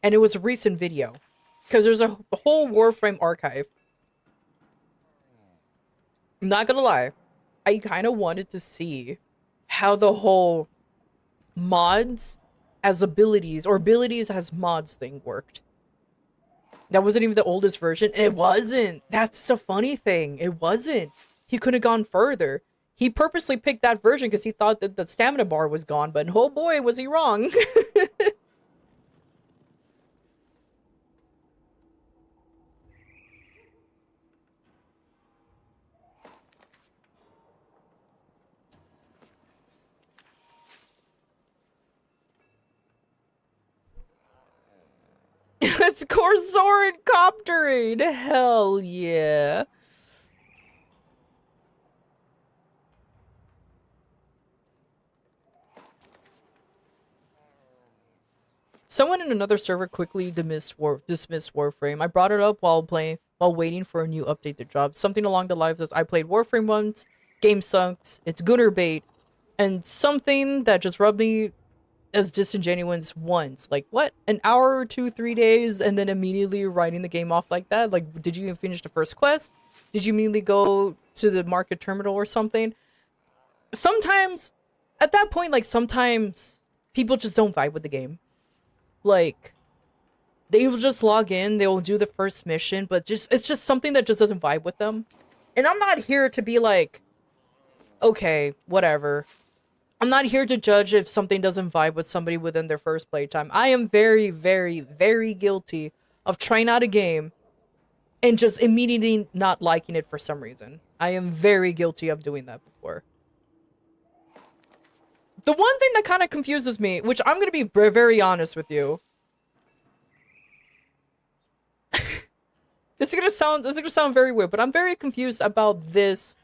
and it was a recent video. Because there's a whole Warframe archive. I'm not gonna lie. I kind of wanted to see how the whole mods as abilities, or abilities as mods thing worked. That wasn't even the oldest version. It wasn't. That's the funny thing. It wasn't. He could have gone further. He purposely picked that version because he thought that the stamina bar was gone, but oh boy, was he wrong. It's Corsoran coptering. Hell yeah. Someone in another server quickly dismissed Warframe. I brought it up while waiting for a new update to drop. Something along the lines of, I played Warframe once, game sucks, it's good or bait, and something that just rubbed me as disingenuous once. Like, what? An hour or 2, 3 days, and then immediately writing the game off like that? Like, did you even finish the first quest? Did you immediately go to the market terminal or something? Sometimes, at that point, like, sometimes people just don't vibe with the game. Like, they will just log in, they will do the first mission, but it's just something that just doesn't vibe with them. And I'm not here to be like, okay, whatever. I'm not here to judge if something doesn't vibe with somebody within their first playtime. I am very, very, very guilty of trying out a game and just immediately not liking it for some reason. I am very guilty of doing that before. The one thing that kind of confuses me, which I'm going to be very honest with you. This is gonna sound very weird, but I'm very confused about this.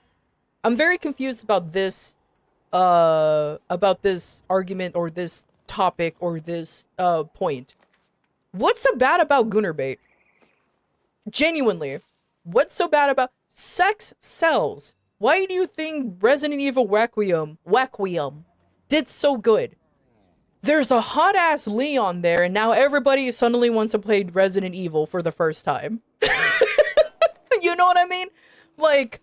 I'm very confused about this argument or this topic or this point. What's so bad about Gunnerbait? Genuinely, what's so bad about sex sells? Why do you think Resident Evil Requiem did so good? There's a hot ass Leon there, and now everybody suddenly wants to play Resident Evil for the first time. You know what I mean? Like,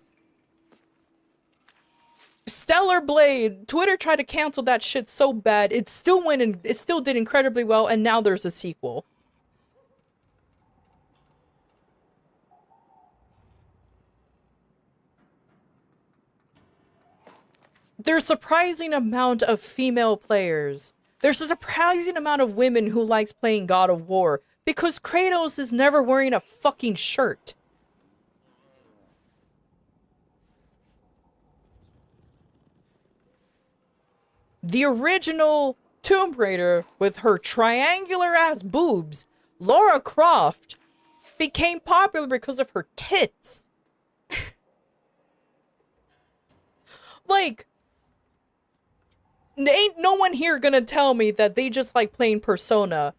Stellar Blade, Twitter tried to cancel that shit so bad, it still went and it still did incredibly well, and now there's a sequel. There's a surprising amount of female players. There's a surprising amount of women who likes playing God of War because Kratos is never wearing a fucking shirt. The original Tomb Raider with her triangular ass boobs, Lara Croft, became popular because of her tits. Like, ain't no one here gonna tell me that they just like playing Persona.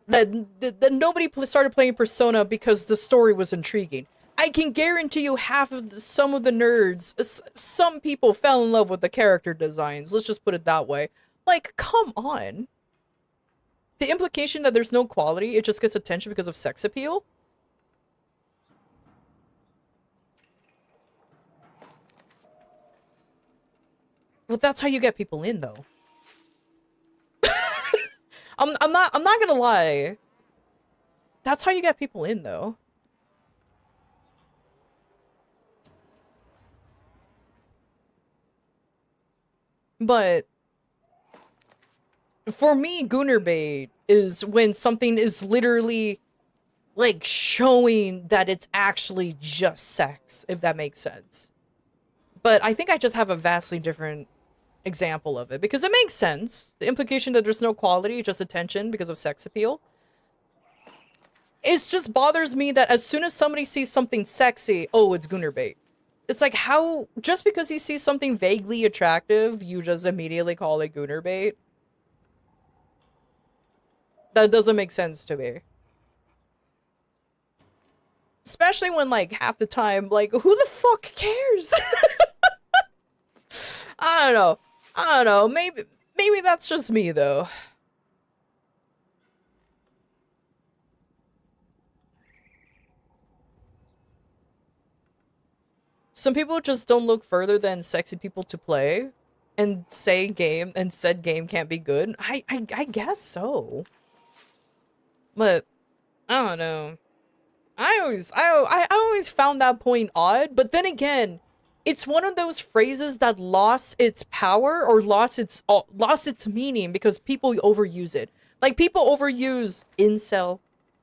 That nobody started playing Persona because the story was intriguing. I can guarantee you some of the nerds, some people fell in love with the character designs. Let's just put it that way. Like, come on. The implication that there's no quality, it just gets attention because of sex appeal? Well, that's how you get people in, though. I'm not gonna lie. That's how you get people in, though. But for me, Gunnerbait is when something is literally like showing that it's actually just sex, if that makes sense. But I think I just have a vastly different example of it because it makes sense. The implication that there's no quality, just attention because of sex appeal. It just bothers me that as soon as somebody sees something sexy, oh, it's Gunnerbait. It's like, how, just because you see something vaguely attractive, you just immediately call it Gunnerbait? That doesn't make sense to me. Especially when, like, half the time, like, who the fuck cares? I don't know. Maybe that's just me, though. Some people just don't look further than sexy people to play and say said game can't be good. I guess so. But I don't know. I always found that point odd, but then again, it's one of those phrases that lost its power or lost its meaning because people overuse it. Like, people overuse incel.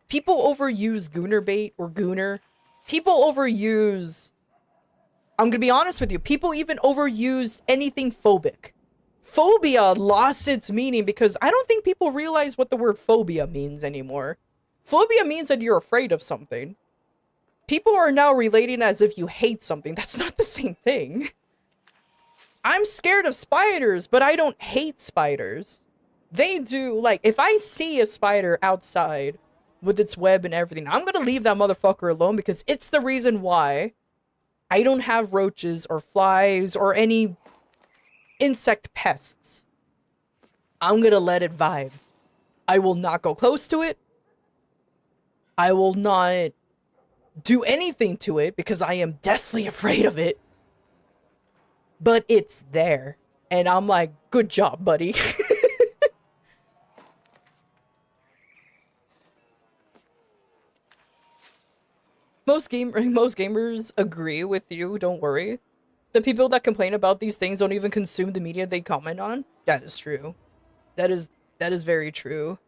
People overuse Gunnerbait or Gooner. People overuse, I'm gonna be honest with you, people even overused anything phobic. Phobia lost its meaning because I don't think people realize what the word phobia means anymore. Phobia means that you're afraid of something. People are now relating as if you hate something. That's not the same thing. I'm scared of spiders, but I don't hate spiders. They do, like, if I see a spider outside with its web and everything, I'm gonna leave that motherfucker alone because it's the reason why I don't have roaches or flies or any insect pests. I'm gonna let it vibe. I will not go close to it. I will not do anything to it because I am deathly afraid of it. But it's there. And I'm like, good job, buddy. Most gamers agree with you, don't worry. The people that complain about these things don't even consume the media they comment on. That is true. That is very true.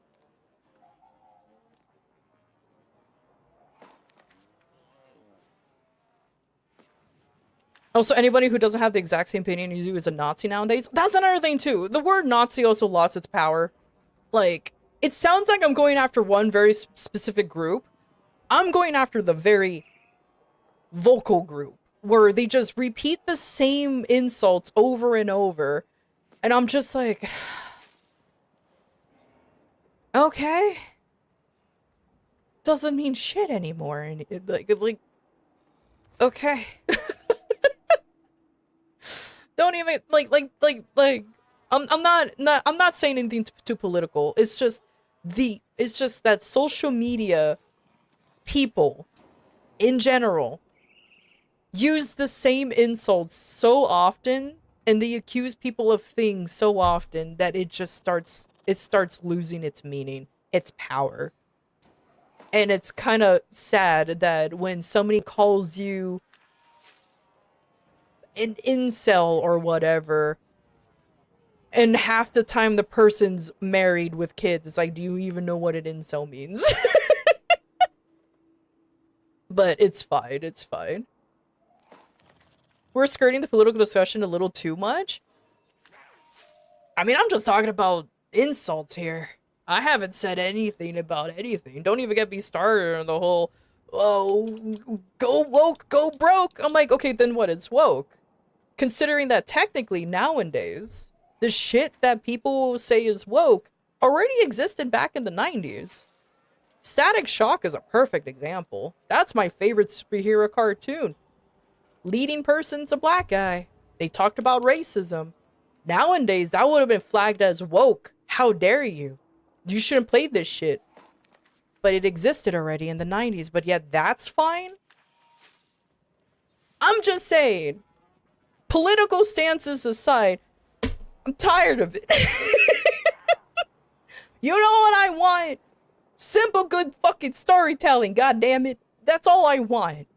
Also, anybody who doesn't have the exact same opinion you do is a Nazi nowadays. That's another thing too. The word Nazi also lost its power. Like, it sounds like I'm going after one very specific group. I'm going after the very vocal group where they just repeat the same insults over and over. And I'm just like, okay. Doesn't mean shit anymore. And like, okay. Don't even I'm not saying anything too political. It's just that social media people in general use the same insults so often, and they accuse people of things so often that it starts losing its meaning, its power. And it's kind of sad that when somebody calls you an incel or whatever, and half the time the person's married with kids, it's like, do you even know what an incel means? But it's fine, it's fine. We're skirting the political discussion a little too much. I mean, I'm just talking about insults here. I haven't said anything about anything. Don't even get me started on the whole, oh, go woke, go broke. I'm like, okay, then what is woke? Considering that technically nowadays, the shit that people say is woke already existed back in the 90s. Static Shock is a perfect example. That's my favorite superhero cartoon. Leading person's a black guy. They talked about racism. Nowadays, that would have been flagged as woke. How dare you? You shouldn't play this shit. But it existed already in the 90s, but yet that's fine? I'm just saying. Political stances aside, I'm tired of it. You know what I want? Simple, good fucking storytelling, god damn it. That's all I want.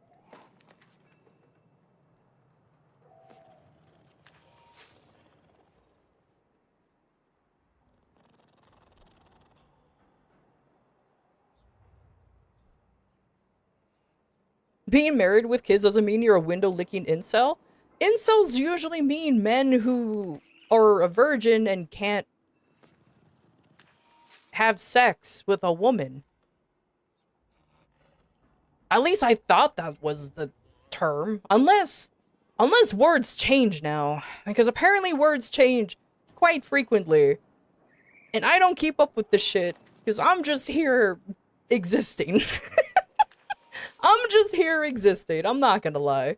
Being married with kids doesn't mean you're a window-licking incel. Incels usually mean men who are a virgin and can't have sex with a woman. At least I thought that was the term. Unless words change now. Because apparently words change quite frequently. And I don't keep up with this shit. Because I'm just here existing. I'm just here existing. I'm not gonna lie.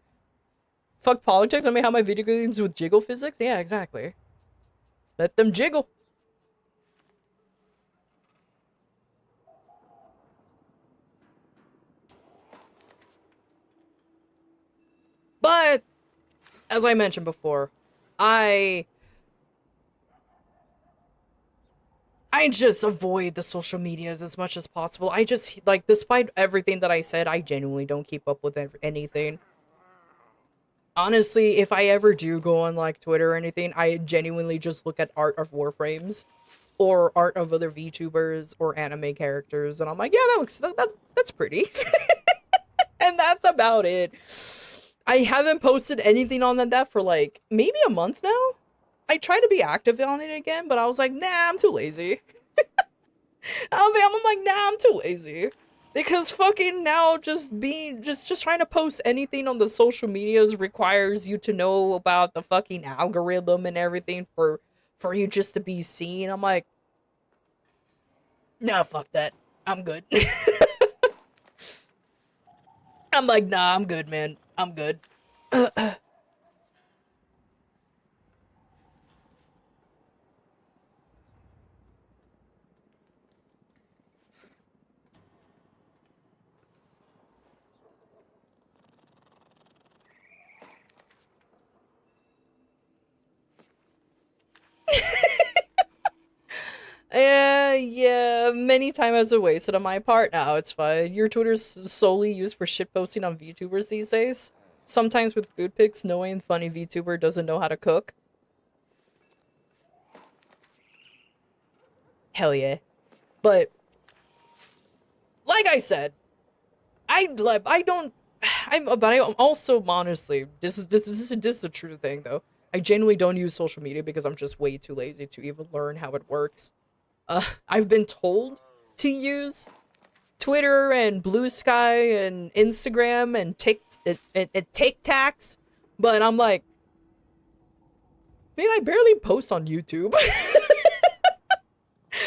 Fuck politics. I may have my video games with jiggle physics. Yeah, exactly. Let them jiggle. But, as I mentioned before, I just avoid the social medias as much as possible. I just, like, despite everything that I said, I genuinely don't keep up with anything. Honestly, if I ever do go on, like, Twitter or anything, I genuinely just look at art of Warframes. Or art of other VTubers or anime characters. And I'm like, yeah, that's pretty. And that's about it. I haven't posted anything on that for, like, maybe a month now? I tried to be active on it again, but I was like, nah, I'm too lazy. I'm like, nah, I'm too lazy. Because fucking now just trying to post anything on the social medias requires you to know about the fucking algorithm and everything for you just to be seen. I'm like, nah, fuck that. I'm good. I'm like, nah, I'm good, man. I'm good. Yeah, many time as a wasted on my part. No, it's fine. Your Twitter's solely used for shitposting on VTubers these days. Sometimes with food pics, knowing funny VTuber doesn't know how to cook. Hell yeah. But, like I said, I'm also honestly, this is a true thing though. I genuinely don't use social media because I'm just way too lazy to even learn how it works. I've been told to use Twitter and Blue Sky and Instagram and TikToks, but I'm like, man, I barely post on YouTube.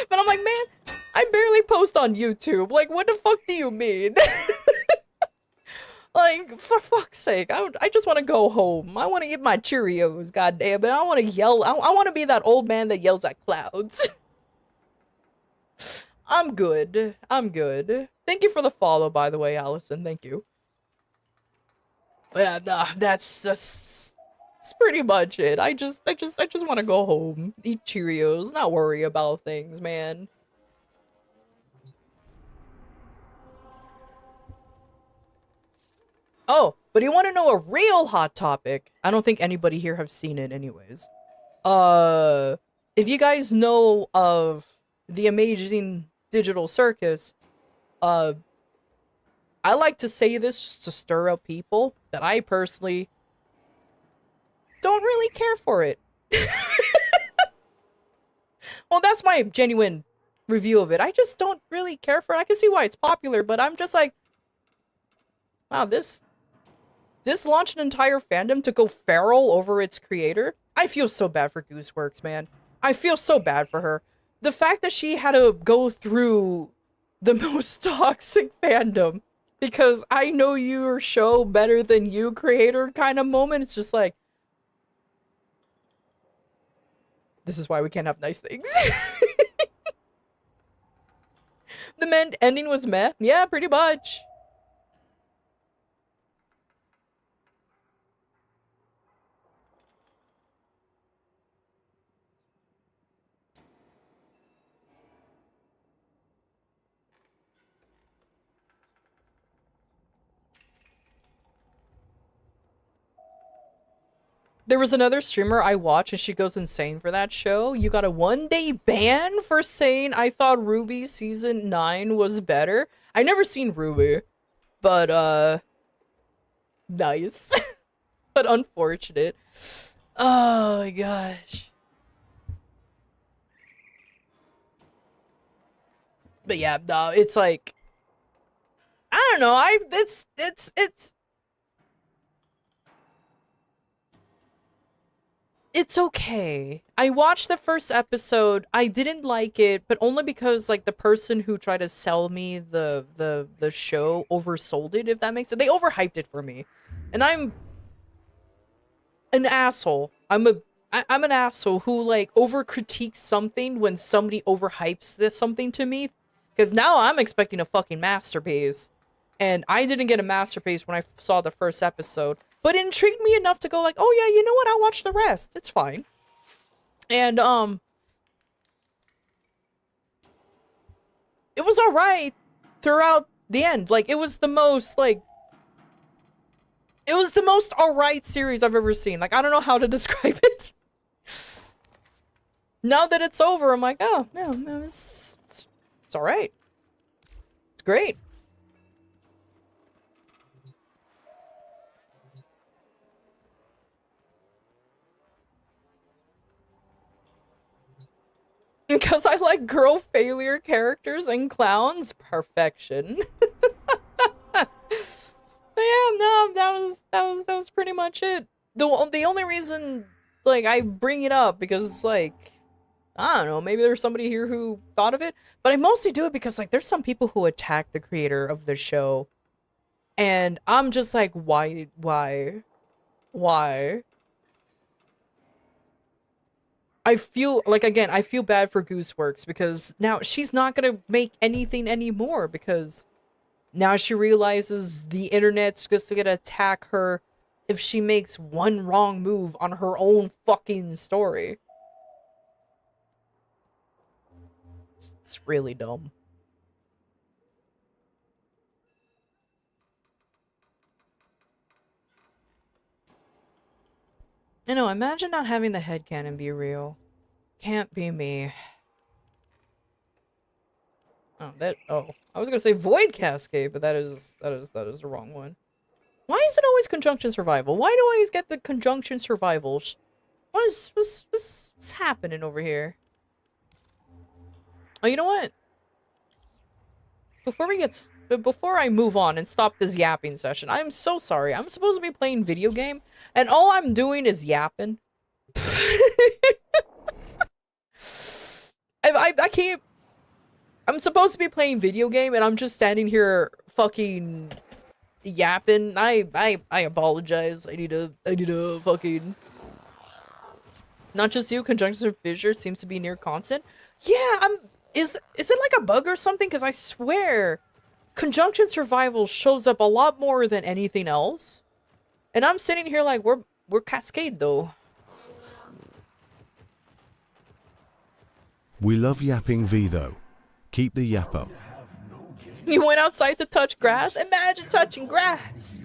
But I'm like, man, I barely post on YouTube. Like, what the fuck do you mean? Like, for fuck's sake, I just want to go home. I want to eat my Cheerios, goddamn it. I want to yell. I want to be that old man that yells at clouds. I'm good. I'm good. Thank you for the follow, by the way, Allison. Thank you. Yeah, nah, that's pretty much it. I just want to go home, eat Cheerios, not worry about things, man. Oh, but you want to know a real hot topic? I don't think anybody here have seen it anyways. If you guys know of the Amazing Digital Circus, I like to say this just to stir up people that I personally don't really care for it. Well, that's my genuine review of it. I just don't really care for it. I can see why it's popular, but I'm just like, wow, this launched an entire fandom to go feral over its creator. I feel so bad for Gooseworks, man. I feel so bad for her. The fact that she had to go through the most toxic fandom because I know your show better than you, creator kind of moment. It's just like, this is why we can't have nice things. The ending was meh. Yeah, pretty much. There was another streamer I watch and she goes insane for that show. You got a 1-day ban for saying I thought Ruby season 9 was better. I never seen Ruby, but nice. But unfortunate. Oh my gosh. But yeah, no, it's like, I don't know. It's okay. I watched the first episode. I didn't like it, but only because like the person who tried to sell me the show oversold it, if that makes sense. They overhyped it for me. And I'm an asshole. I'm an asshole who like over critiques something when somebody overhypes this something to me. Because now I'm expecting a fucking masterpiece. And I didn't get a masterpiece when I saw the first episode. But it intrigued me enough to go like, oh yeah, you know what? I'll watch the rest. It's fine. And, it was alright throughout the end. Like, it was the most, like, it was the most alright series I've ever seen. Like, I don't know how to describe it. Now that it's over, I'm like, oh, no, it's alright. It's great. Because I like girl failure characters and clowns. Perfection. But yeah, no, that was pretty much it. The only reason like I bring it up because like I don't know, maybe there's somebody here who thought of it, but I mostly do it because like there's some people who attack the creator of the show. And I'm just like, why? I feel like, again, I feel bad for Gooseworks because now she's not gonna make anything anymore because now she realizes the internet's just gonna attack her if she makes one wrong move on her own fucking story. It's really dumb. You know, imagine not having the headcanon be real. Can't be me. Oh, I was gonna say void cascade, but that is the wrong one. Why is it always conjunction survival? Why do I always get the conjunction survivals? What's happening over here? Oh, you know what? Before I move on and stop this yapping session, I'm so sorry. I'm supposed to be playing video game, and all I'm doing is yapping. I can't. I'm supposed to be playing video game, and I'm just standing here fucking yapping. I apologize. I need a fucking. Not just you. Conjunction fissure seems to be near constant. Yeah, Is it like a bug or something? Because I swear, conjunction survival shows up a lot more than anything else. And I'm sitting here like, we're Cascade though. We love yapping V though. Keep the yap up. You went outside to touch grass? Imagine touching grass.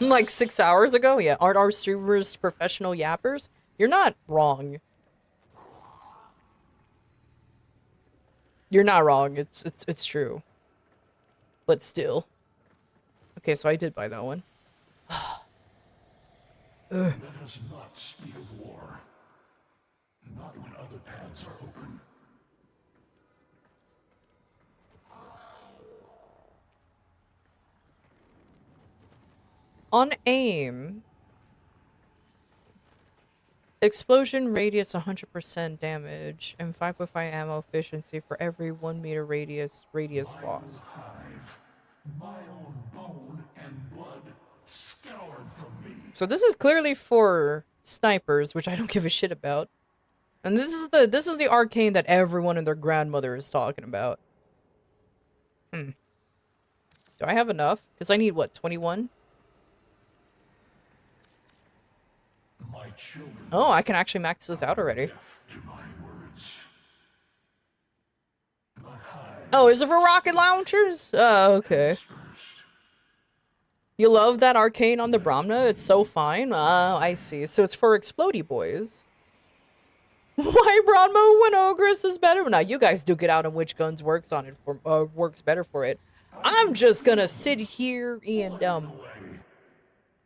Like 6 hours ago? Yeah, aren't our streamers professional yappers? You're not wrong. You're not wrong. It's true. But still. Okay, so I did buy that one. Let us not speak of war. Not when other paths are open. On aim, explosion radius 100% damage and 5.5 ammo efficiency for every 1 meter radius loss. Hive, my own bone and blood scoured from me. So this is clearly for snipers, which I don't give a shit about. And this is the arcane that everyone and their grandmother is talking about. Do I have enough? Because I need what, 21? My children. Oh, I can actually max this out already. Deaf to my words. My hive Oh, is it for rocket launchers? Oh, okay. dispersed. You love that arcane on the Brahmana? It's so fine. Oh, I see. So it's for explodey boys. Why Brahma when Ogress is better? Now you guys duke it out on which guns works on it for works better for it. I'm just gonna sit here and Away.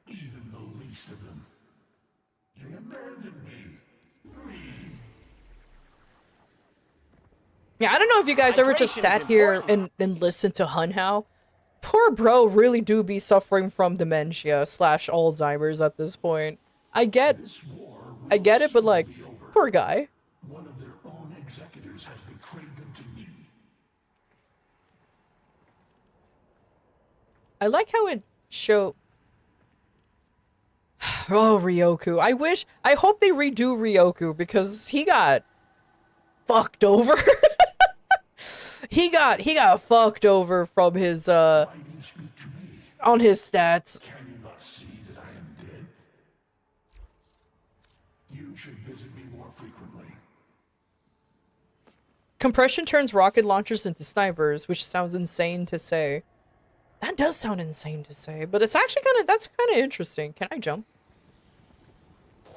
Even the least of them. They abandoned me. Yeah, I don't know if you guys ever just sat here and listened to Hunhow. Poor bro really do be suffering from dementia / Alzheimer's at this point. I get it, but like, poor guy. One of their own executors has betrayed them to me. I like how it show. Oh, Ryoku. I hope they redo Ryoku because he got fucked over. He got fucked over from his Why do you speak to me? on his stats. Can you not see that I am dead? You should visit me more frequently. Compression turns rocket launchers into snipers, which sounds insane to say. That does sound insane to say, but it's actually that's kind of interesting. Can I jump?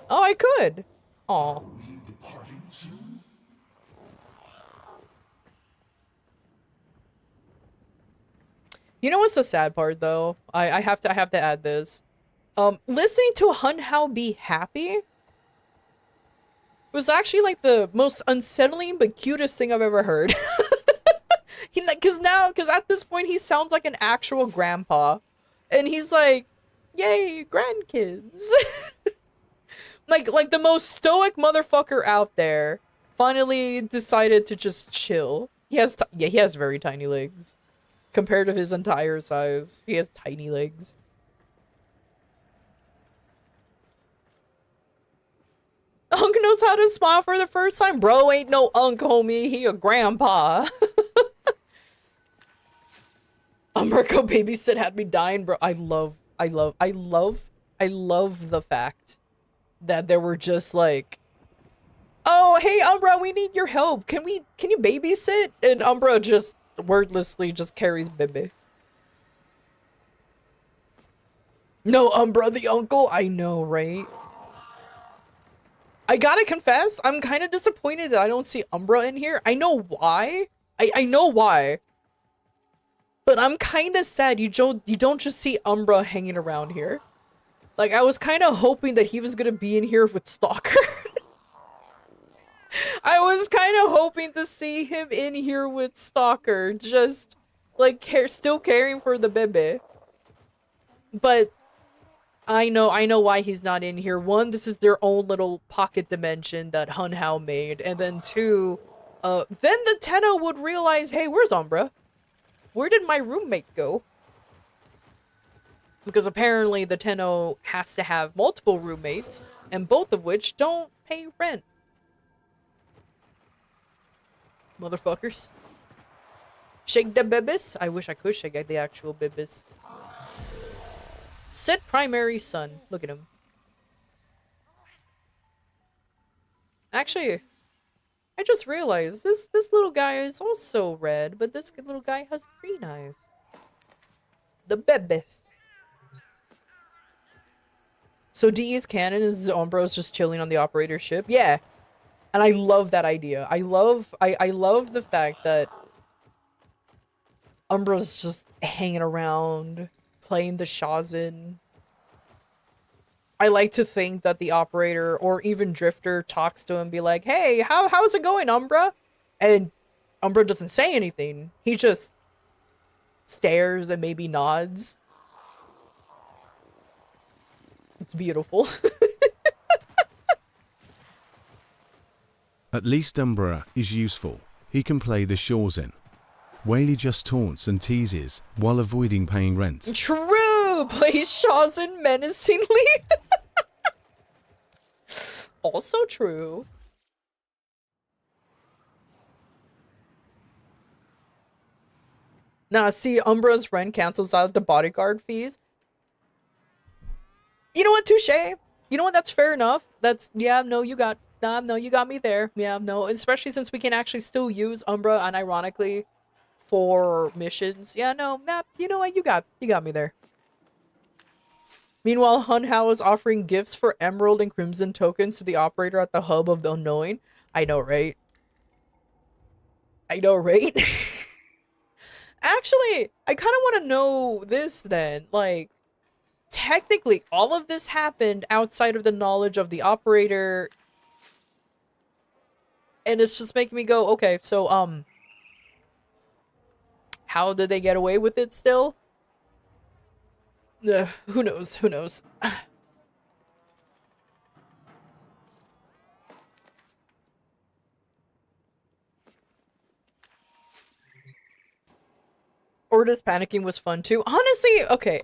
Oh, I could. Aw. We departing soon? You know what's the sad part though? I have to add this. Listening to Hunhow be happy was actually like the most unsettling but cutest thing I've ever heard. Cause at this point he sounds like an actual grandpa. And he's like, yay, grandkids. like the most stoic motherfucker out there finally decided to just chill. He has very tiny legs. Compared to his entire size, he has tiny legs. Unk knows how to smile for the first time. Bro ain't no Unk, homie. He a grandpa. Umberco babysit had me dying, bro. I love the fact that there were just like, oh, hey, Umbra, we need your help. Can you babysit? And Umbra just wordlessly just carries Bibby. No, Umbra the uncle? I know, right? I gotta confess, I'm kind of disappointed that I don't see Umbra in here. I know why. I know why. But I'm kind of sad you don't just see Umbra hanging around here. Like, I was kind of hoping that he was gonna be in here with Stalker. I was kind of hoping to see him in here with Stalker, just, like, still caring for the baby. But I know why he's not in here. One, this is their own little pocket dimension that Hun Hao made. And then two, then the Tenno would realize, hey, where's Umbra? Where did my roommate go? Because apparently the Tenno has to have multiple roommates, and both of which don't pay rent. Motherfuckers. Shake the bibis? I wish I could shake the actual bibis. Sit primary son. Look at him. Actually, I just realized this little guy is also red, but this little guy has green eyes. The bebes. So DE's canon is Umbro's just chilling on the operator ship? Yeah. And I love that idea. I love the fact that Umbro's just hanging around, playing the Shazin. I like to think that the operator or even Drifter talks to him and be like, hey, how's it going, Umbra? And Umbra doesn't say anything. He just stares and maybe nods. It's beautiful. At least Umbra is useful. He can play the Shazin. Whaley just taunts and teases while avoiding paying rent. True! Plays Shazin menacingly. Also true. Nah, see, Umbra's rent cancels out the bodyguard fees. You know what, touche. You know what, that's fair enough. That's, yeah, no, you got me there. Yeah, no, especially since we can actually still use Umbra unironically for missions. Yeah, no, nah, you know what, you got me there. Meanwhile, Hun Hao is offering gifts for Emerald and Crimson tokens to the operator at the hub of the Unknowing. I know, right? I know, right? Actually, I kind of want to know this then. Like, technically, all of this happened outside of the knowledge of the operator. And it's just making me go, okay, so, how did they get away with it still? Who knows? Who knows? Orda's panicking was fun too. Honestly, okay.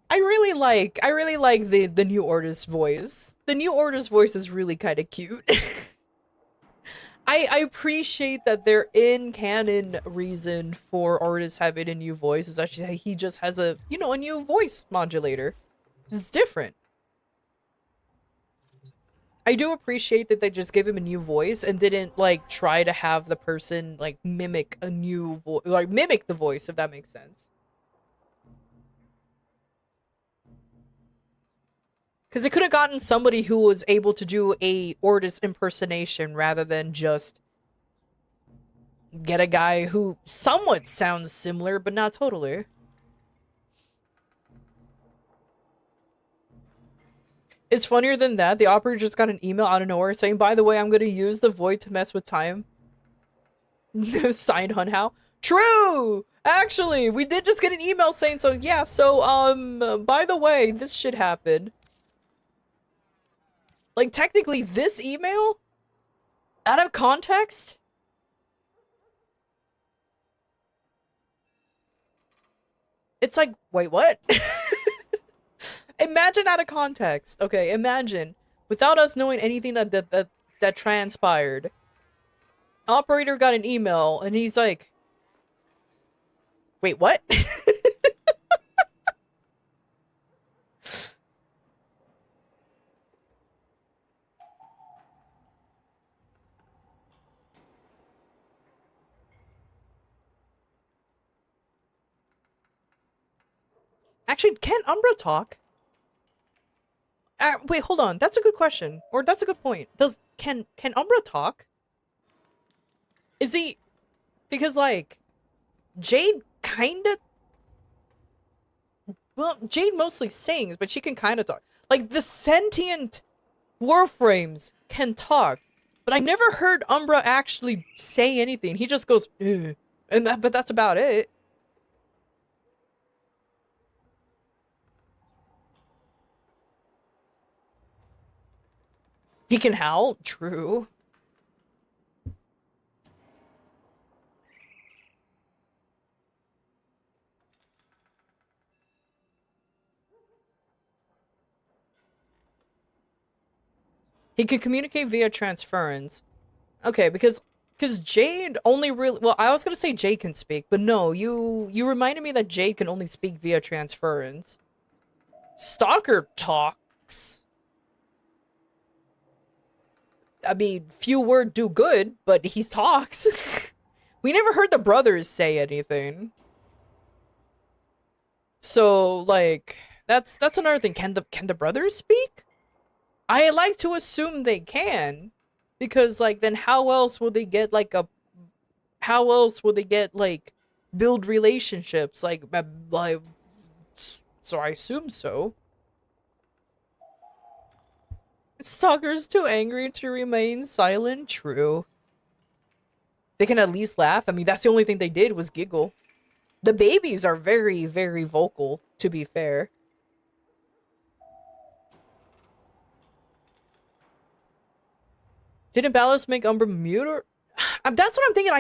I really like the new Orda's voice. The new Orda's voice is really kind of cute. I appreciate that their in-canon reason for Ortis having a new voice is actually he just has a, you know, a new voice modulator. It's different. I do appreciate that they just gave him a new voice and didn't, like, try to have the person, like, mimic a new voice, like, mimic the voice, if that makes sense. Because they could have gotten somebody who was able to do a Ortis impersonation rather than just get a guy who somewhat sounds similar, but not totally. It's funnier than that. The operator just got an email out of nowhere saying, by the way, I'm going to use the void to mess with time. Signed Hun Hao. True! Actually, we did just get an email saying so. Yeah, so, by the way, this shit happened. Like, technically, this email? Out of context? It's like, wait, what? Imagine out of context. Okay, imagine. Without us knowing anything that transpired. Operator got an email, and he's like, Wait, what? Actually, can Umbra talk? Wait, hold on. That's a good question. Or that's a good point. Can Umbra talk? Is he because like Jade kinda well, Jade mostly sings, but she can kinda talk. Like the sentient Warframes can talk, but I never heard Umbra actually say anything. He just goes, "Ugh," and but that's about it. He can howl, true. He can communicate via transference. Okay, because Jade only really well, I was gonna say Jade can speak, but no, you reminded me that Jade can only speak via transference. Stalker talks. I mean, few word do good, but he talks. We never heard the brothers say anything. So like that's another thing. Can the brothers speak? I like to assume they can, because like then how else will they get like a how else will they get like build relationships like so I assume so. Stalker's too angry to remain silent. True. They can at least laugh. I mean, that's the only thing they did was giggle. The babies are very, very vocal, to be fair. Didn't Ballas make Umbra mute or that's what I'm thinking.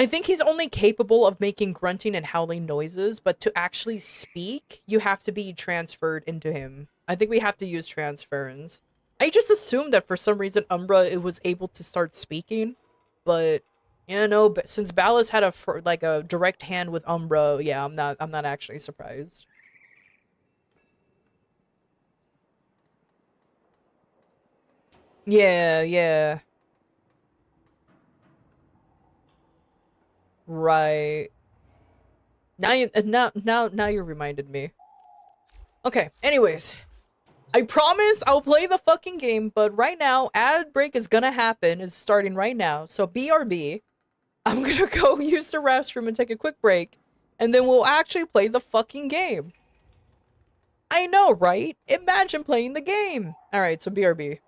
I think he's only capable of making grunting and howling noises, but to actually speak, you have to be transferred into him. I think we have to use transference. I just assumed that for some reason Umbra it was able to start speaking, but but since Ballas had like a direct hand with Umbra, yeah, I'm not actually surprised. Yeah, yeah. Right. Now you reminded me. Okay, anyways, I promise I'll play the fucking game, but right now, ad break is gonna happen. It's starting right now. So BRB. I'm gonna go use the restroom and take a quick break, and then we'll actually play the fucking game. I know, right? Imagine playing the game. Alright, so BRB.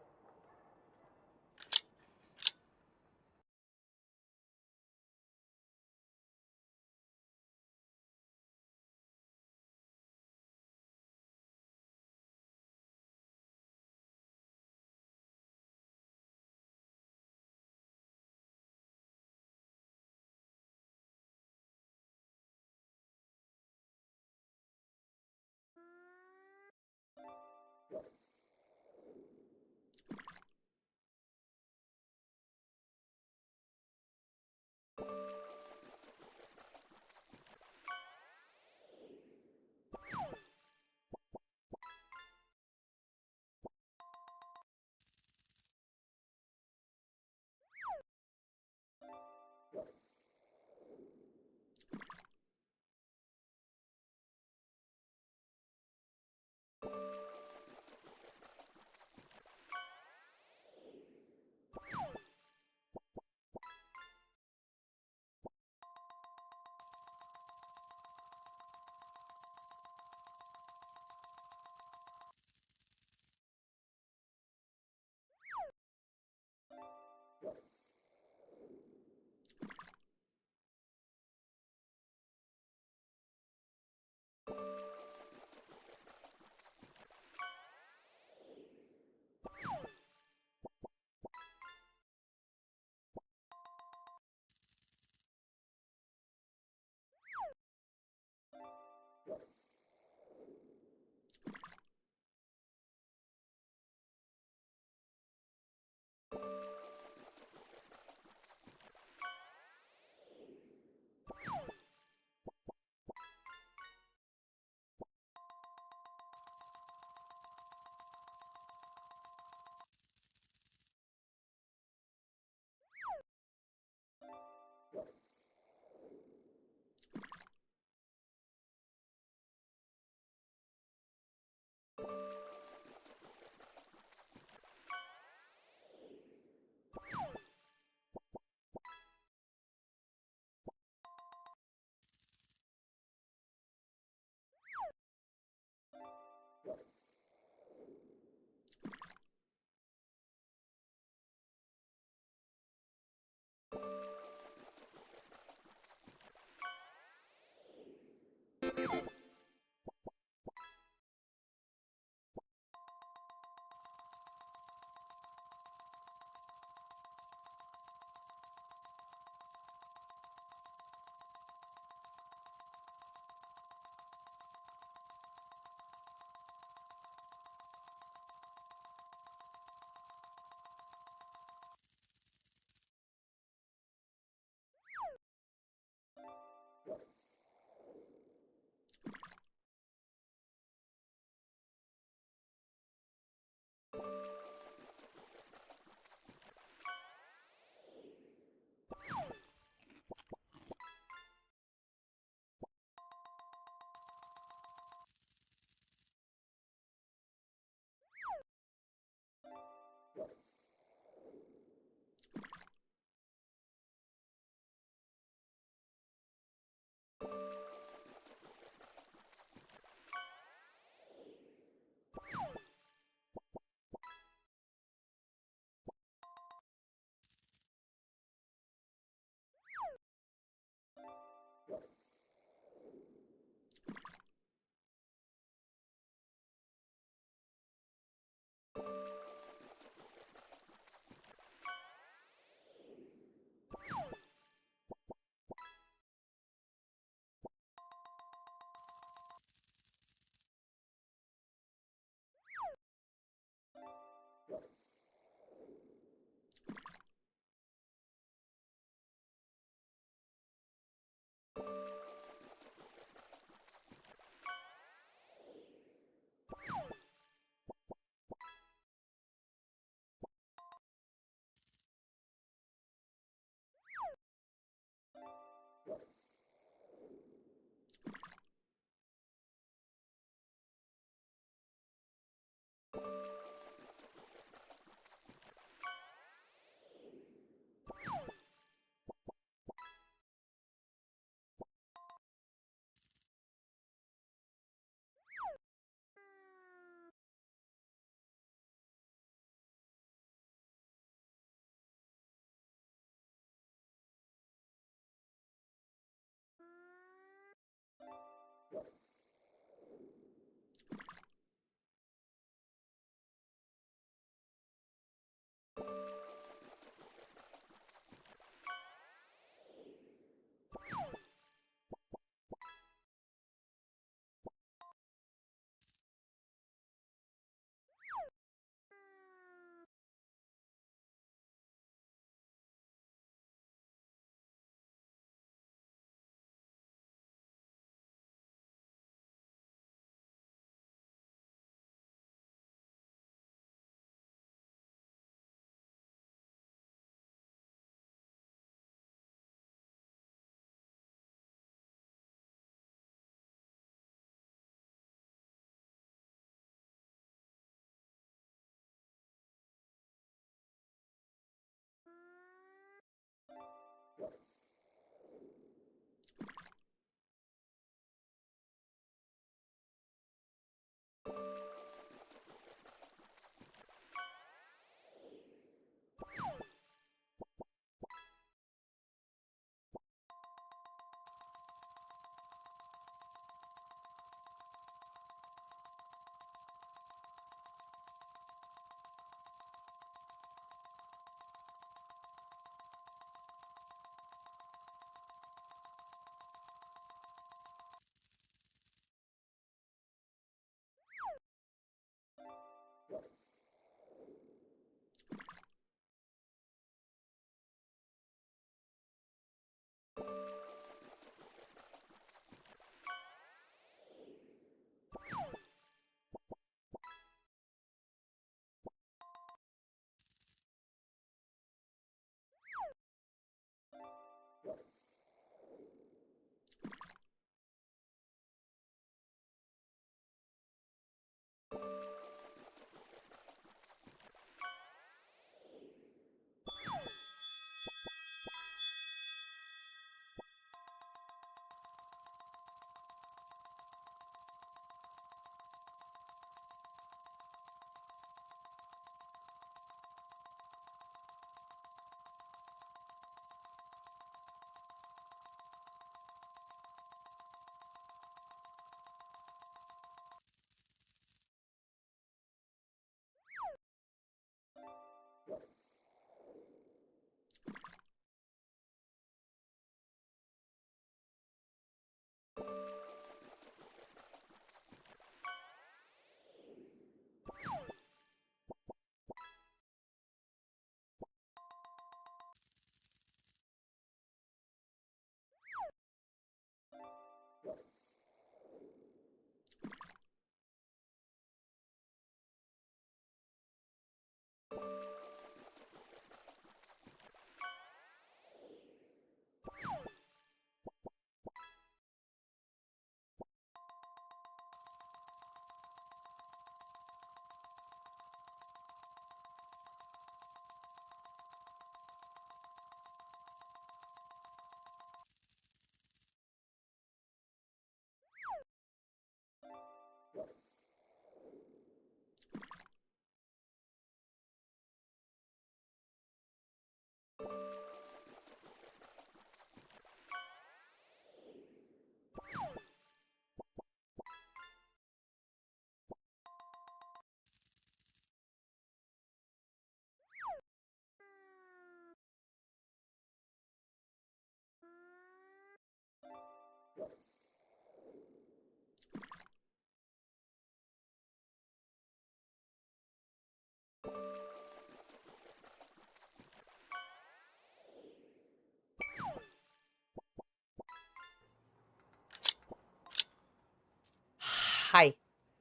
Hi.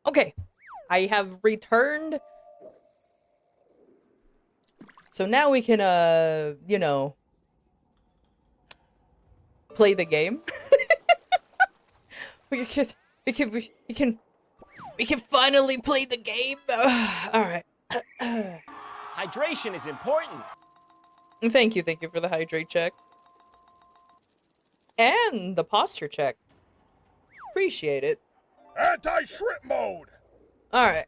Okay. I have returned. So now we can, you know, play the game. we can finally play the game. All right. Hydration is important. Thank you for the hydrate check. And the posture check. Appreciate it. Anti-shrimp mode! Alright.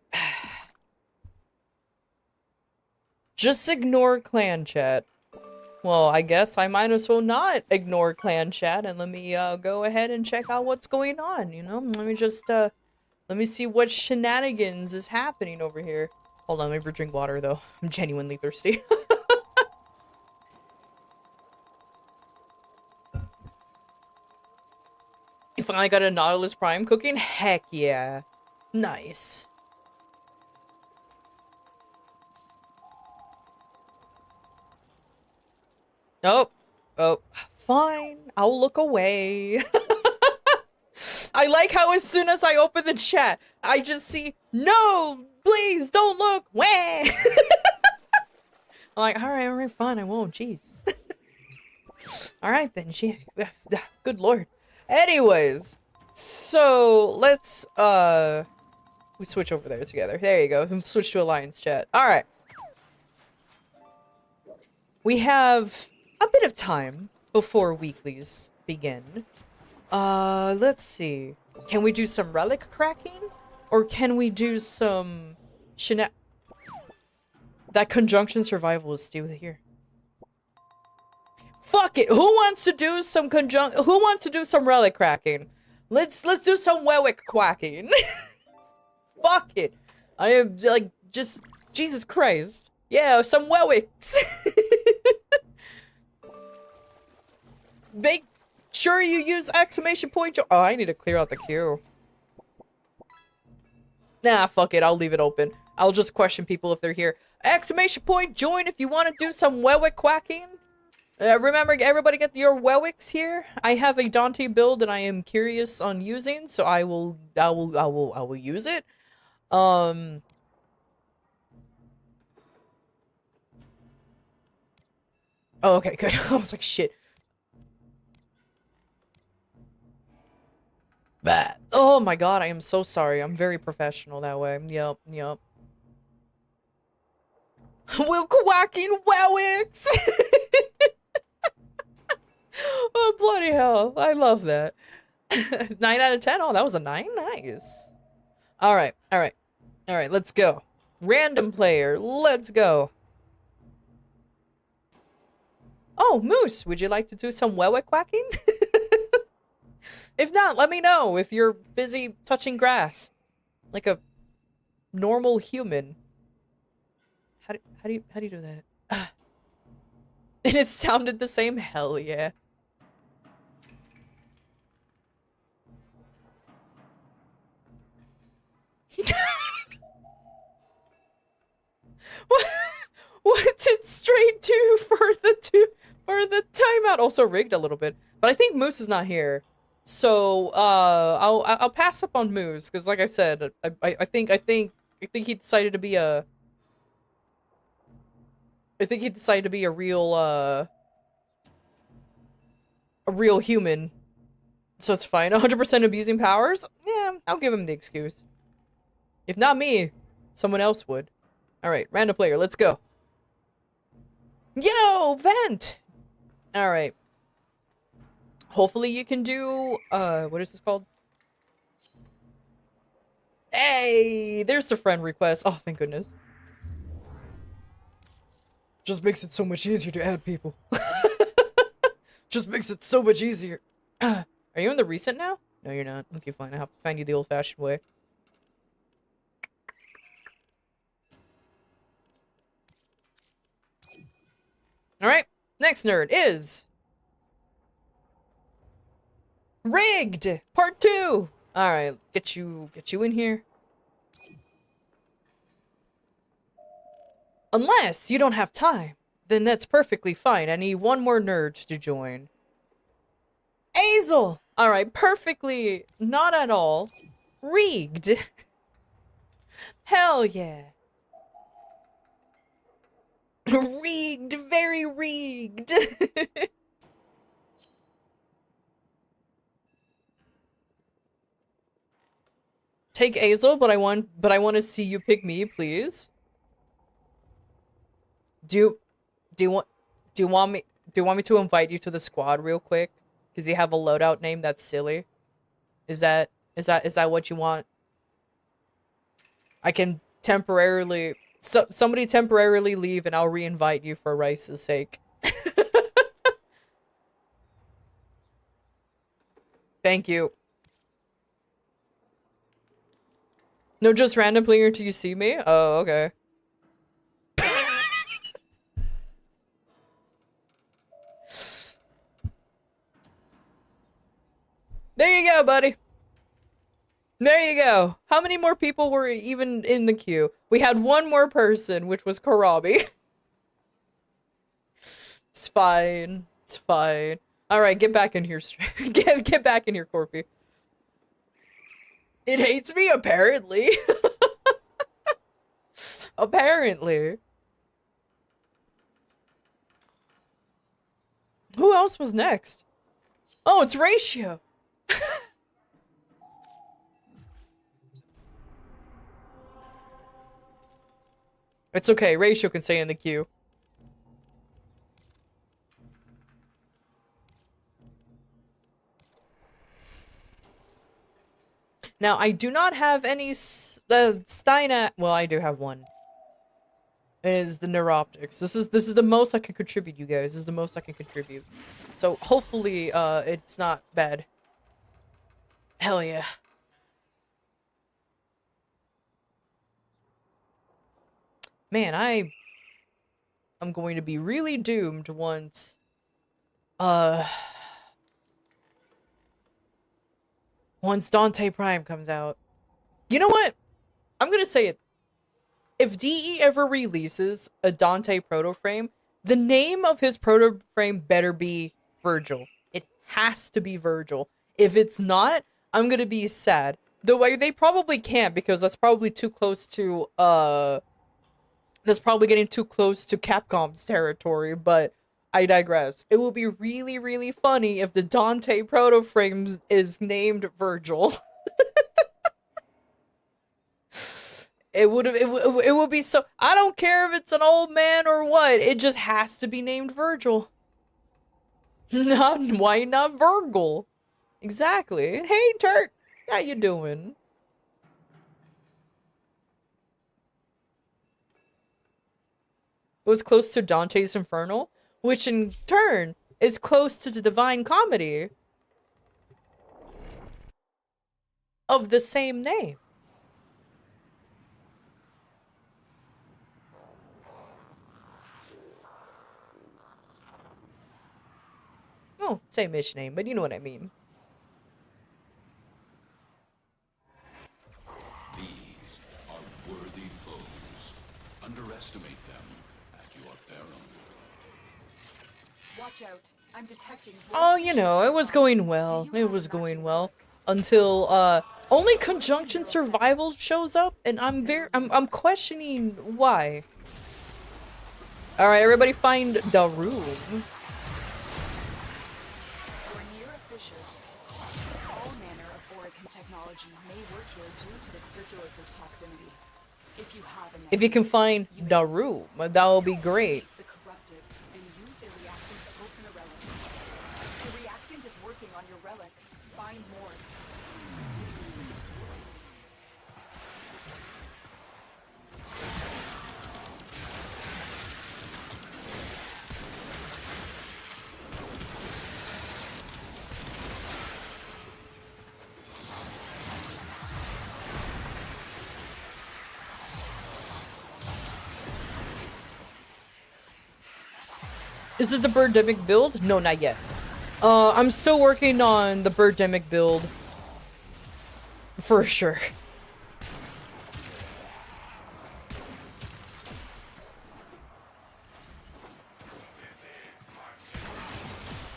Just ignore clan chat. Well, I guess I might as well not ignore clan chat and let me go ahead and check out what's going on, you know? Let me just let me see what shenanigans is happening over here. Hold on, let me drink water though. I'm genuinely thirsty. You finally got a Nautilus Prime cooking? Heck yeah. Nice. Oh. Oh. Fine. I'll look away. I like how as soon as I open the chat, I just see, no, please don't look. Wah. I'm like, alright, fine, I won't, jeez. Alright then, good lord. Anyways, so let's, we switch over there together. There you go, switch to Alliance chat. Alright. We have a bit of time before weeklies begin. Let's see. Can we do some relic cracking? Or can we do some that conjunction survival is still here. Fuck it. Who wants to do some who wants to do some relic cracking? Let's do some wewick quacking. Fuck it. I am like just Jesus Christ. Yeah, some wewicks. Make sure you use exclamation point. Oh, I need to clear out the queue. Nah, fuck it. I'll leave it open. I'll just question people if they're here. Exclamation point join if you want to do some wewick quacking. Remember, everybody get your wewicks here. I have a Dante build that I am curious on using, so I will use it. Oh, okay, good. I was like, shit. Bah. Oh my god, I am so sorry. I'm very professional that way. Yep. We're quacking wewicks! Oh, bloody hell. I love that. 9 out of 10? Oh, that was a 9? Nice. Alright. Let's go. Random player. Let's go. Oh, Moose, would you like to do some wewick quacking? If not, let me know if you're busy touching grass. Like a normal human. How do you do that? And it sounded the same? Hell yeah. What did Straight do for the timeout? Also rigged a little bit, but I think Moose is not here, so I'll pass up on Moose because, like I said, I think he decided to be a. I think he decided to be a real human, so it's fine. 100% abusing powers. Yeah, I'll give him the excuse. If not me, someone else would. Alright, random player, let's go. Yo, vent! Alright. Hopefully you can do, what is this called? Hey, there's the friend request. Oh, thank goodness. Just makes it so much easier to add people. Just makes it so much easier. Are you in the recent now? No, you're not. Okay, fine. I have to find you the old-fashioned way. Alright, next nerd is... Rigged! Part 2! Alright, get you in here. Unless you don't have time, then that's perfectly fine. I need one more nerd to join. Azel! Alright, perfectly not at all Rigged. Hell yeah. Rigged, very rigged. Take Azel, but I want to see you pick me, please. Do you want me to invite you to the squad real quick? Because you have a loadout name that's silly. Is that what you want? I can temporarily somebody temporarily leave and I'll re-invite you for Rice's sake. Thank you. No, just random player till you see me? Oh, okay. There you go, buddy. There you go. How many more people were even in the queue? We had one more person, which was Karabi. It's fine. It's fine. Alright, get back in here. Get back in here, Corpy. It hates me, apparently. Apparently. Who else was next? Oh, it's Ratio. It's okay, Ratio can stay in the queue. Now, I do not have any Steina. Well, I do have one. It is the neuroptics. This is the most I can contribute, you guys. This is the most I can contribute. So hopefully, it's not bad. Hell yeah. Man, I'm going to be really doomed once once Dante Prime comes out. You know what? I'm gonna say it. If DE ever releases a Dante proto frame, the name of his proto frame better be Virgil. It has to be Virgil. If it's not, I'm gonna be sad. The way they probably can't, because that's probably too close to that's probably getting too close to Capcom's territory, but I digress. It will be really, really funny if the Dante proto frame is named Virgil. It would be so. I don't care if it's an old man or what. It just has to be named Virgil. Why not Virgil? Exactly. Hey, Turk, how you doing? It was close to Dante's Inferno, which in turn is close to the Divine Comedy of the same name. Oh, same-ish name, but you know what I mean. These are worthy foes. Underestimate them at your peril. Watch out. I'm detecting. Oh, you know, it was going well. It was going well until only Conjunction Survival shows up, and I'm questioning why. All right, everybody, find the room. For near official, all manner of Orican technology may work here due to the circulus's proximity. If you have enough, If you can find the room, that will be great. the corrupted, then use their reactant to open a relic. The reactant is working on your relic. Find more. Is this the Birdemic build? No, not yet. I'm still working on the Birdemic build. For sure.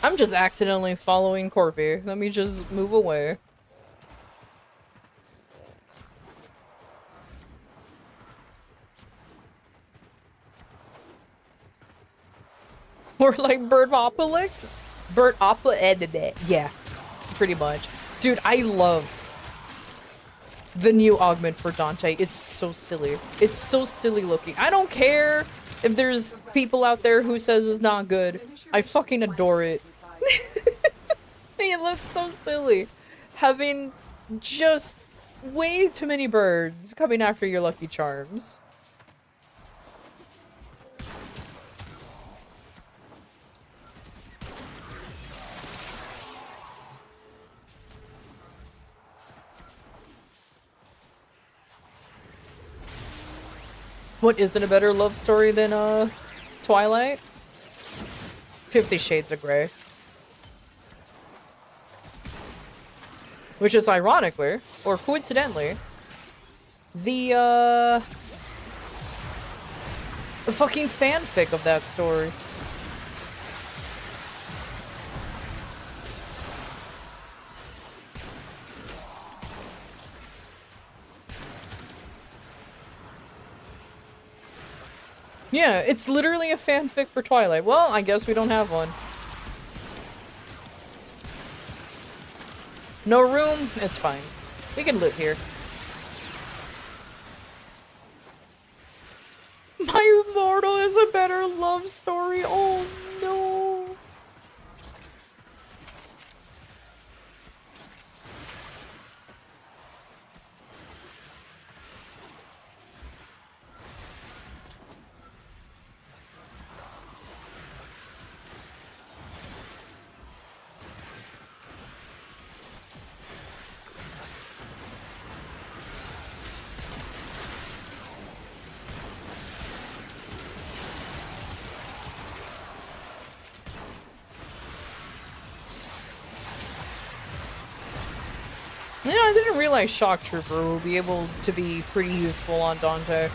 I'm just accidentally following Corpy. Let me just move away. Or like Birdopolis? Yeah, pretty much. Dude, I love the new augment for Dante. It's so silly. It's so silly looking. I don't care if there's people out there who says it's not good. I fucking adore it. It looks so silly. Having just way too many birds coming after your Lucky Charms. What isn't a better love story than, Twilight? 50 Shades of Grey. Which is ironically, or coincidentally, the fucking fanfic of that story. Yeah, it's literally a fanfic for Twilight. Well, I guess we don't have one. No room? It's fine. We can live here. My Immortal is a better love story. Oh no. Yeah, I didn't realize Shock Trooper would be able to be pretty useful on Dante.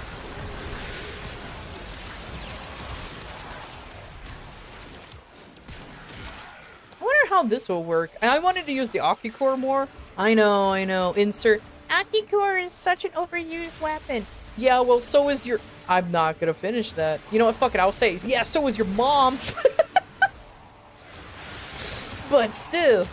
I wonder how this will work. I wanted to use the Akicore more. I know. Insert. Akicore is such an overused weapon. Yeah, well, so is your... I'm not gonna finish that. You know what? Fuck it, I'll say. Yeah, so is your mom. But still.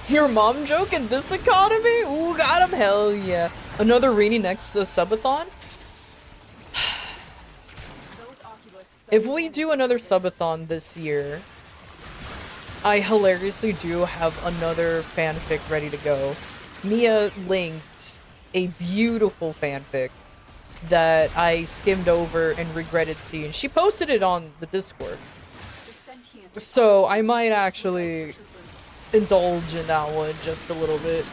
Your mom joke in this economy? Ooh, got him, hell yeah. Another rainy next subathon? If we do another subathon this year, I hilariously do have another fanfic ready to go. Mia linked a beautiful fanfic that I skimmed over and regretted seeing. She posted it on the Discord. So I might actually indulge in that one just a little bit.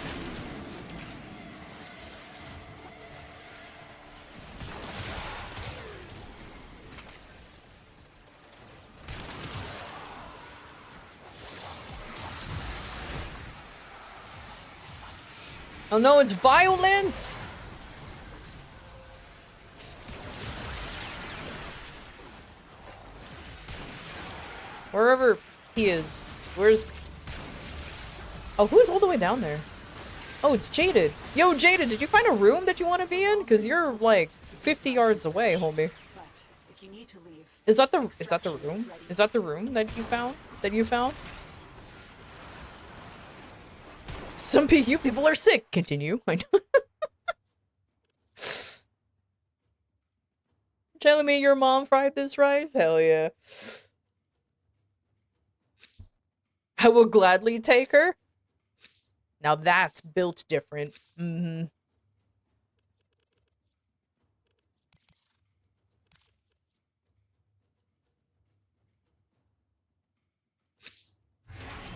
Oh no, it's violent! Wherever he is. Where's... Oh, who's all the way down there? Oh, it's Jaded. Yo, Jaded, did you find a room that you want to be in? Because you're, like, 50 yards away, homie. Is that the room? Is that the room that you found? Some PU people are sick. Continue. I know. Telling me your mom fried this rice? Hell yeah. I will gladly take her. Now that's built different. Mm-hmm.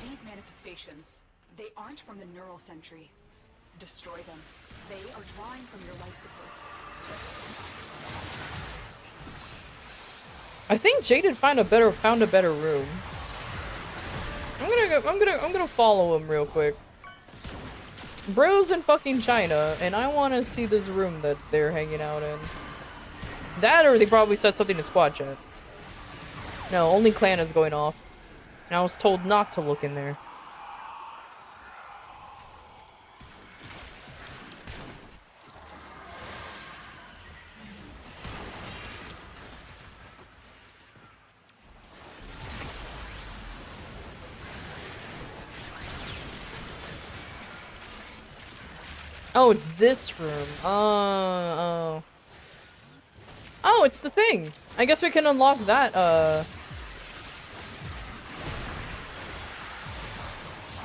These manifestations, they aren't from the neural sentry. Destroy them. They are drawing from your life support. I think Jaded found a better room. I'm gonna follow him real quick. Bro's in fucking China, and I want to see this room that they're hanging out in. That, or they probably said something in squad chat. No, only clan is going off. And I was told not to look in there. Oh, it's this room. Oh. Oh, it's the thing. I guess we can unlock that,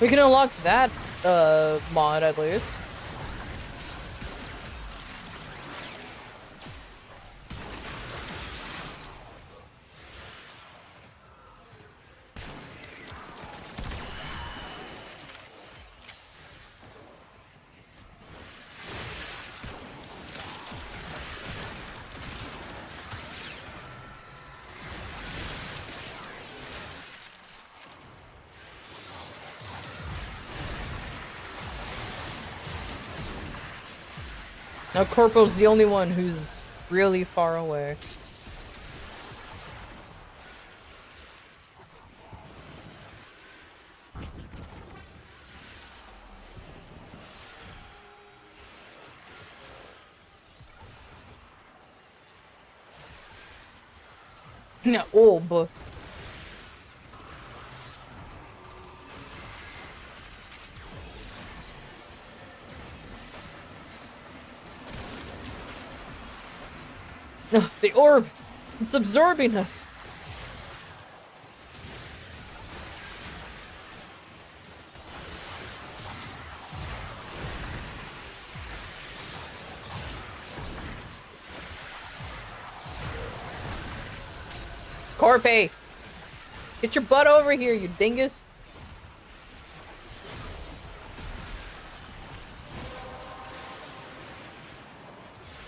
we can unlock that, mod at least. Now Corpo's the only one who's really far away. Yeah, orb. Ugh, the orb! It's absorbing us! Corpy! Get your butt over here, you dingus!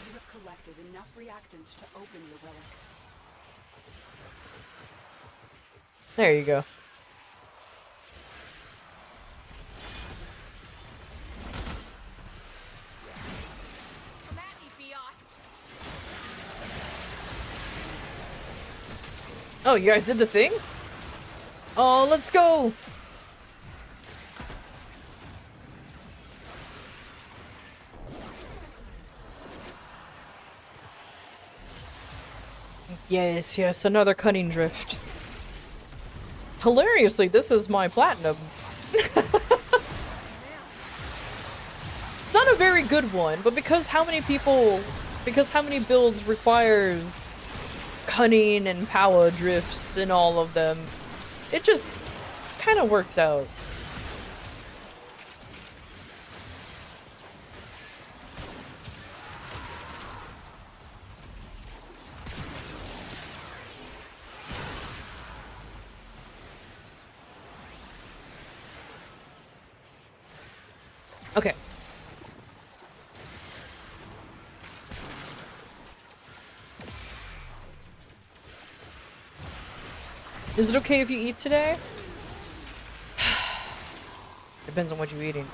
You have collected enough reactant to open your relic. There you go. Come at me, biatch. Oh, you guys did the thing? Oh, let's go! Yes, yes, another cutting drift. Hilariously, this is my platinum. It's not a very good one, but because how many builds requires cunning and power drifts in all of them, it just kind of works out. Okay. Is it okay if you eat today? Depends on what you're eating.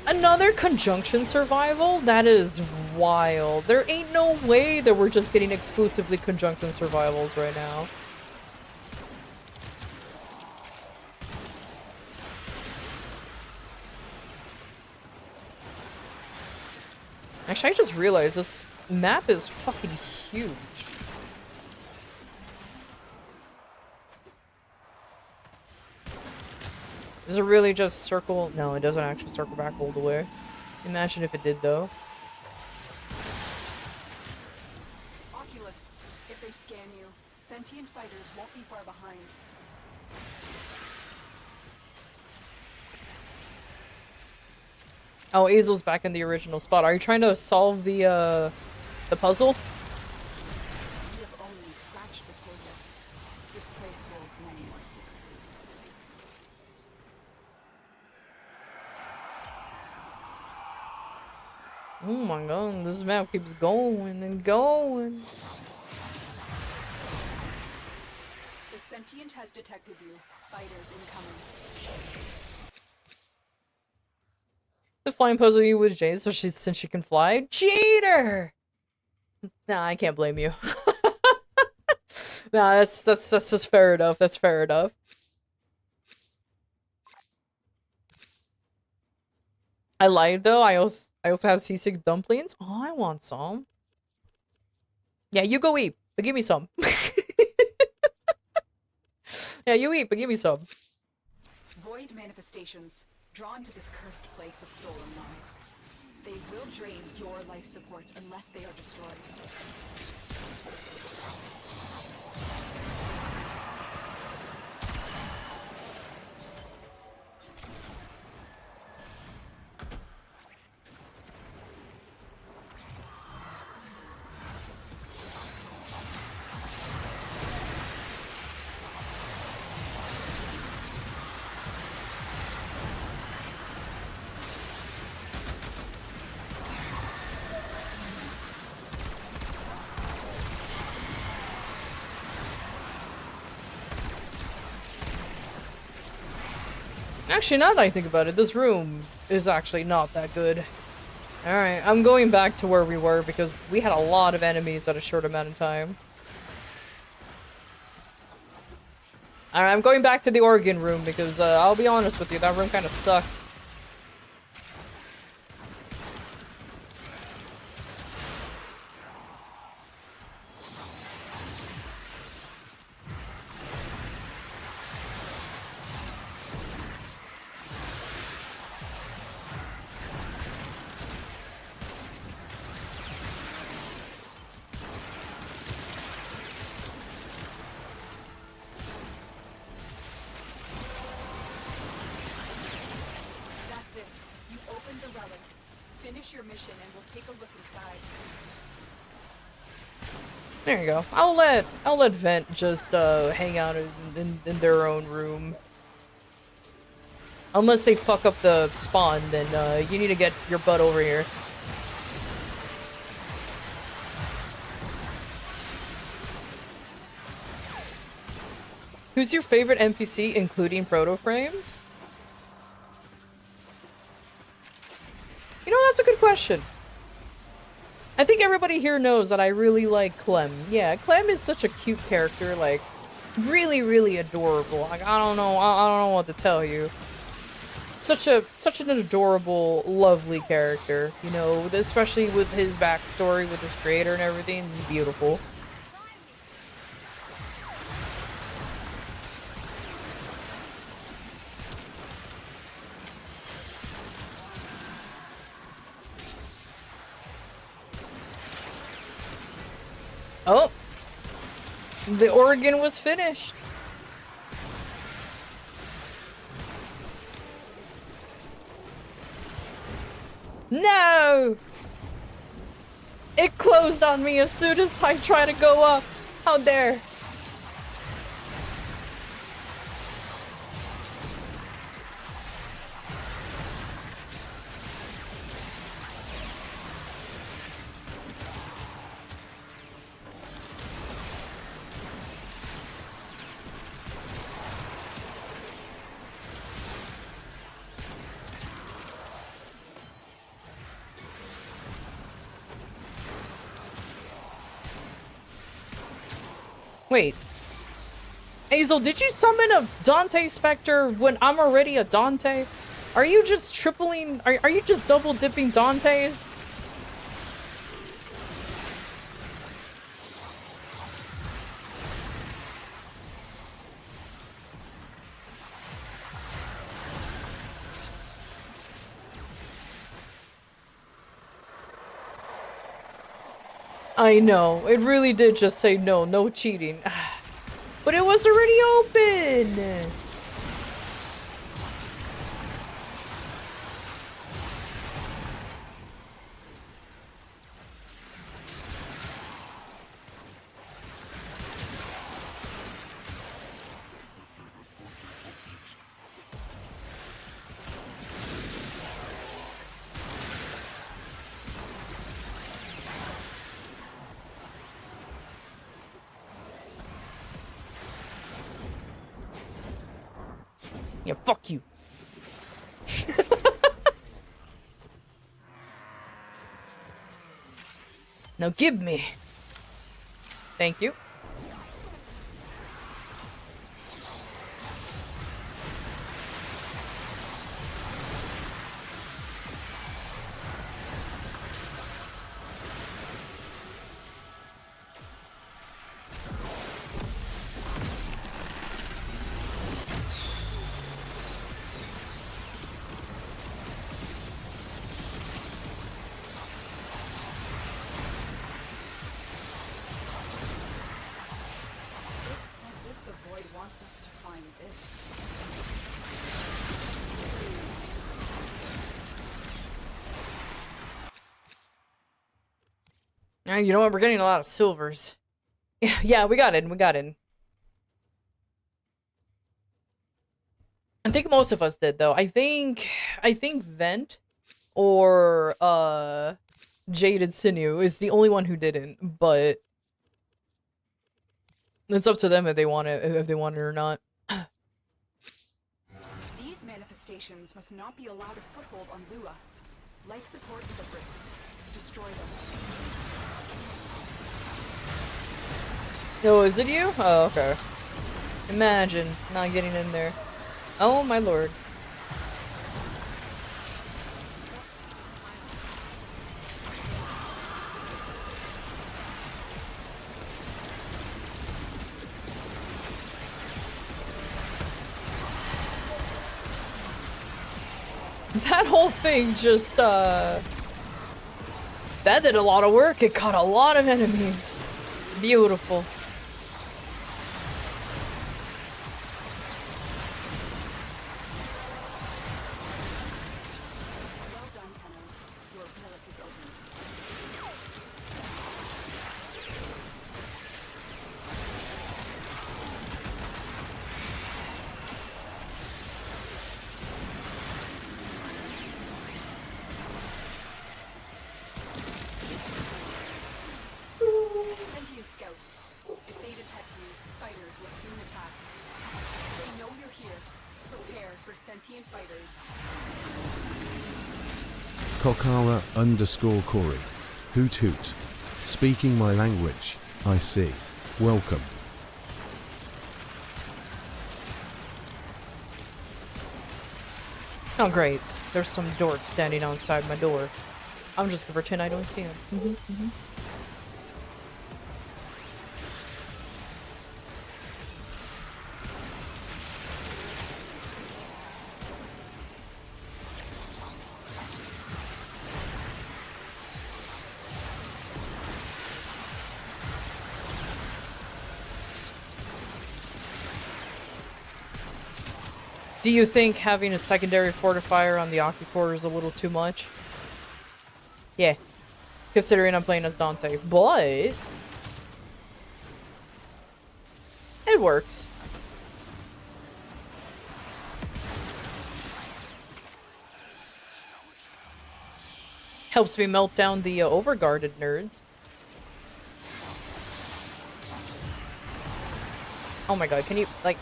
Another conjunction survival? That is wild. There ain't no way that we're just getting exclusively conjunction survivals right now. Actually, I just realized this map is fucking huge. Does it really just circle? No, it doesn't actually circle back all the way. Imagine if it did, though. Oculists, if they scan you, sentient fighters won't be far behind. Oh, Azel's back in the original spot. Are you trying to solve the puzzle? You have only scratched the surface. This place holds many more secrets. Oh my god, this map keeps going and going. The sentient has detected you. Fighters incoming. The flying puzzle you with Jade since she can fly? Cheater! Nah, I can't blame you. Nah, that's just fair enough. That's fair enough. I lied though. I also have seasick dumplings. Oh, I want some. Yeah, you go eat, but give me some. Yeah, you eat, but give me some. Void manifestations, drawn to this cursed place of stolen lives. They will drain your life support unless they are destroyed. Actually, now that I think about it, this room is actually not that good. Alright, I'm going back to where we were because we had a lot of enemies at a short amount of time. Alright, I'm going back to the organ room because I'll be honest with you, that room kind of sucks. That's it. You opened the relic. Finish your mission and we'll take a look inside. There you go. I'll let Vent just hang out in their own room. Unless they fuck up the spawn, then you need to get your butt over here. Who's your favorite NPC, including proto-frames? You know, that's a good question. I think everybody here knows that I really like Clem. Yeah, Clem is such a cute character, like, really, really adorable. Like, I don't know what to tell you. Such an adorable, lovely character, you know, especially with his backstory with his creator and everything. It's beautiful. Oh, the organ was finished. No! It closed on me as soon as I try to go up. How dare. Wait. Hazel, did you summon a Dante Spectre when I'm already a Dante? Are you just tripling? Are you just double dipping Dantes? I know, it really did just say no, no cheating. But it was already open! Yeah, fuck you. Now give me. Thank you. You know what? We're getting a lot of silvers. Yeah, we got in. We got in. I think most of us did, though. I think Vent or Jaded Sinew is the only one who didn't, but it's up to them if they want it or not. These manifestations must not be allowed a foothold on Lua. Life support is at risk. Destroy them. Oh, is it you? Oh, okay. Imagine not getting in there. Oh, my lord. That whole thing just, that did a lot of work. It caught a lot of enemies. Beautiful. Well done, Tenno. Your relic is opened. Sentient scouts. If they detect you, fighters will soon attack. They know you're here. Prepare for sentient fighters. Kokara_Cory. Hoot hoot. Speaking my language, I see. Welcome. Oh, great. There's some dork standing outside my door. I'm just gonna pretend I don't see him. Do you think having a secondary fortifier on the Occucore is a little too much? Yeah. Considering I'm playing as Dante. But it works. Helps me melt down the overguarded nerds. Oh my god, can you, like,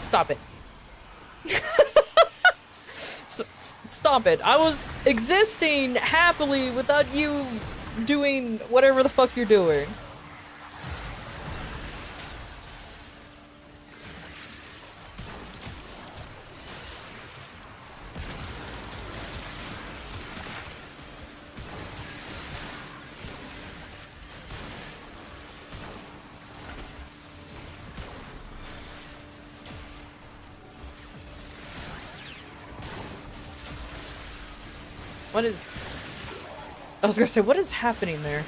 stop it. Stop it. I was existing happily without you doing whatever the fuck you're doing. What is... I was gonna say, what is happening there?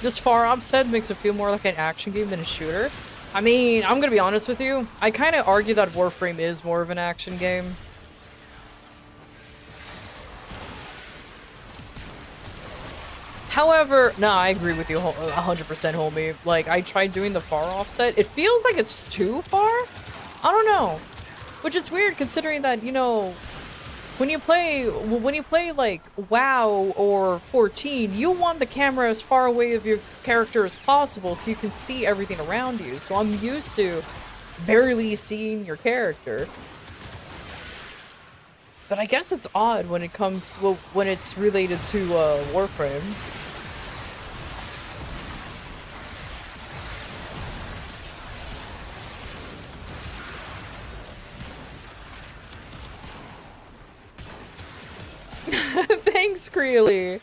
This far offset makes it feel more like an action game than a shooter. I mean, I'm gonna be honest with you. I kind of argue that Warframe is more of an action game. However, no, I agree with you 100%, homie. Like, I tried doing the far offset. It feels like it's too far? I don't know. Which is weird considering that, you know, when you play like WoW or 14, you want the camera as far away of your character as possible so you can see everything around you. So I'm used to barely seeing your character. But I guess it's odd when it comes, well, when it's related to Warframe. Thanks, Creely.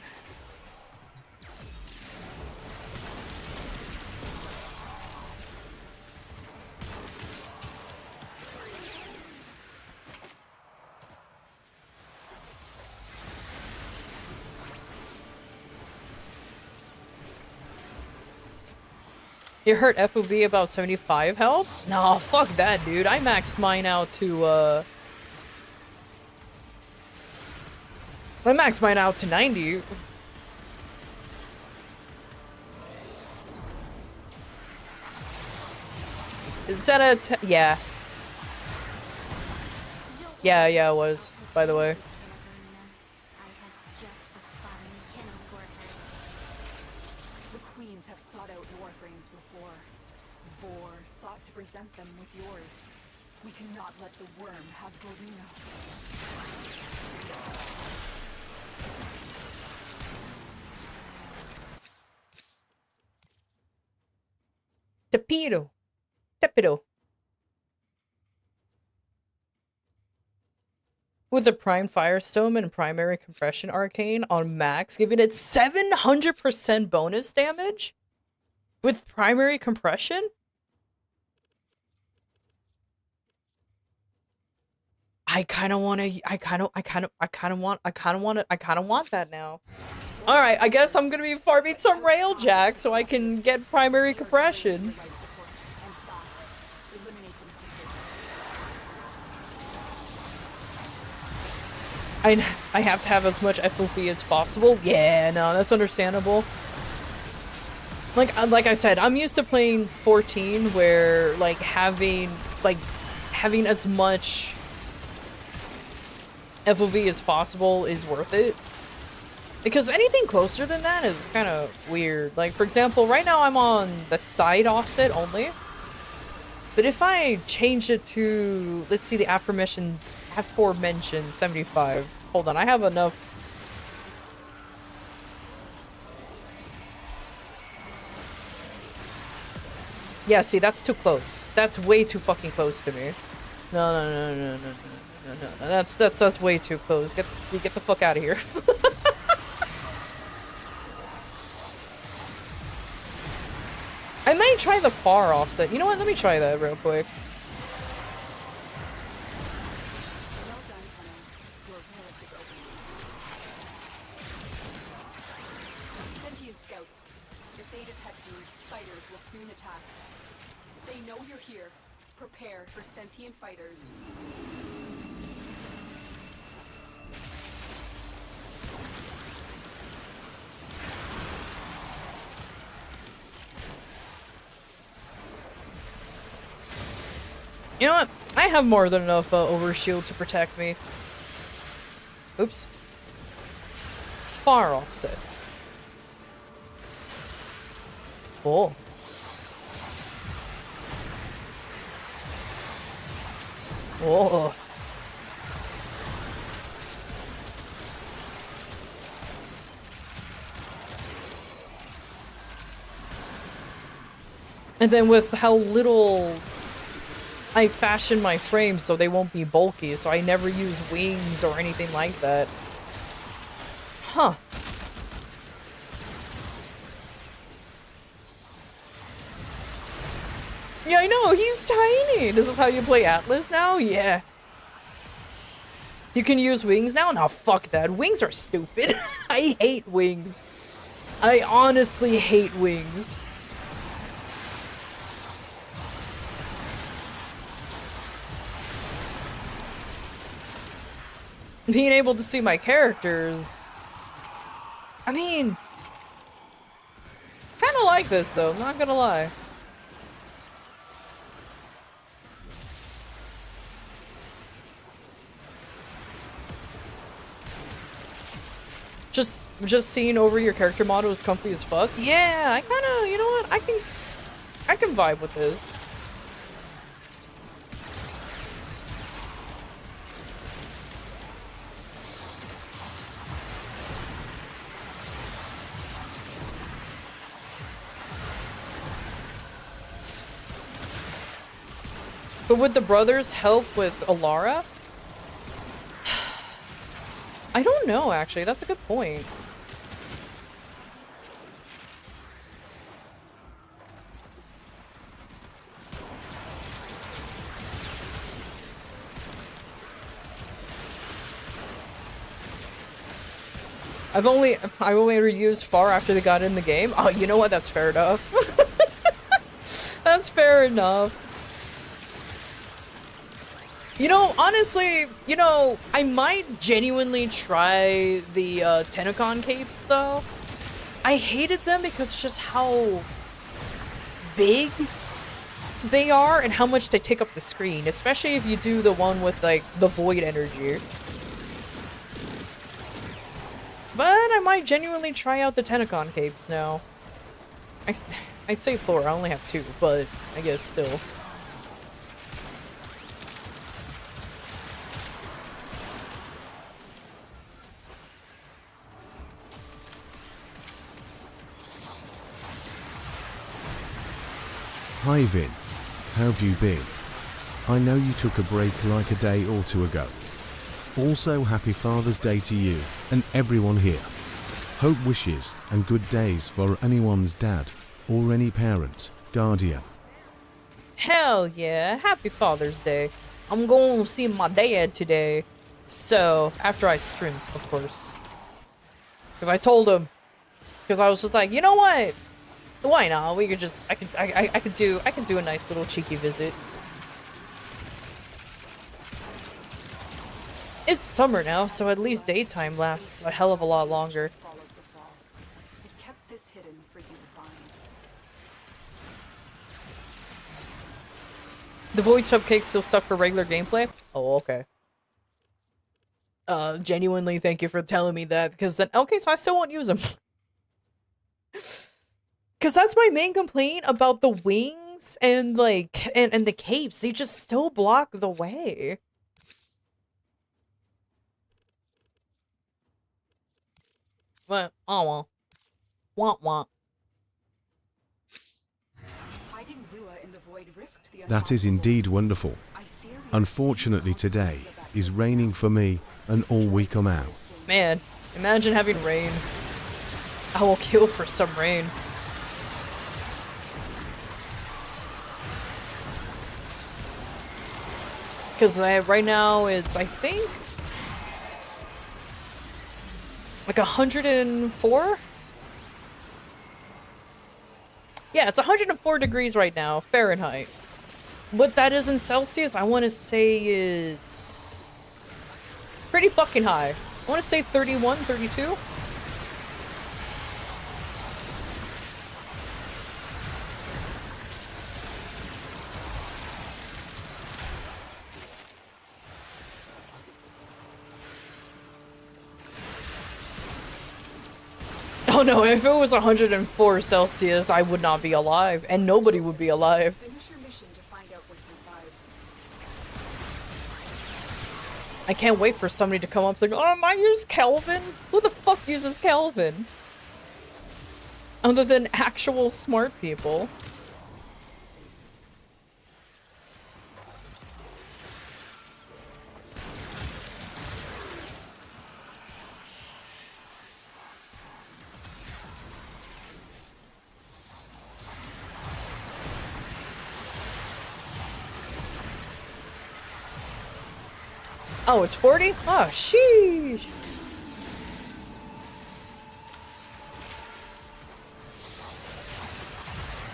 It hurt FOV about 75 health? No, fuck that, dude. I maxed mine out to, I maxed mine out to 90. Is that a yeah. Yeah, it was, by the way. The queens have sought out warframes before. Vor sought to present them with yours. We cannot let the worm have Borino. Tepido. Tepido. With the Prime Firestone and Primary Compression Arcane on max, giving it 700% bonus damage? With Primary Compression? I kind of want that now. Alright, I guess I'm gonna be farming some Railjack so I can get Primary Compression. I have to have as much FOV as possible. Yeah, no, that's understandable. Like I said, I'm used to playing 14 where like having as much FOV as possible is worth it. Because anything closer than that is kind of weird. Like for example, right now I'm on the side offset only. But if I change it to, let's see, the aforementioned 75. Hold on, I have enough. Yeah, see, that's too close. That's way too fucking close to me. No. That's way too close. Get the fuck out of here. I might try the far offset. You know what? Let me try that real quick. Sentient scouts. If they detect you, fighters will soon attack. They know you're here. Prepare for sentient fighters. You know what? I have more than enough overshield to protect me. Oops. Far offset. Cool. Oh. And then with how little I fashion my frames so they won't be bulky, so I never use wings or anything like that. Huh. Yeah, I know, he's tiny! This is how you play Atlas now? Yeah. You can use wings now? No, fuck that. Wings are stupid. I hate wings. I honestly hate wings. Being able to see my characters, I mean, kind of like this though, not gonna lie. Just seeing over your character model is comfy as fuck. Yeah, I kind of, you know what, I can vibe with this. But would the brothers help with Alara? I don't know, actually. That's a good point. I've only ever used far after they got in the game. Oh, you know what? That's fair enough. That's fair enough. You know, honestly, you know, I might genuinely try the Tenacon capes, though. I hated them because it's just how big they are and how much they take up the screen, especially if you do the one with, like, the void energy. But I might genuinely try out the Tenacon capes now. I say plural, I only have 2, but I guess still. Hi Vin, how have you been? I know you took a break like a day or 2 ago. Also happy Father's Day to you and everyone here. Hope wishes and good days for anyone's dad or any parent, guardian. Hell yeah, happy Father's Day. I'm going to see my dad today. So, after I stream, of course. Because I told him, because I was just like, you know what? Why not? We could just, I could do a nice little cheeky visit. It's summer now, so at least daytime lasts a hell of a lot longer. Followed the fall. It kept this hidden for you to find. The void cupcakes still suck for regular gameplay? Oh, okay. Genuinely thank you for telling me that, because then, okay, so I still won't use them. Because that's my main complaint about the wings and, like, and the capes. They just still block the way. But, oh well. Womp womp. Hiding Lua in the void risked the That is indeed wonderful. I fear we Unfortunately today is raining for me and all week I'm out. Man, imagine having rain. I will kill for some rain. Because right now it's, I think, like 104? Yeah, it's 104 degrees right now, Fahrenheit. What that is in Celsius, I want to say it's pretty fucking high. I want to say 31, 32? Oh no, if it was 104 Celsius, I would not be alive, and nobody would be alive. finish your mission to find out what's inside. I can't wait for somebody to come up and say, oh, I use Kelvin? Who the fuck uses Kelvin? Other than actual smart people. Oh, it's 40? Oh, sheesh.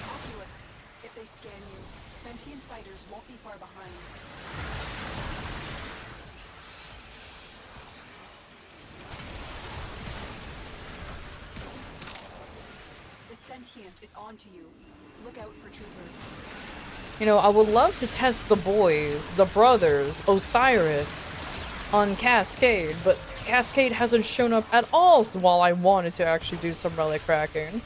Oculists, if they scan you, sentient fighters won't be far behind. The sentient is onto you. Look out for troopers. You know, I would love to test the boys, the brothers, Osiris, on Cascade, but Cascade hasn't shown up at all while I wanted to actually do some relic cracking.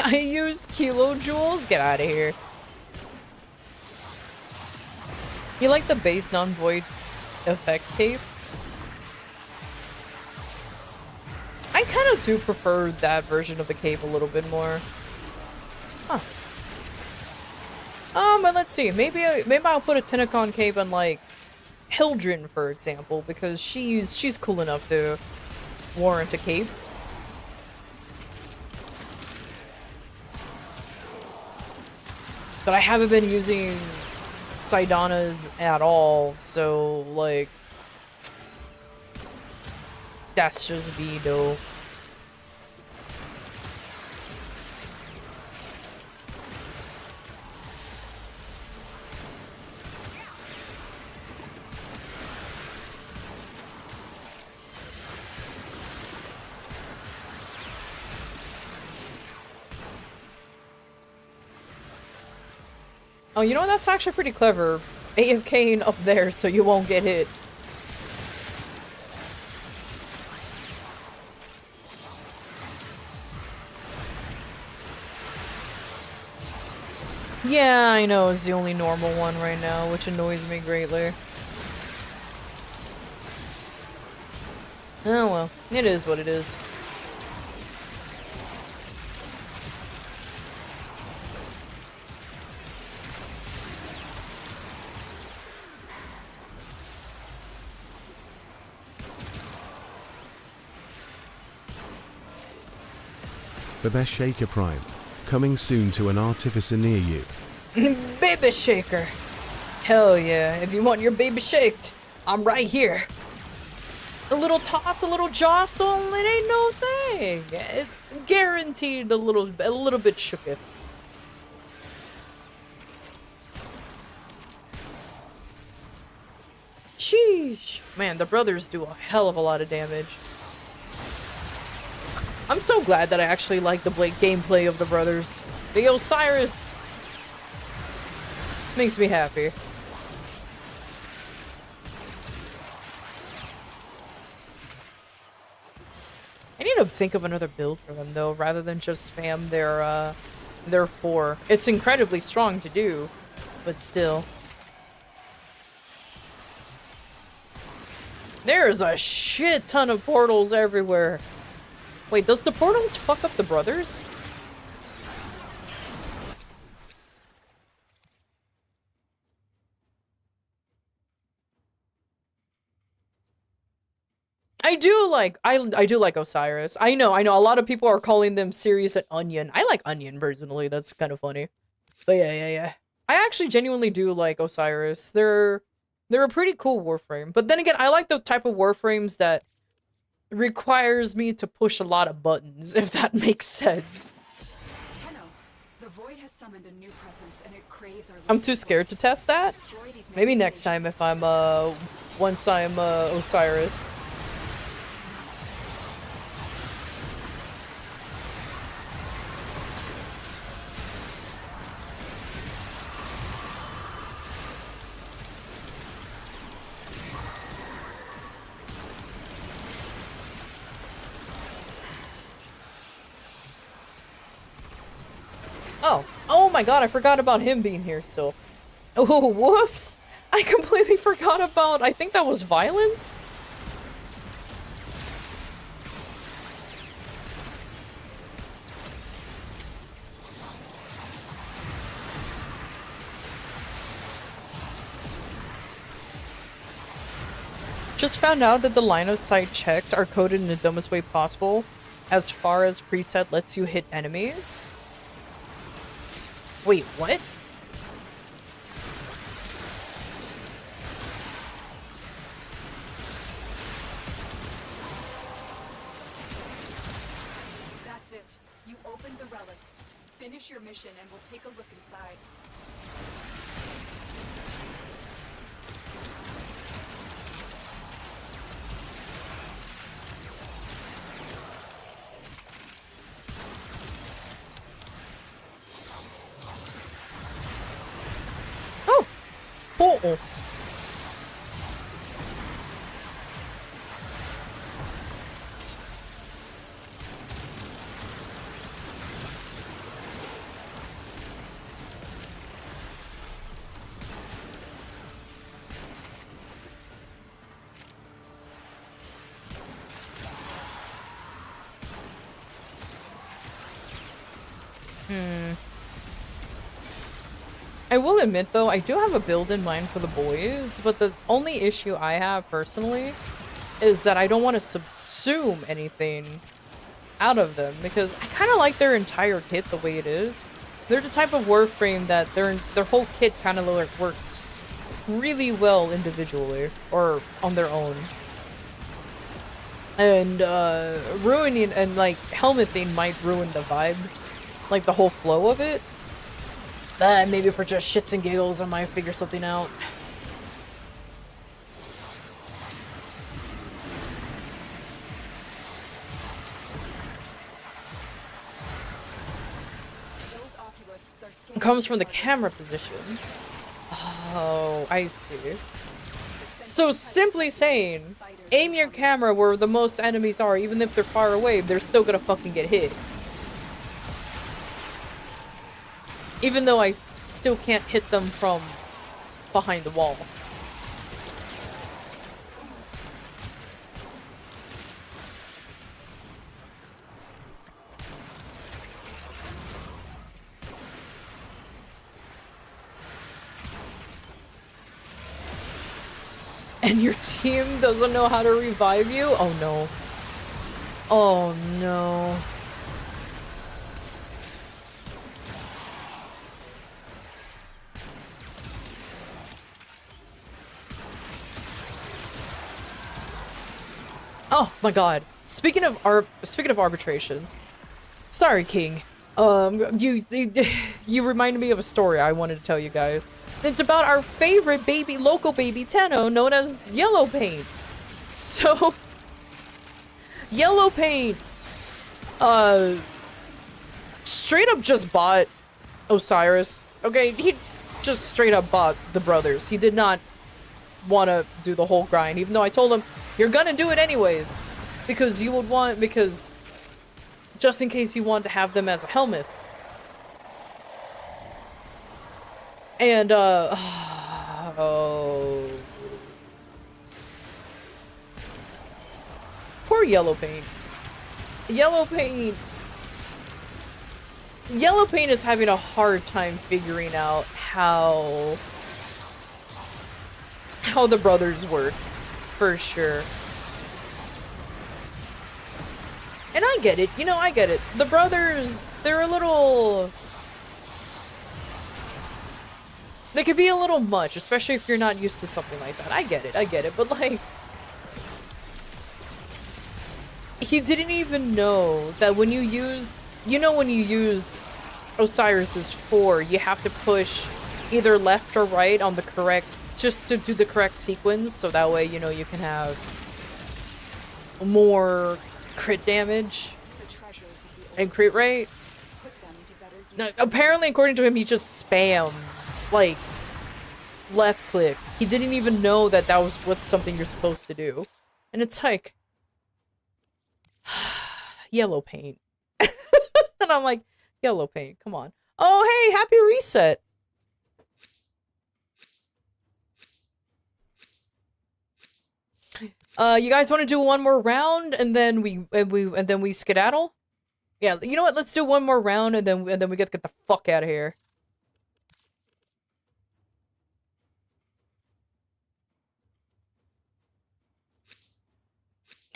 I use kilojoules? Get out of here. You like the base non-void effect cape? I kind of do prefer that version of the cape a little bit more. Huh. But let's see. Maybe I'll put a Tenacon cape on, like, Hildren, for example, because she's cool enough to warrant a cape. But I haven't been using Sidana's at all, so, like, that's just me, though. Oh, you know, that's actually pretty clever. AFKing up there so you won't get hit. Yeah, I know, it's the only normal one right now, which annoys me greatly. Oh well, it is what it is. The best Shaker Prime, coming soon to an artificer near you. Baby shaker. Hell yeah, if you want your baby shaked, I'm right here. A little toss, a little jostle, it ain't no thing. It guaranteed a little bit shooketh. Sheesh. Man, the brothers do a hell of a lot of damage. I'm so glad that I actually like the gameplay of the brothers. The Osiris makes me happy. I need to think of another build for them though, rather than just spam their 4. It's incredibly strong to do, but still. There's a shit ton of portals everywhere. Wait, does the portals fuck up the brothers? I do like Osiris. I know, a lot of people are calling them Sirius and Onion. I like Onion personally, that's kind of funny. But yeah. I actually genuinely do like Osiris. They're a pretty cool warframe. But then again, I like the type of warframes that requires me to push a lot of buttons, if that makes sense. Tenno, the void has summoned a new presence and it craves our I'm too scared to test that. Maybe next time if I'm once I'm Osiris. Oh my god, I forgot about him being here still. Oh, whoops! I completely forgot about, I think that was violence? Just found out that the line of sight checks are coded in the dumbest way possible, as far as preset lets you hit enemies. Wait, what? That's it. You opened the relic. Finish your mission and we'll take a look inside. Portal. I will admit though, I do have a build in mind for the boys, but the only issue I have personally is that I don't want to subsume anything out of them because I kind of like their entire kit the way it is. They're the type of warframe that their whole kit kind of like works really well individually or on their own. And ruining and like helmeting might ruin the vibe, like the whole flow of it. Maybe for just shits and giggles I might figure something out. It comes from the camera position. Oh, I see. So simply saying, aim your camera where the most enemies are, even if they're far away, they're still gonna fucking get hit. Even though I still can't hit them from behind the wall. And your team doesn't know how to revive you? Oh no. Oh no. Oh my god. Speaking of arbitrations. Sorry, King. You reminded me of a story I wanted to tell you guys. It's about our favorite local baby Tenno, known as Yellow Paint. So, Yellow Paint, straight up just bought Osiris. Okay, he just straight up bought the brothers. He did not want to do the whole grind, even though I told him, you're gonna do it anyways. Because just in case you want to have them as a helmet. And, oh. Poor Yellow Paint. Yellow Paint is having a hard time figuring out how the brothers work, for sure. And I get it, you know, I get it. The brothers, they're a little... They could be a little much, especially if you're not used to something like that. I get it, but like... He didn't even know that when you use... You know when you use Osiris's 4, you have to push either left or right on the correct... Just to do the correct sequence, so that way, you know, you can have more crit damage and crit rate. Now, apparently, according to him, he just spams, like, left click. He didn't even know that that was what's something you're supposed to do. And it's like... Yellow Paint. And I'm like, Yellow Paint, come on. Oh, hey, happy reset. You guys want to do one more round and then we skedaddle? Yeah, you know what? Let's do one more round and then we get the fuck out of here.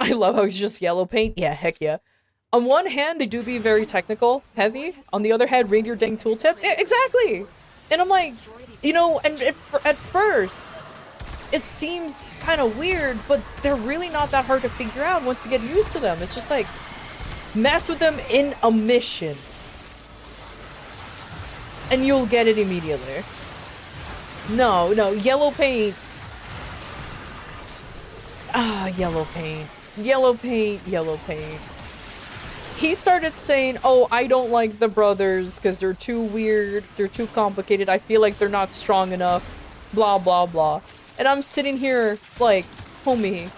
I love how he's just Yellow Paint. Yeah, heck yeah. On one hand, they do be very technical, heavy. On the other hand, read your dang tooltips. Yeah, exactly! And I'm like, you know, and at first, it seems kind of weird, but they're really not that hard to figure out once you get used to them. It's just like, mess with them in a mission. And you'll get it immediately. No, Yellow Paint. Ah, Yellow Paint. Yellow Paint, Yellow Paint. He started saying, oh, I don't like the brothers because they're too weird, they're too complicated, I feel like they're not strong enough, blah, blah, blah. And I'm sitting here like, homie,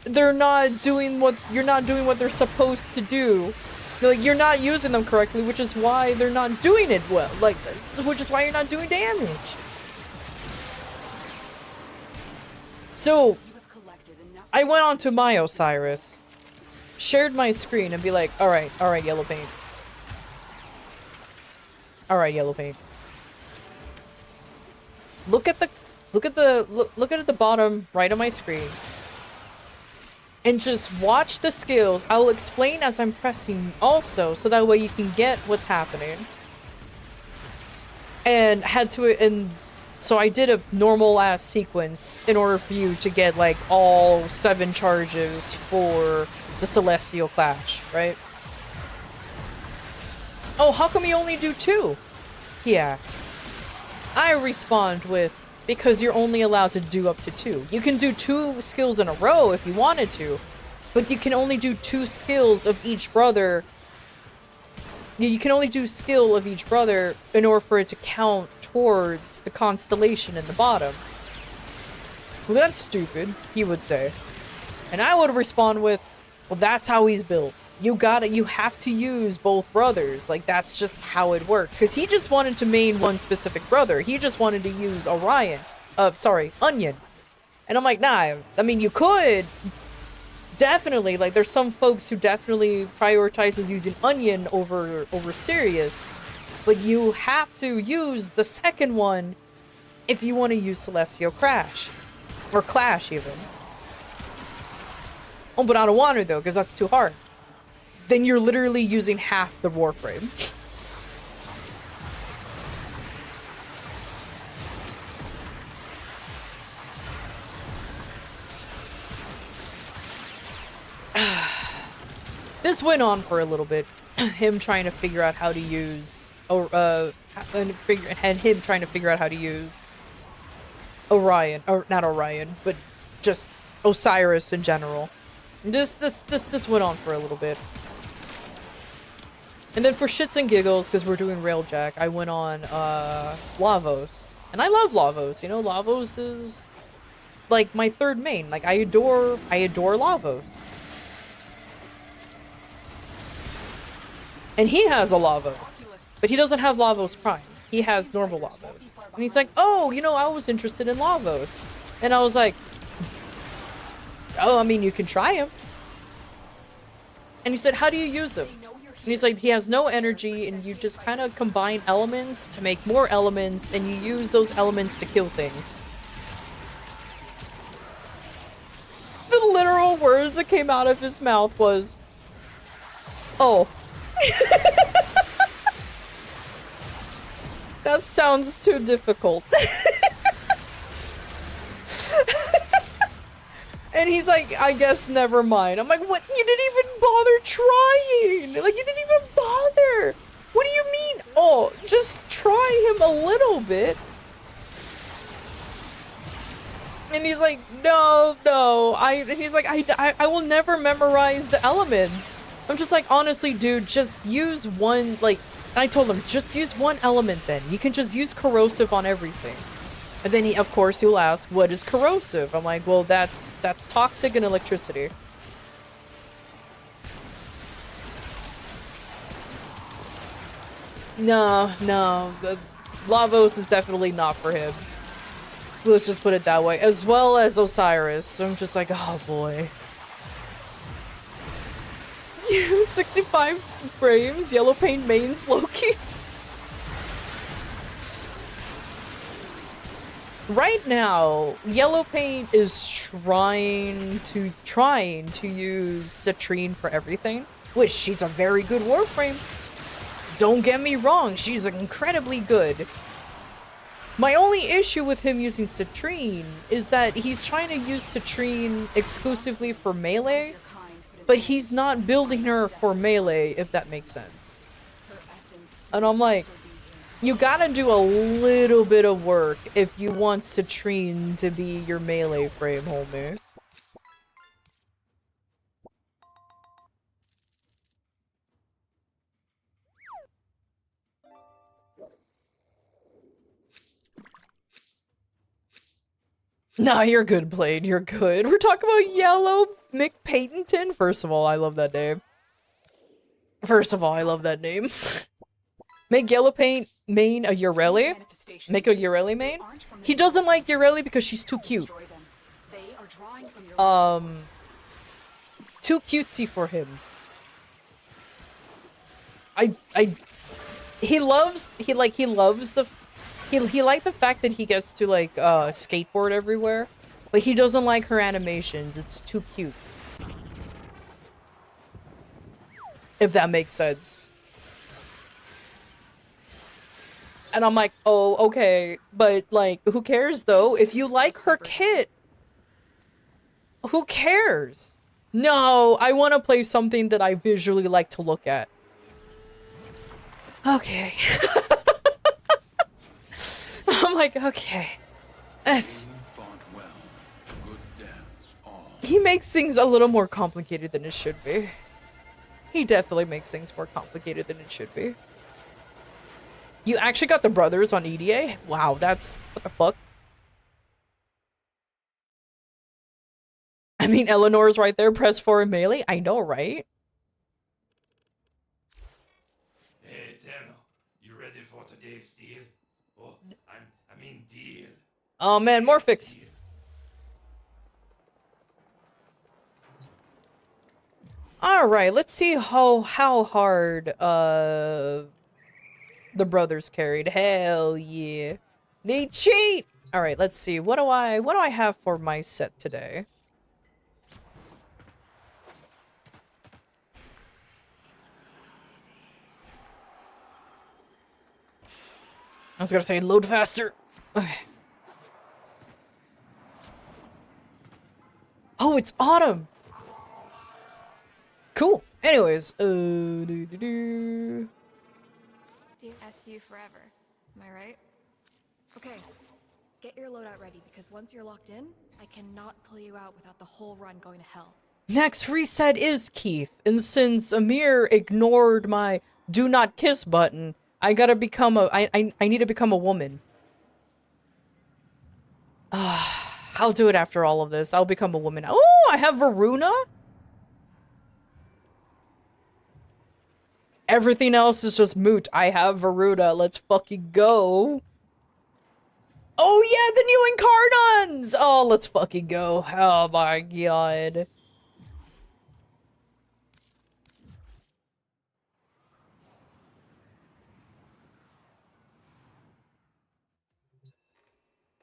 you're not doing what they're supposed to do. Like, you're not using them correctly, which is why they're not doing it well. Like, which is why you're not doing damage. So, I went on to my Osiris, shared my screen, and be like, alright, Yellow Paint. All right, yellow paint. Look at the bottom right of my screen. And just watch the skills. I'll explain as I'm pressing also, so that way you can get what's happening. And so I did a normal ass sequence in order for you to get like all 7 charges for the Celestial Clash, right? Oh, how come you only do 2? He asks. I respond with, because you're only allowed to do up to 2. You can do 2 skills in a row if you wanted to, but you can only do 2 skills of each brother. You can only do skill of each brother in order for it to count towards the constellation in the bottom. Well, that's stupid, he would say. And I would respond with, well, that's how he's built. You have to use both brothers. Like, that's just how it works. Because he just wanted to main one specific brother. He just wanted to use Onion. And I'm like, nah, I mean, you could. Definitely, like, there's some folks who definitely prioritizes using Onion over Sirius. But you have to use the second one if you want to use Celestial Crash. Or Clash, even. Oh, but I don't want to, though, because that's too hard. Then you're literally using half the Warframe. This went on for a little bit. Him trying to figure out how to use... and him trying to figure out how to use... Orion. Or, not Orion, but just Osiris in general. This went on for a little bit. And then for shits and giggles, because we're doing Railjack, I went on Lavos. And I love Lavos, you know, Lavos is like my third main. Like, I adore Lavos. And he has a Lavos, but he doesn't have Lavos Prime. He has normal Lavos. And he's like, oh, you know, I was interested in Lavos. And I was like, oh, I mean, you can try him. And he said, how do you use him? And he's like, he has no energy, and you just kind of combine elements to make more elements, and you use those elements to kill things. The literal words that came out of his mouth was, oh. That sounds too difficult. And he's like, I guess never mind. I'm like, what? You didn't even bother trying. Like, you didn't even bother. What do you mean? Oh, just try him a little bit. And he's like, no. And he's like, I will never memorize the elements. I'm just like, honestly, dude, just use one, like, and I told him, just use one element then. You can just use corrosive on everything. And then he, of course, he'll ask, what is corrosive? I'm like, well, that's toxic and electricity. No, the Lavos is definitely not for him. Let's just put it that way. As well as Osiris. So I'm just like, oh boy. 65 frames, yellow paint mains, Loki. Right now, Yellow Paint is trying to use Citrine for everything, which she's a very good Warframe. Don't get me wrong, she's incredibly good. My only issue with him using Citrine is that he's trying to use Citrine exclusively for melee, but he's not building her for melee, if that makes sense. And I'm like, you gotta do a little bit of work if you want Citrine to be your melee frame, homie. Nah, you're good, Blade. You're good. We're talking about Yellow McPaytonton. First of all, I love that name. Make Yellow Paint main a Ureli. Make a Ureli main. He doesn't like Ureli because she's too cute. Too cutesy for him. he loves he loves the he liked the fact that he gets to like skateboard everywhere, but he doesn't like her animations. It's too cute. If that makes sense. And I'm like, oh, okay, but like, who cares though? If you like her kit, who cares? No, I want to play something that I visually like to look at. Okay. I'm like, okay. Yes. He makes things a little more complicated than it should be. He definitely makes things more complicated than it should be. You actually got the brothers on EDA? Wow, that's... what the fuck? I mean, Eleanor's right there. Press 4 in melee. I know, right? Hey, Eternal. You ready for today's deal? Oh, I mean deal. Oh man, Morphix. Alright, let's see how hard the brothers carried. Hell yeah. They cheat! Alright, let's see. What do I have for my set today? I was gonna say load faster. Okay. Oh, it's autumn. Cool. Anyways, DSU forever. Am I right? Okay. Get your loadout ready because once you're locked in, I cannot pull you out without the whole run going to hell. Next reset is Keith, and since Amir ignored my do not kiss button, I gotta become a- I need to become a woman. I'll do it after all of this. I'll become a woman. Oh, I have Varuna? Everything else is just moot. I have Varuna. Let's fucking go. Oh yeah, the new Incarnons! Oh, let's fucking go. Oh my god.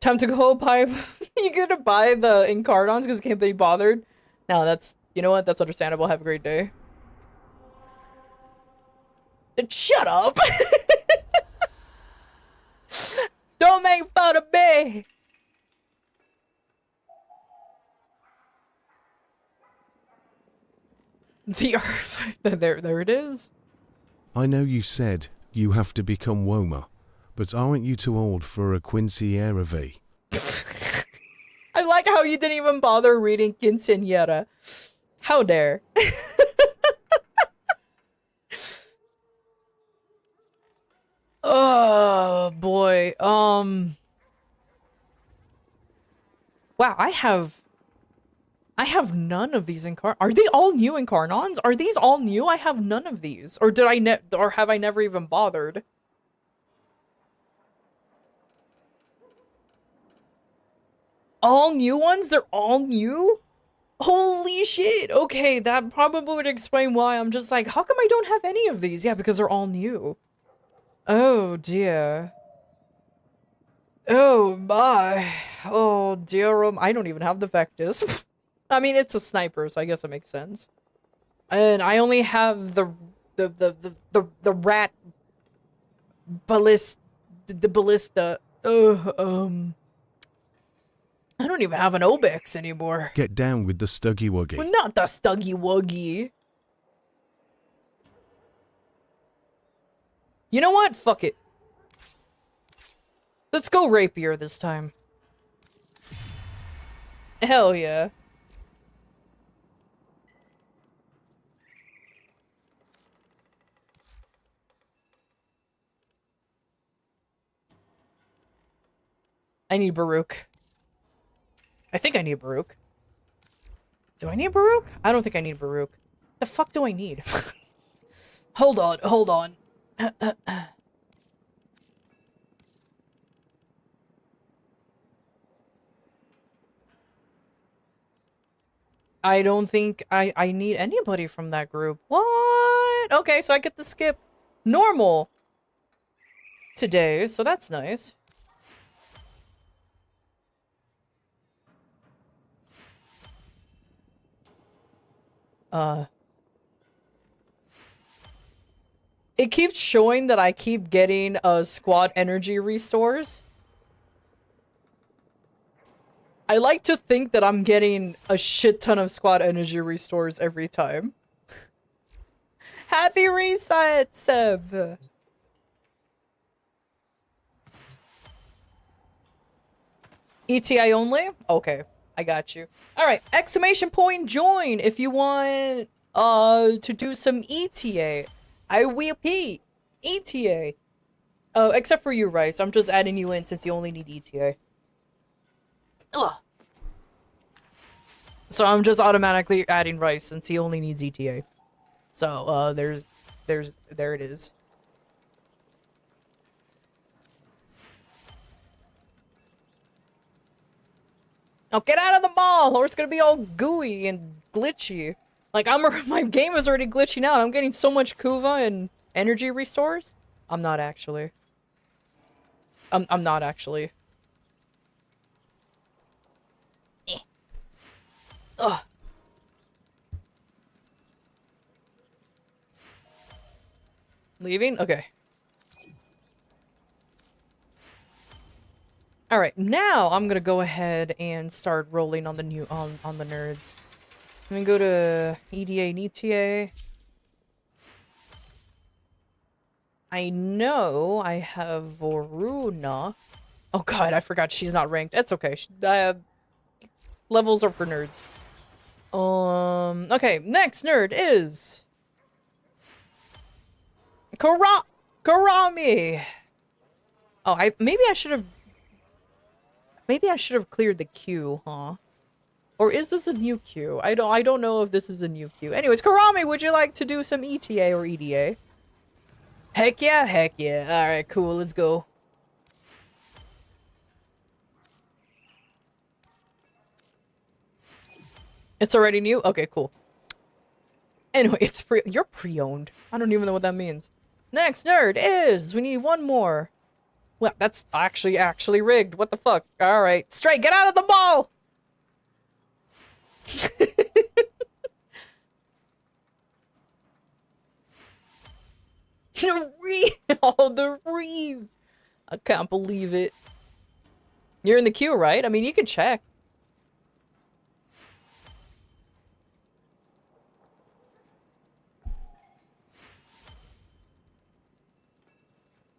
Time to go buy. You gonna buy the Incarnons because you can't be bothered? No, that's, you know what? That's understandable. Have a great day. Shut up! Don't make fun of me! The earth. There it is. I know you said you have to become Woma, but aren't you too old for a Quinceañera V? I like how you didn't even bother reading Quinceañera. How dare. Oh boy. Wow, I have none of these Are they all new Incarnons? Are these all new? I have none of these. Or did I or have I never even bothered? All new ones? They're all new? Holy shit. Okay, that probably would explain why I'm just like, how come I don't have any of these? Yeah, because they're all new. Oh dear. Oh my. Oh dear. I don't even have the Vectus. I mean, it's a sniper, so I guess it makes sense. And I only have the rat the ballista. I don't even have an Obex anymore. Get down with the Stuggy Wuggy. Well, not the Stuggy Wuggy. You know what? Fuck it. Let's go rapier this time. Hell yeah. I need Baruch. I think I need Baruch. Do I need Baruch? I don't think I need Baruch. The fuck do I need? Hold on, hold on. I don't think I need anybody from that group. What? Okay, so I get to skip normal. today, so that's nice. It keeps showing that I keep getting squad energy restores. I like to think that I'm getting a shit ton of squad energy restores every time. Happy reset, Seb! ETI only? Okay, I got you. Alright, exclamation point join if you want to do some ETA. I repeat, ETA. Oh, except for you, Rice. I'm just adding you in since you only need ETA. Ugh. So I'm just automatically adding Rice since he only needs ETA. So, there it is. Oh, get out of the mall, or it's gonna be all gooey and glitchy. Like, my game is already glitching out. I'm getting so much Kuva and energy restores. I'm not actually. I'm not actually. Eh. Ugh. Leaving? Okay. Alright, now I'm gonna go ahead and start rolling on the new on the nerds. I'm gonna go to EDA and ETA. I know I have Voruna. Oh god, I forgot she's not ranked. That's okay. Levels are for nerds. Okay, next nerd is Karami. Oh, maybe I should have cleared the queue, huh? Or is this a new queue? I don't know if this is a new queue. Anyways, Karami, would you like to do some ETA or EDA? Heck yeah, heck yeah. Alright, cool, let's go. It's already new? Okay, cool. Anyway, you're pre-owned. I don't even know what that means. Next nerd is, we need one more. Well, that's actually rigged. What the fuck? Alright, Stray, get out of the mall! All the reads. I can't believe it. You're in the queue, right? I mean, you can check.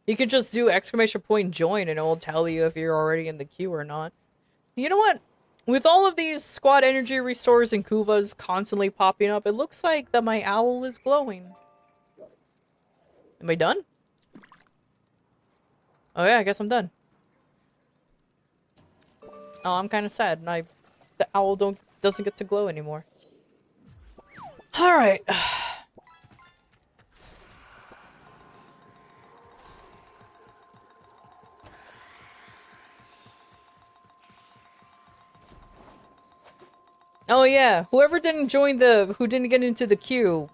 You could just do exclamation point join and it will tell you if you're already in the queue or not. You know what? With all of these squad energy restores and Kuvas constantly popping up, it looks like that my owl is glowing. Am I done? Oh yeah, I guess I'm done. Oh, I'm kind of sad, and the owl doesn't get to glow anymore. All right. Oh yeah, whoever didn't who didn't get into the queue,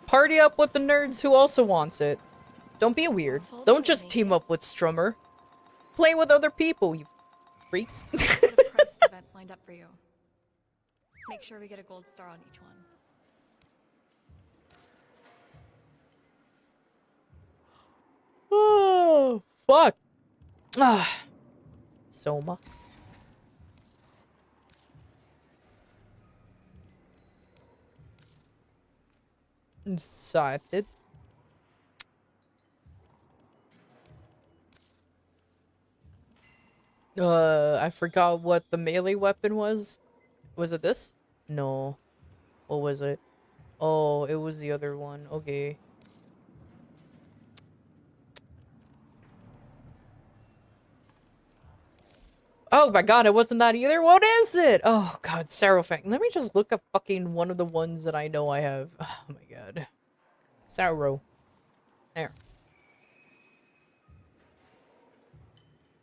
party up with the nerds who also wants it. Don't be weird. Don't just team up with Strummer. Play with other people, you freaks. What a prize events lined up for you. Make sure we get a gold star on each one. Oh, fuck. Ah. Soma. Excited. I forgot what the melee weapon was. Was it this? No. What was it? Oh, it was the other one. Okay. Oh my god, it wasn't that either? What is it? Oh god, Sarofang. Let me just look up fucking one of the ones that I know I have. Oh my god. Saro. There.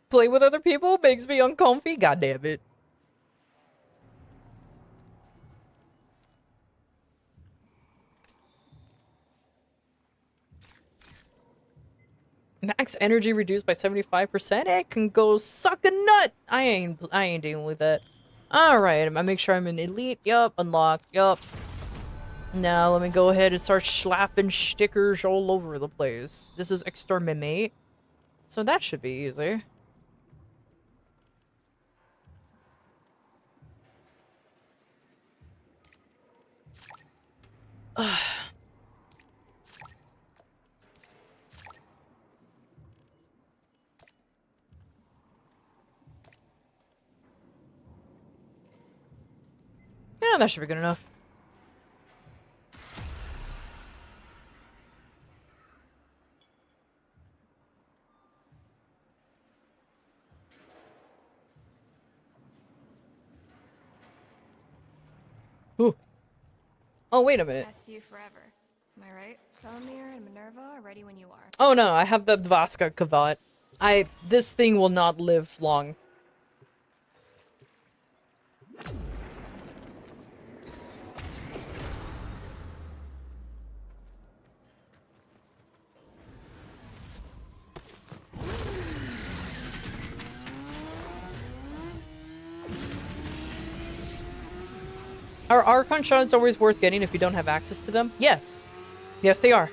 Play with other people makes me uncomfy? God damn it. Max energy reduced by 75%. It can go suck a nut. I ain't dealing with that. All right, I make sure I'm an elite. Yup, unlocked. Yup. Now let me go ahead and start slapping stickers all over the place. This is exterminate, so that should be easy. Yeah, that should be good enough. Ooh. Oh, wait a minute. That's you forever. Am I right? Felomir and Minerva are ready when you are. Oh no, I have the Vaska Kavat. This thing will not live long. Are Archon shards always worth getting if you don't have access to them? Yes. Yes, they are.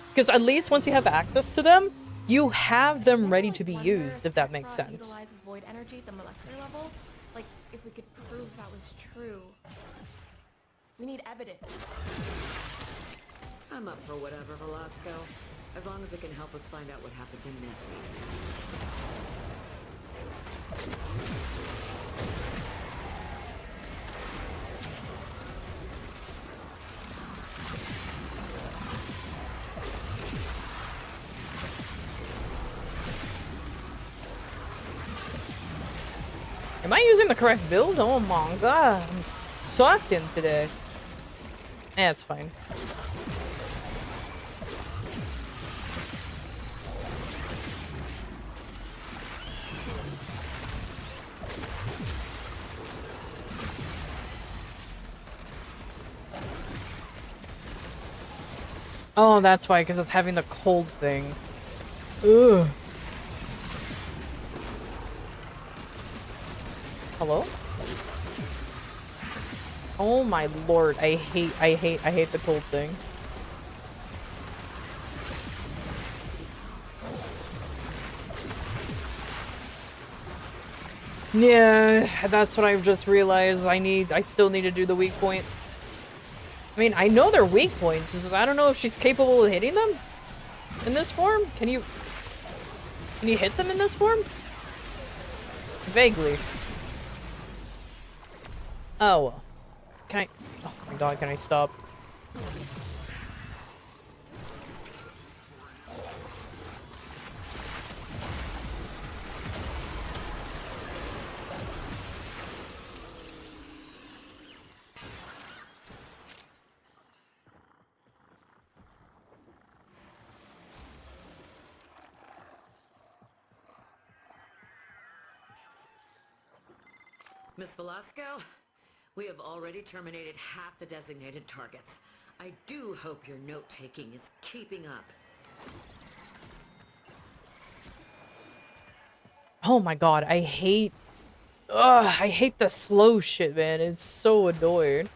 Because at least once you have access to them, you have them ready to be used, if that makes sense. Utilizes void energy at the molecular level. Like, if we could prove that was true. We need evidence. I'm up for whatever, Velasco. As long as it can help us find out what happened to Nessie. Am I using the correct build? Oh my god, I'm sucking today. Eh, it's fine. Oh, that's why, because it's having the cold thing. Ugh. Hello? Oh my lord, I hate the cold thing. Yeah, that's what I've just realized. I still need to do the weak point. I mean, I know they're weak points, just I don't know if she's capable of hitting them in this form. Can you hit them in this form? Vaguely. Oh well. Can I? Oh my god, can I stop? Miss Velasco, we have already terminated half the designated targets. I do hope your note-taking is keeping up. Oh my god, I hate the slow shit, man. It's so annoying.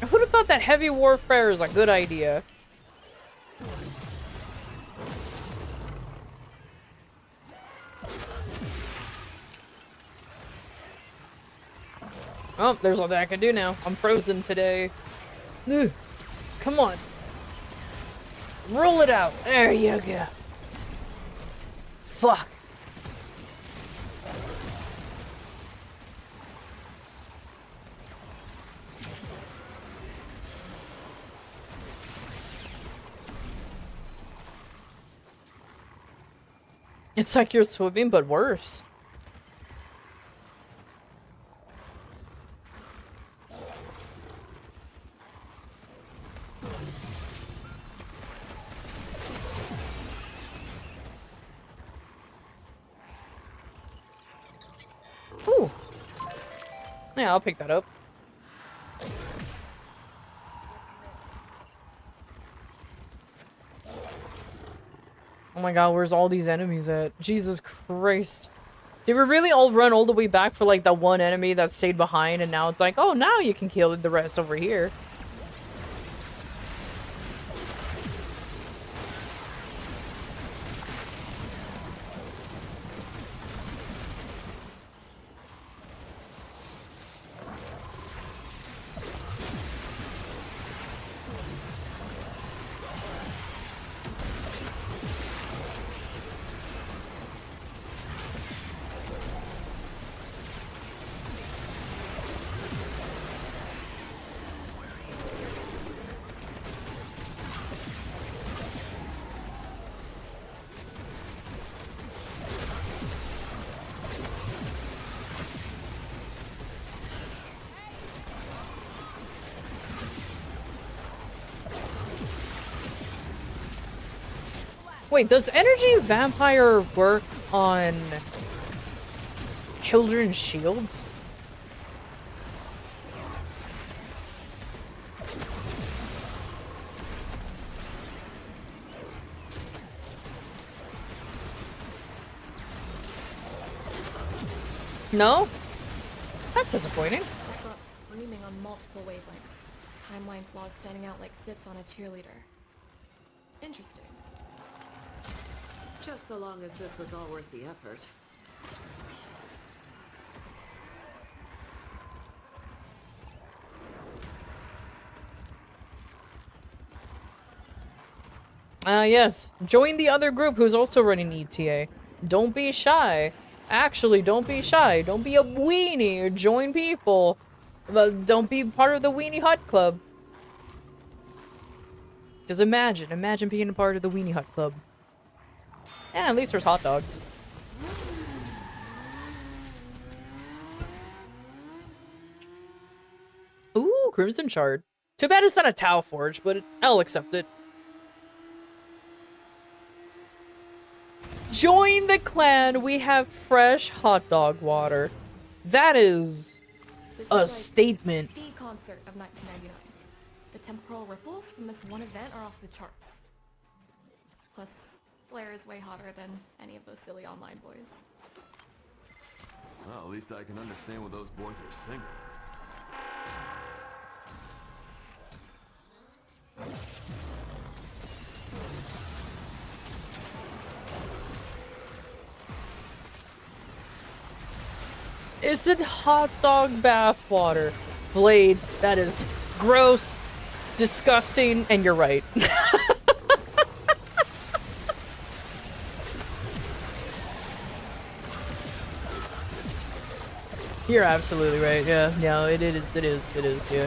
Who'd have thought that heavy warfare is a good idea? Oh, there's nothing I can do now. I'm frozen today. Ugh. Come on. Roll it out. There you go. Fuck. It's like you're swimming, but worse. Ooh. Yeah, I'll pick that up. Oh my god, where's all these enemies at? Jesus Christ. Did we really all run all the way back for like that one enemy that stayed behind and now it's like, oh, now you can kill the rest over here. Wait, does energy vampire work on children's shields? No? That's disappointing. That got screaming on multiple wavelengths. Timeline flaws standing out like zits on a cheerleader. Interesting. Just so long as this was all worth the effort. Yes. Join the other group who's also running ETA. Don't be shy. Actually, don't be shy. Don't be a weenie. Join people. But don't be part of the Weenie Hut Club. Because imagine being a part of the Weenie Hut Club. Yeah, at least there's hot dogs. Ooh, Crimson Shard. Too bad it's not a Tau Forge, but I'll accept it. Join the clan. We have fresh hot dog water. That is This a is like statement. the concert of 1999. The temporal ripples from this one event are off the charts. Plus, Flair is way hotter than any of those silly online boys. Well, at least I can understand what those boys are singing. Is it hot dog bath water? Blade, that is gross, disgusting, and you're right. You're absolutely right, yeah. No, it is, yeah.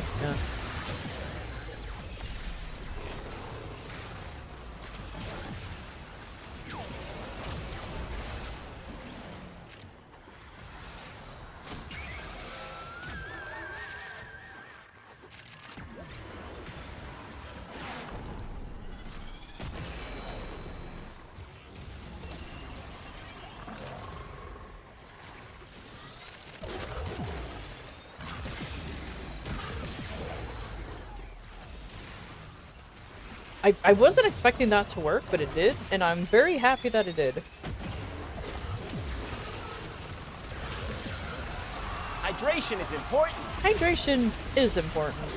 I wasn't expecting that to work, but it did, and I'm very happy that it did. Hydration is important. Hydration is important.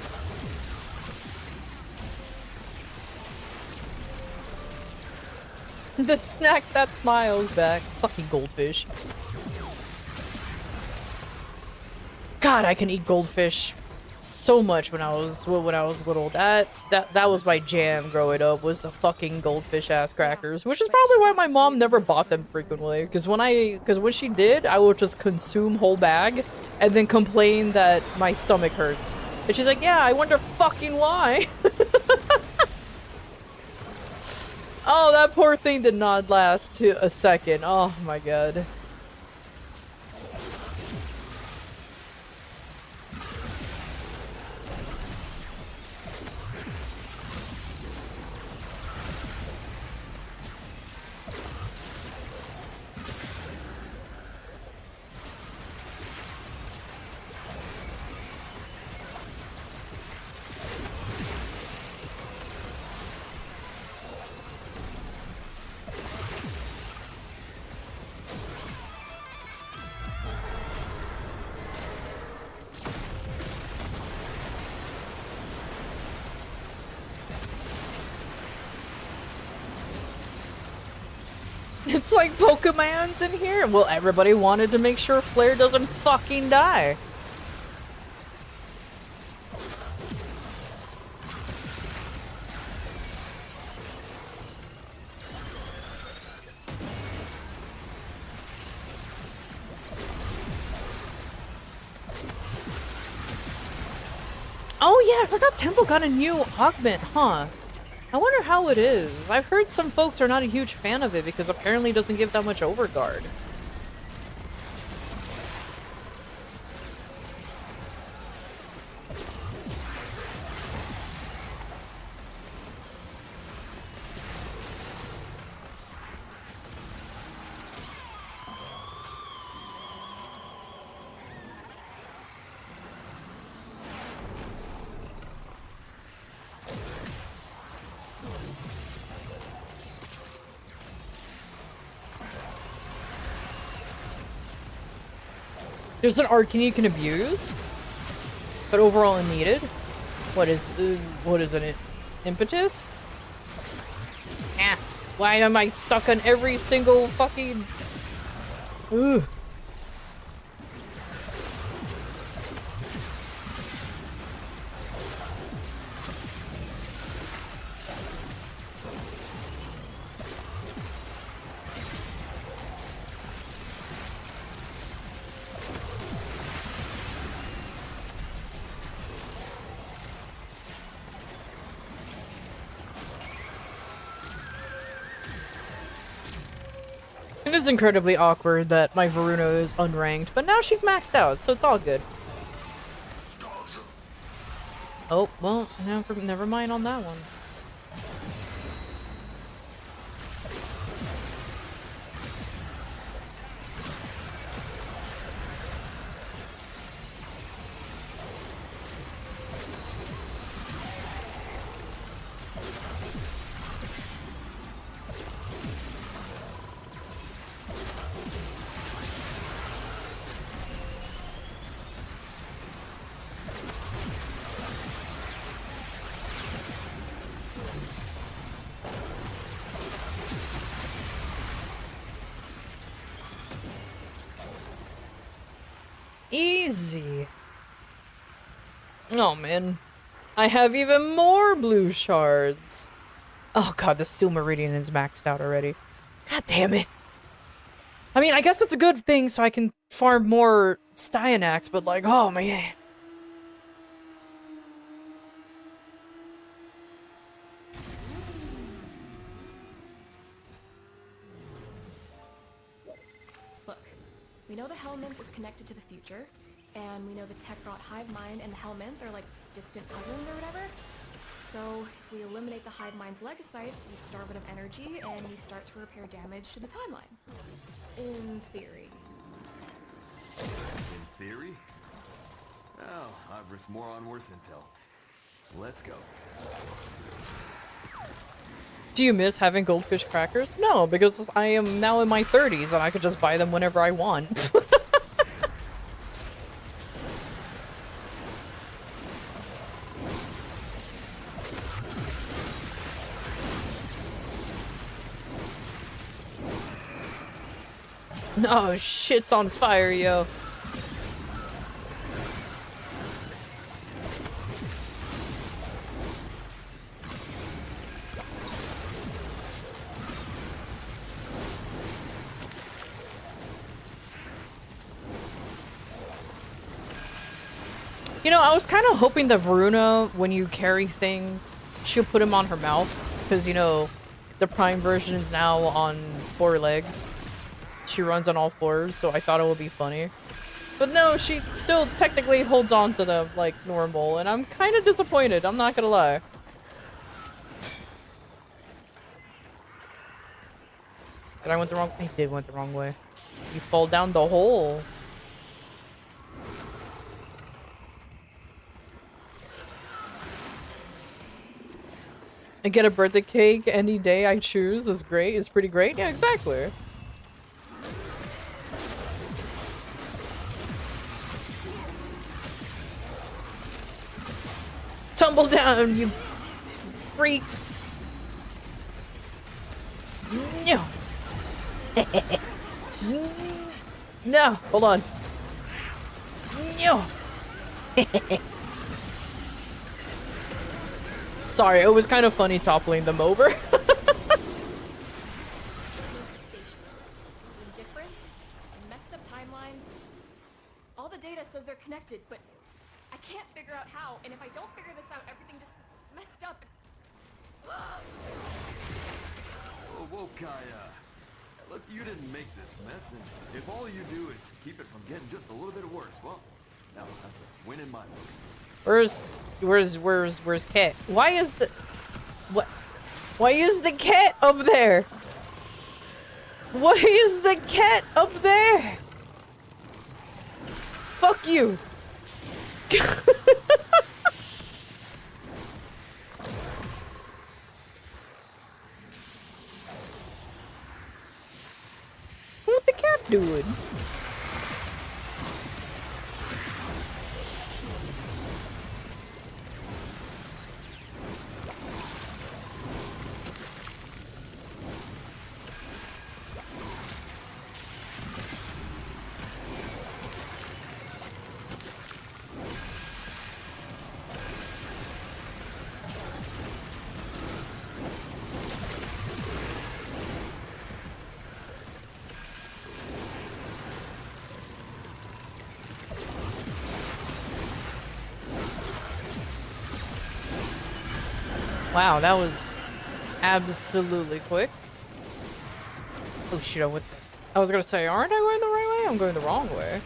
The snack that smiles back. Fucking goldfish. God, I can eat goldfish so much when I was little. That was my jam growing up, was the fucking goldfish ass crackers, which is probably why my mom never bought them frequently. Because when she did, I would just consume whole bag and then complain that my stomach hurts. And she's like, "Yeah, I wonder fucking why." Oh, that poor thing did not last a second. Oh my god. I, 'Cause I wasn't expecting that to work, but it did, and I'm very happy that it did. It's like Pokemon's in here. Well, everybody wanted to make sure Flare doesn't fucking die. Oh yeah, I forgot Temple got a new augment, huh? I wonder how it is. I've heard some folks are not a huge fan of it because apparently it doesn't give that much overguard. There's an arcane you can abuse, but overall unneeded. What is it? Impetus? Ah, why am I stuck on every single fucking... Ugh. It is incredibly awkward that my Varuna is unranked, but now she's maxed out, so it's all good. Oh, well, never mind on that one. Easy. Oh man. I have even more blue shards. Oh god, the Steel Meridian is maxed out already. God damn it. I mean, I guess it's a good thing so I can farm more Styanax, but like, oh man. Look, we know the Helminth is connected to the future, and we know the Tech-Rot Hive Mind and the Helminth are like distant cousins or whatever. So if we eliminate the Hive Mind's legocytes, we starve it of energy, and we start to repair damage to the timeline. In theory. In theory? Oh, I've risked more on worse intel. Let's go. Do you miss having goldfish crackers? No, because I am now in my 30s and I could just buy them whenever I want. No, shit's on fire, yo. You know, I was kind of hoping that Varuna, when you carry things, she'll put them on her mouth. Because, you know, the Prime version is now on 4 legs. She runs on all 4s, so I thought it would be funny. But no, she still technically holds on to them like normal, and I'm kind of disappointed, I'm not gonna lie. Did I went the wrong- I did went the wrong way. You fall down the hole. I get a birthday cake any day I choose is great. It's pretty great. Yeah, exactly. Tumble down, you freaks. No. No, hold on. No. Sorry, it was kind of funny toppling them over. Indifference, messed up timeline. All the data says they're connected, but I can't figure out how. And if I don't figure this out, everything just messed up. Whoa, whoa, Kaya. Look, you didn't make this mess, and if all you do is keep it from getting just a little bit worse, well, now that's a win in my books. Where's Kit? Why is the cat up there? Why is the cat up there? Fuck you. What the cat doing? Wow, that was absolutely quick. Oh shit, I was gonna say, aren't I going the right way? I'm going the wrong way.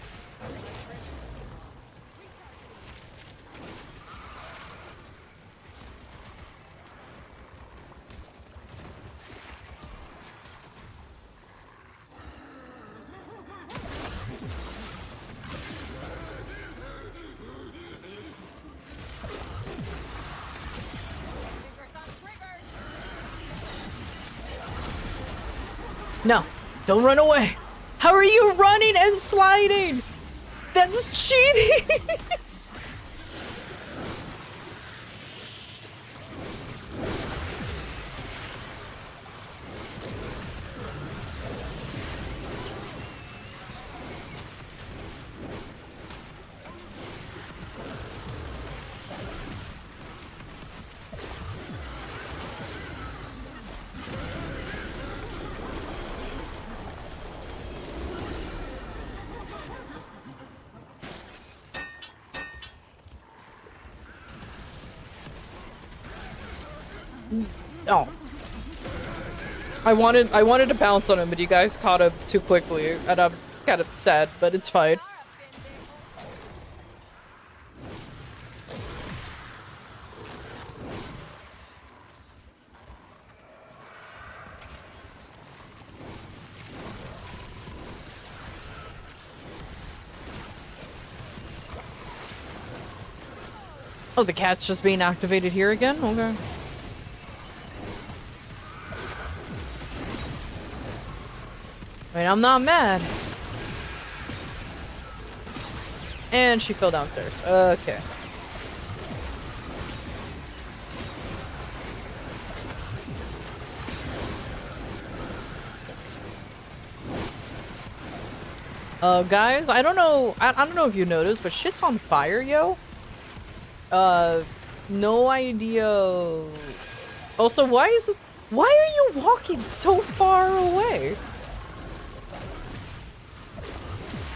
No, don't run away. How are you running and sliding? That's cheating. Oh. I wanted to bounce on him, but you guys caught up too quickly, and I'm kind of sad, but it's fine. Oh, the cat's just being activated here again? Okay. I mean, I'm not mad. And she fell downstairs. Okay. Guys, I don't know if you noticed, but shit's on fire, yo. No idea. Also, why are you walking so far away?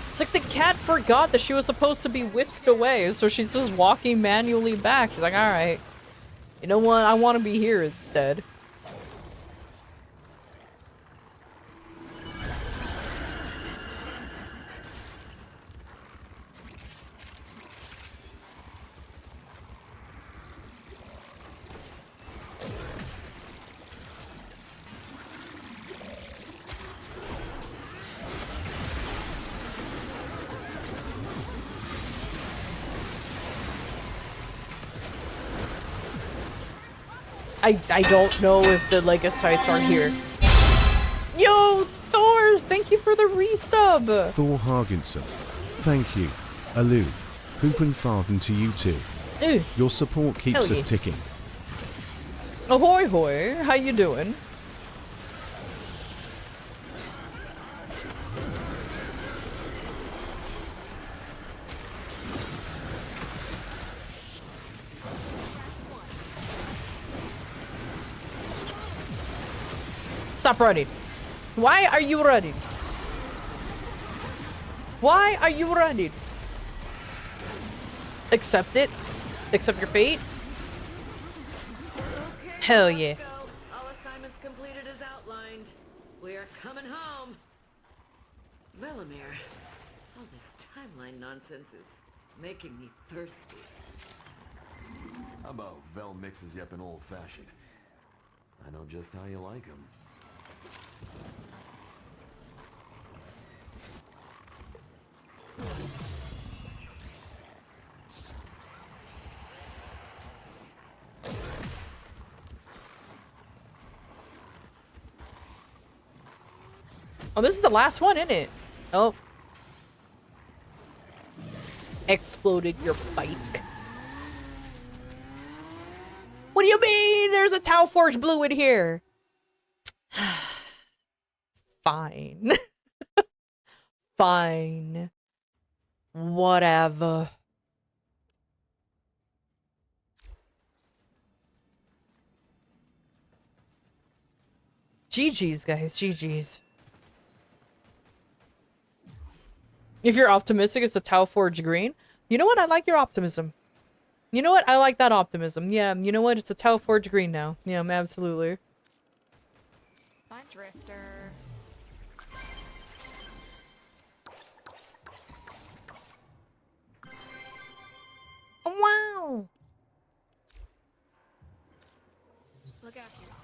It's like the cat forgot that she was supposed to be whisked away, so she's just walking manually back. She's like, alright, you know what, I want to be here instead. I don't know if the Legacites are here. Yo, Thor, thank you for the resub. Thor Hargensen, thank you. Alu, hoop and farthen to you too. Your support keeps us ticking. Ahoy hoy, how you doing? Stop running. Why are you running? Why are you running? Accept it. Accept your fate. Okay, Hell let's yeah. go. All assignments completed as outlined. We are coming home. Velimir, all this timeline nonsense is making me thirsty. How about Vel mixes you up in old-fashioned? I know just how you like 'em. Oh, this is the last one, isn't it? Oh. Exploded your bike. What do you mean? There's a Tau Forge Blue in here. Fine. Fine. Whatever. GG's, guys. GG's. If you're optimistic, it's a Tau Forge Green. You know what? I like your optimism. You know what? I like that optimism. Yeah, you know what? It's a Tau Forge Green now. Yeah, absolutely. Bye, Drifter. Wow. Look after yourself.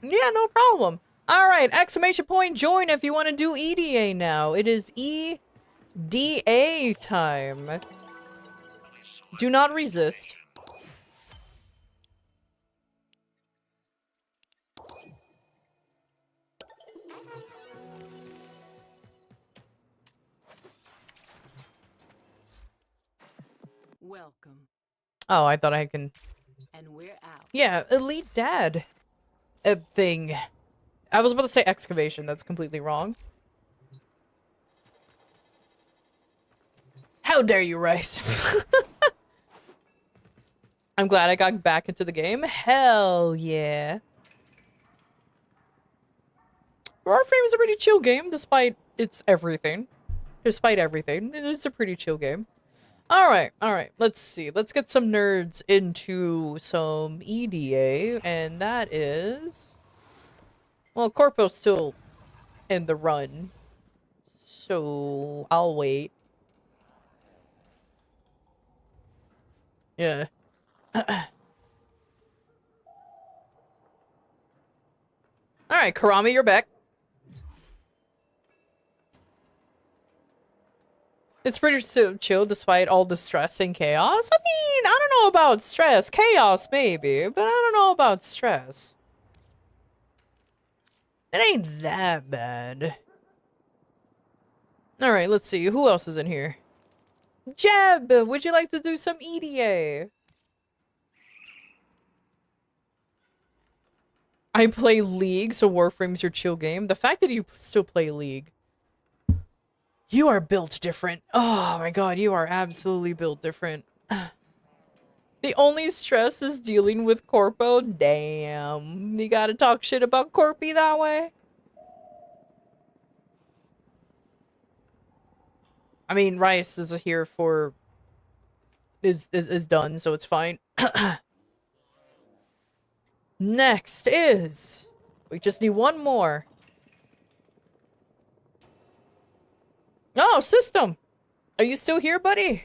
Yeah, no problem. All right, exclamation point join if you want to do EDA now. It is EDA time. Do not resist. Welcome. Oh, I thought I can... And we're out. Yeah, Elite Dad. Thing. I was about to say excavation. That's completely wrong. How dare you, Rice? I'm glad I got back into the game. Hell yeah. Warframe is a pretty chill game, despite its everything. Despite everything, it is a pretty chill game. Alright, let's see. Let's get some nerds into some EDA, and that is... Well, Corpo's still in the run, so I'll wait. Yeah. Alright, Karami, you're back. It's pretty chill despite all the stress and chaos. I mean, I don't know about stress. Chaos, maybe, but I don't know about stress. It ain't that bad. Alright, let's see. Who else is in here? Jeb, would you like to do some EDA? I play League, so Warframe's your chill game. The fact that you still play League. You are built different. Oh my god, you are absolutely built different. The only stress is dealing with Corpo? Damn. You gotta talk shit about Corpy that way? I mean, Rice is here for... is done, so it's fine. Next is... We just need one more. Oh, System! Are you still here, buddy?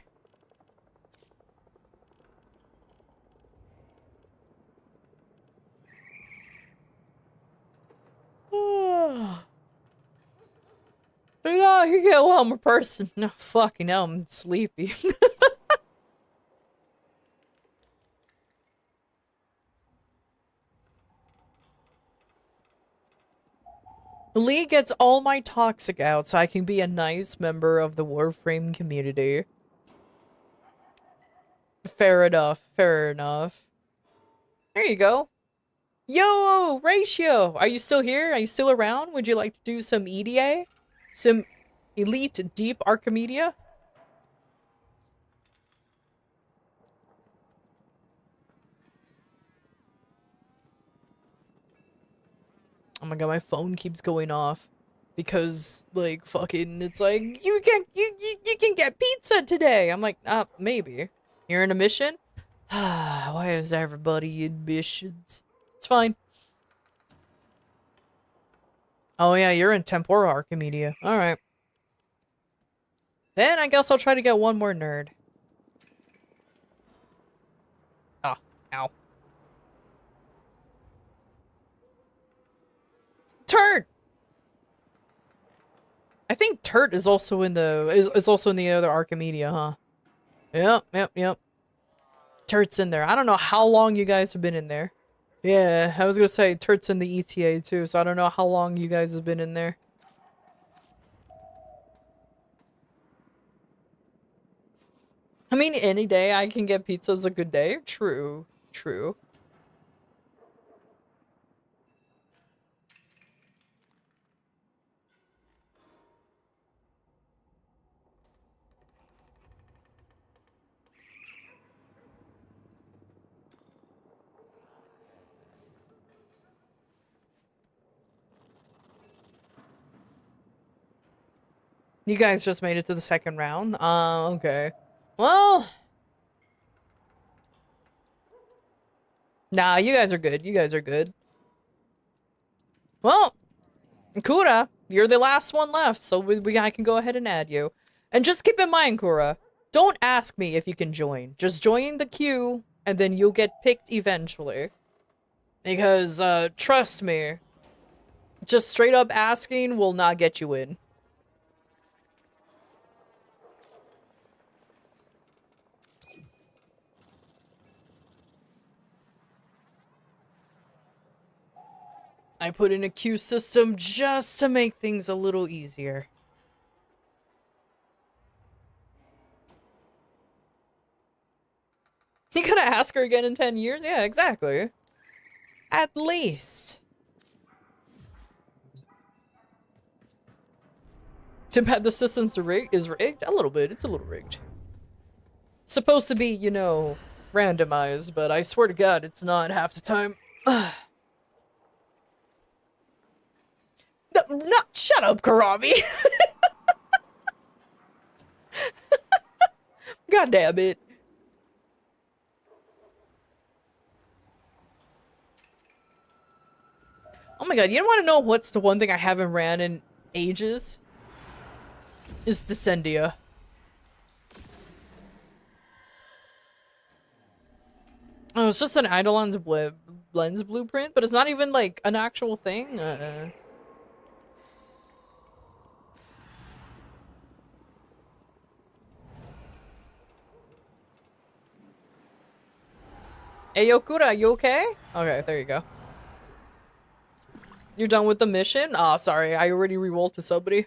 No, you get one more person. No, fucking hell, I'm sleepy. Lee gets all my toxic out so I can be a nice member of the Warframe community. Fair enough, fair enough. There you go. Yo, Ratio! Are you still here? Are you still around? Would you like to do some EDA? Some Elite Deep Archimedia? my god, my phone keeps going off. Because, like, fucking, it's like, you can get pizza today! I'm like, maybe. You're in a mission? Why is everybody in missions? It's fine. Oh yeah, you're in Tempora Archimedia. Alright. Then I guess I'll try to get one more nerd. Oh, ow. Turd! I think Turt is also in the is also in the other Archimedia, huh? Yep. Turt's in there. I don't know how long you guys have been in there. Yeah, I was gonna say Turt's in the ETA too, so I don't know how long you guys have been in there. I mean, any day I can get pizza is a good day. True. You guys just made it to the second round? Okay. Well... Nah, you guys are good. Well, Kura, you're the last one left, so I can go ahead and add you. And just keep in mind, Kura, don't ask me if you can join. Just join the queue, and then you'll get picked eventually. Because, trust me, just straight up asking will not get you in. I put in a queue system just to make things a little easier. You gotta ask her again in 10 years? Yeah, exactly. At least. Too bad the system's is rigged? A little bit. It's a little rigged. It's supposed to be, you know, randomized, but I swear to God, it's not half the time. Shut up, Karami! God damn it. Oh my god, you don't want to know what's the one thing I haven't ran in ages? Is Descendia. Oh, it's just an Eidolon's lens blueprint, but it's not even like an actual thing? Hey, Yokura, you okay? Okay, there you go. You're done with the mission? Oh, sorry, I already rerolled to somebody.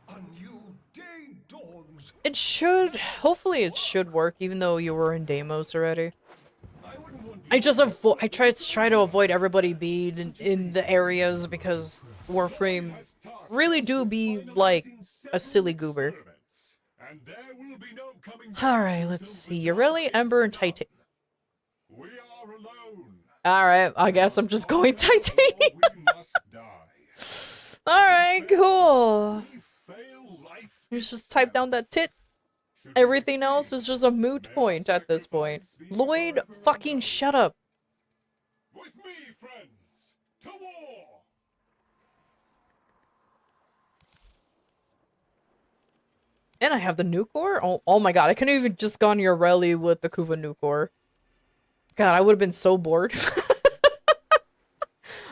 A new day dawns. It should, hopefully it should work, even though you were in Deimos already. I try to avoid everybody being in the areas because Warframe really do be like a silly goober. Alright, let's see. Yoreli, Ember, and Titan. Alright, I guess I'm just going Titanium. Alright, cool. You just type down that tit. Everything else is just a moot point at this point. Lloyd, fucking shut up. With me, friends, to war! And I have the Nucor? Oh my god, I couldn't even just gone Yoreli with the Kuva Nucor. God, I would have been so bored.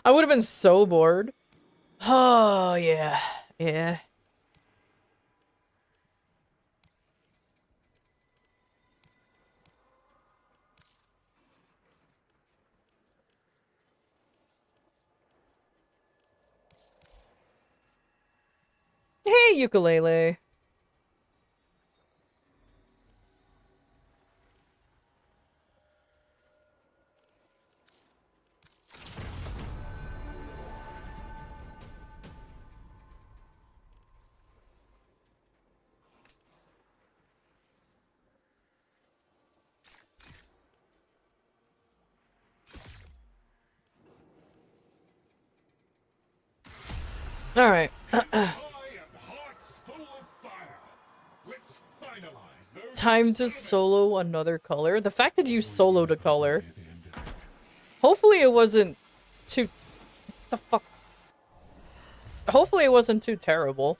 I would have been so bored. Oh, yeah. Yeah. Hey, ukulele. All right. Time to solo another color. The fact that you soloed a color. Hopefully it wasn't too... the fuck? Hopefully it wasn't too terrible.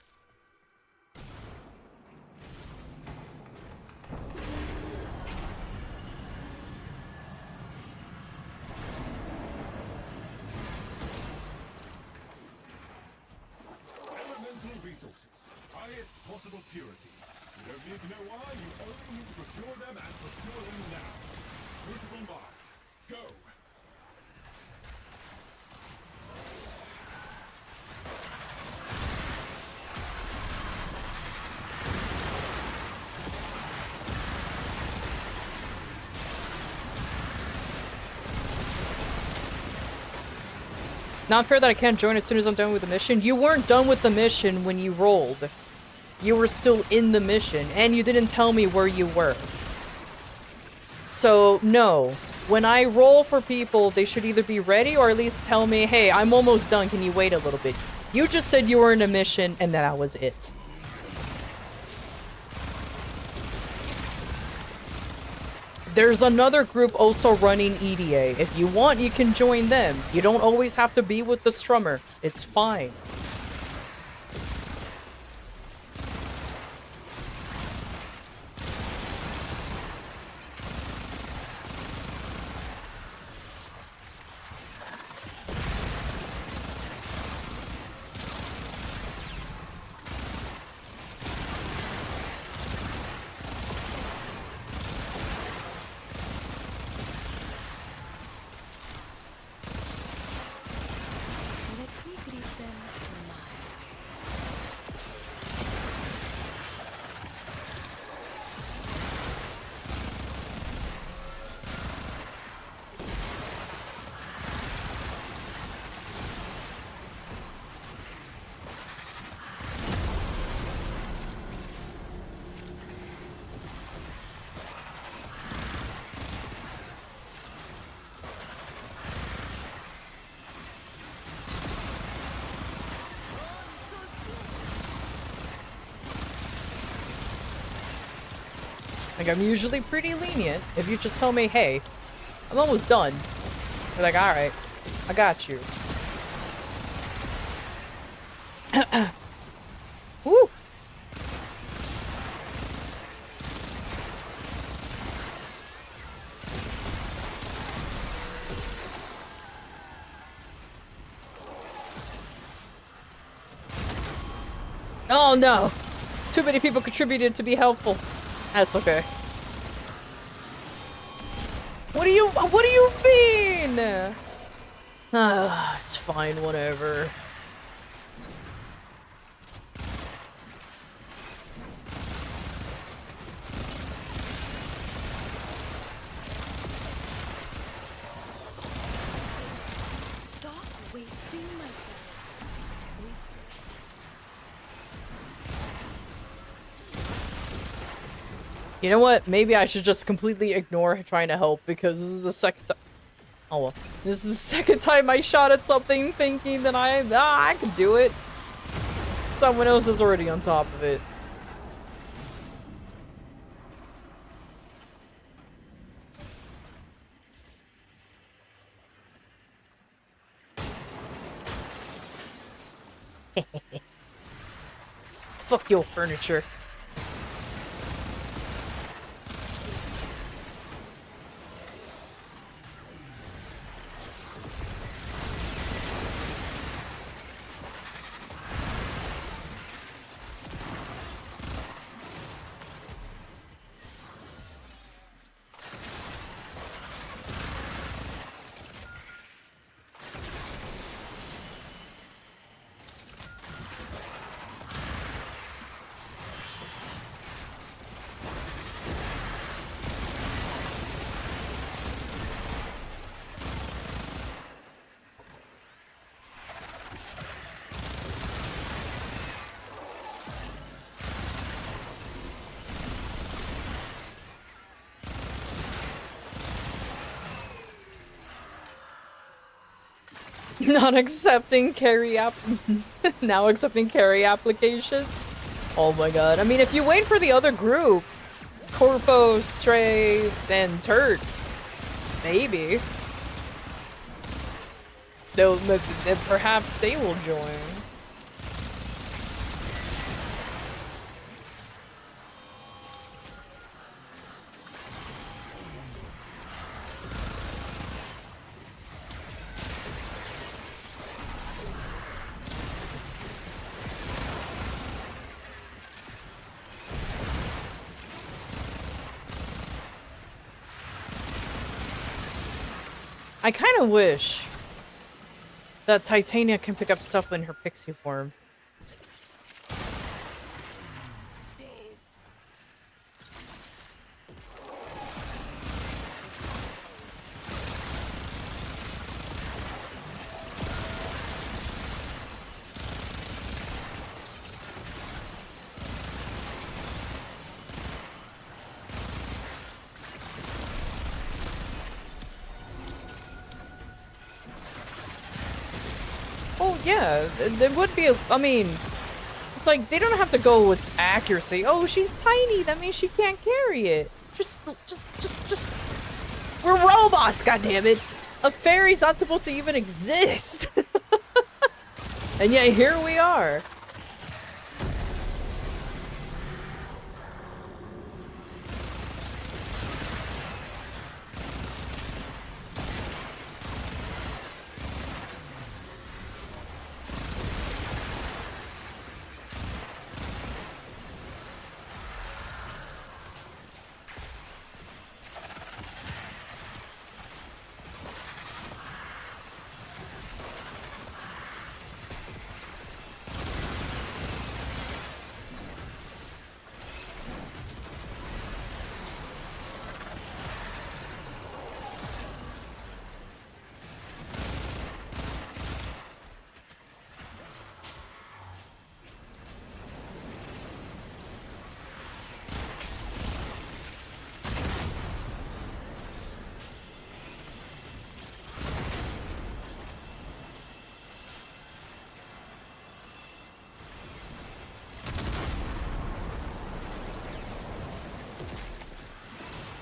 Elemental resources. Highest possible purity. You don't need to know why, you only need to procure them and procure them now. Crucible marked. Go! Not fair that I can't join as soon as I'm done with the mission. You weren't done with the mission when you rolled. You were still in the mission, and you didn't tell me where you were. So, no. When I roll for people, they should either be ready or at least tell me, hey, I'm almost done, can you wait a little bit? You just said you were in a mission, and that was it. There's another group also running EDA. If you want, you can join them. You don't always have to be with the strummer. It's fine. Like, I'm usually pretty lenient. If you just tell me, hey, I'm almost done. You're like, alright, I got you. Woo! Oh no! Too many people contributed to be helpful. That's okay. What do you mean? It's fine, whatever. Stop wasting my time. You know what? Maybe I should just completely ignore trying to help because this is the second time. Oh well. This is the second time I shot at something thinking that I can do it. Someone else is already on top of it. Fuck your furniture. Not accepting carry app. Now accepting carry applications. Oh my god. I mean, if you wait for the other group, Corpo, Stray, and Turt, maybe. They'll, perhaps they will join. I kind of wish that Titania can pick up stuff in her pixie form. Oh yeah, there would be I mean, it's like, they don't have to go with accuracy. Oh, she's tiny, that means she can't carry it. Just. We're robots, goddammit! A fairy's not supposed to even exist! And yet, here we are.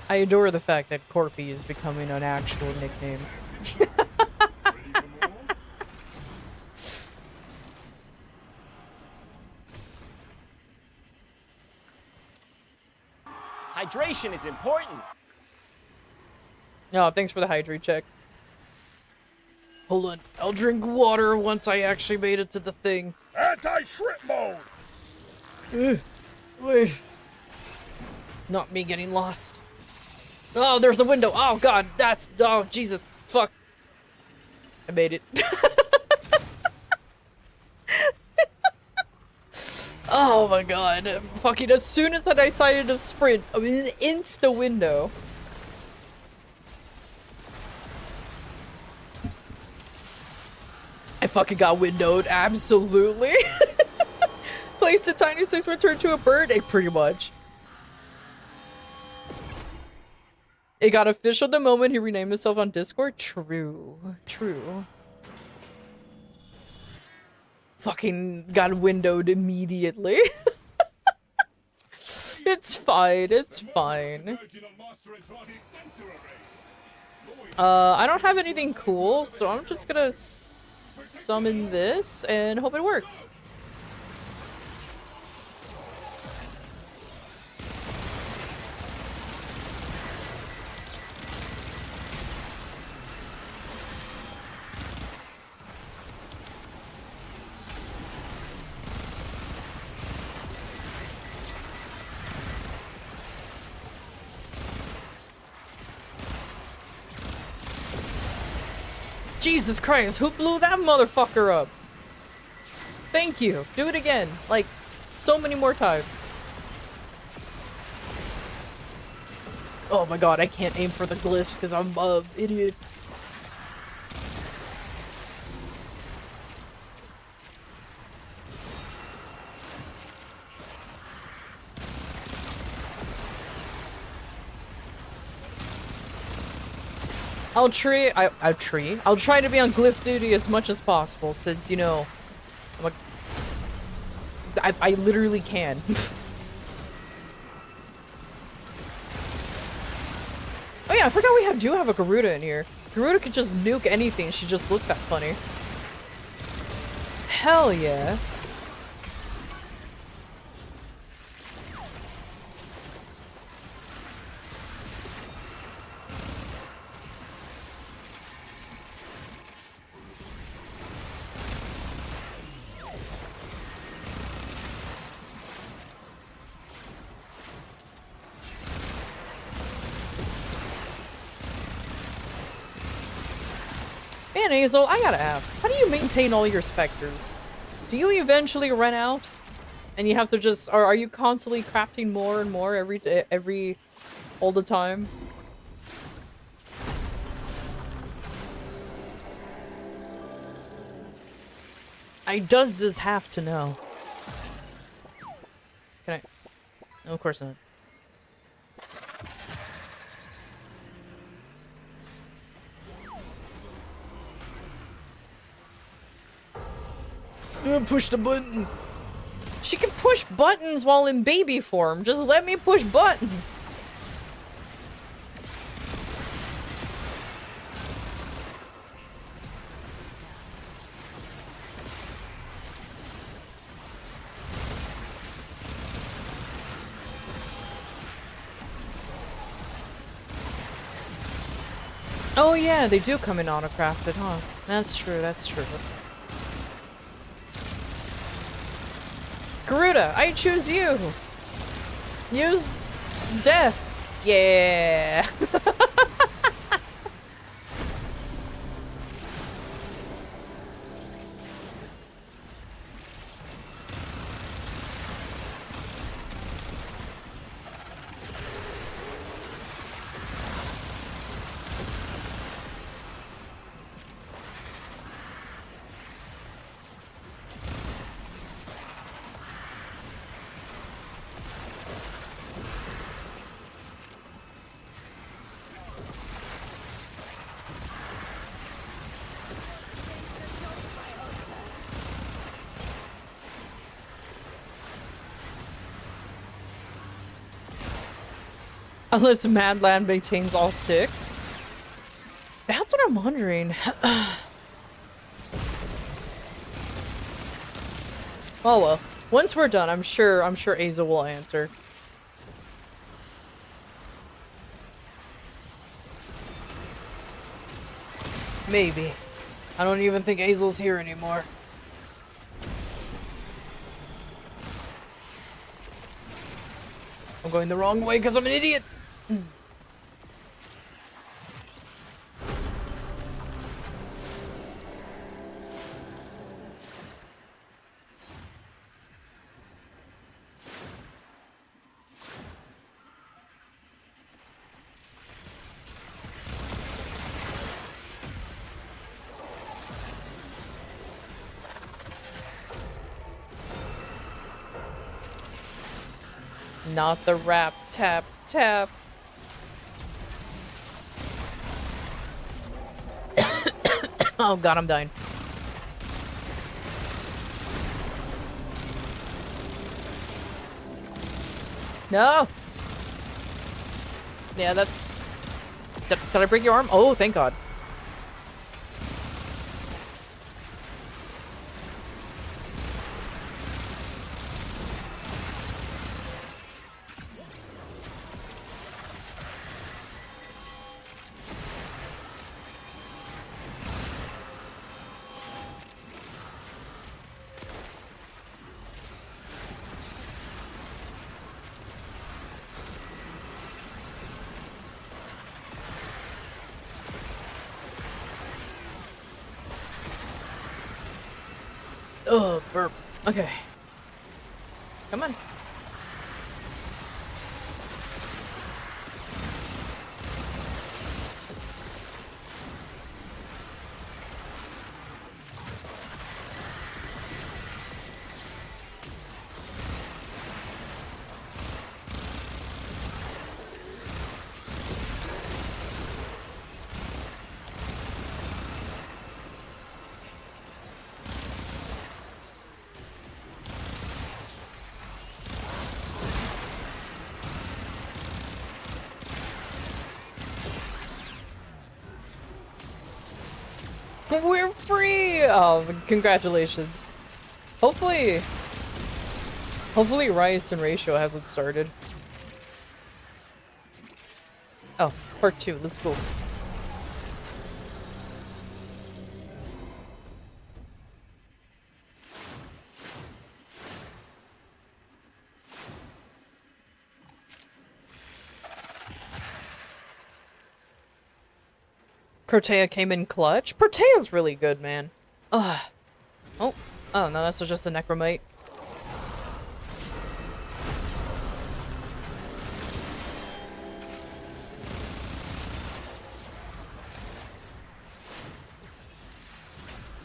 I adore the fact that Corpy is becoming an actual nickname. Hydration is important. Oh, thanks for the hydrate check. Hold on, I'll drink water once I actually made it to the thing. Anti-shrimp mode! Wait. Not me getting lost. Oh, there's a window. Oh god, that's, oh Jesus, fuck. I made it. Oh my god, fucking as soon as I decided to sprint, I mean, insta window. I fucking got windowed, absolutely. Placed a tiny six, returned to a bird, pretty much. It got official the moment he renamed himself on Discord. True. True. Fucking got windowed immediately. It's fine. It's fine. I don't have anything cool, so I'm just gonna summon this and hope it works. Jesus Christ, who blew that motherfucker up? Thank you. Do it again. Like, so many more times. Oh my god, I can't aim for the glyphs because I'm an idiot. I'll try to be on glyph duty as much as possible, since, you know, I literally can. Oh yeah, I forgot we do have a Garuda in here. Garuda could just nuke anything, she just looks at funny. Hell yeah. Man, Hazel, I gotta ask, how do you maintain all your specters? Do you eventually run out? And you have to just, or are you constantly crafting more and more all the time? I does this have to know. Can I? No, of course not. Push the button. She can push buttons while in baby form. Just let me push buttons. Oh yeah, they do come in auto-crafted, huh? That's true, that's true. Garuda, I choose you! Use death! Yeah! Unless Madland maintains all 6. That's what I'm wondering. Oh well. Once we're done, I'm sure Aza will answer. Maybe. I don't even think Azel's here anymore. I'm going the wrong way because I'm an idiot! Not the rap, tap, tap. Oh god, I'm dying. No! Yeah, that's... Did I break your arm? Oh, thank god. Ugh, burp. Okay. Come on. We're free! Oh, congratulations. Hopefully Rice and Ratio hasn't started. Oh, part 2, let's go. Protea came in clutch. Protea's really good, man. Ugh. Oh, no, that's just a necromite.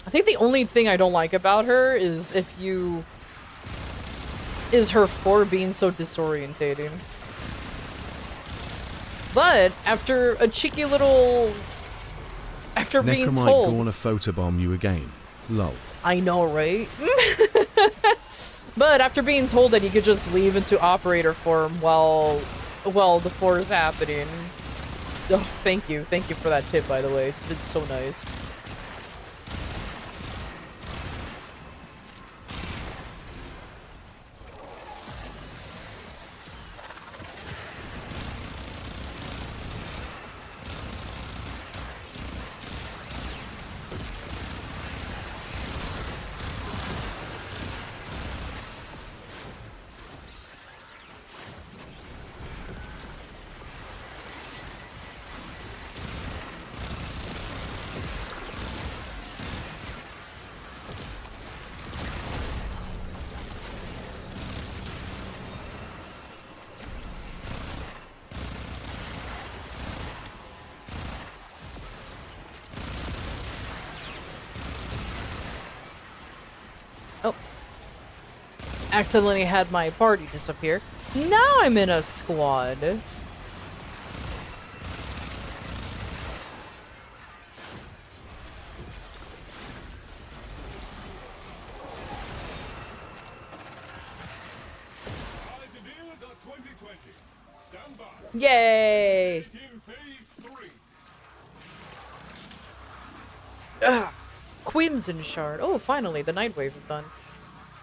I think the only thing I don't like about her is her 4 being so disorientating. But after a cheeky little... After being Necromite told... gonna photobomb you again. Lol. I know, right? But after being told that you could just leave into operator form while the 4 is happening. Oh, thank you. Thank you for that tip, by the way. It's been so nice. Accidentally had my party disappear. Now I'm in a squad. Yay! Crimson Shard. Oh, finally, the Nightwave is done.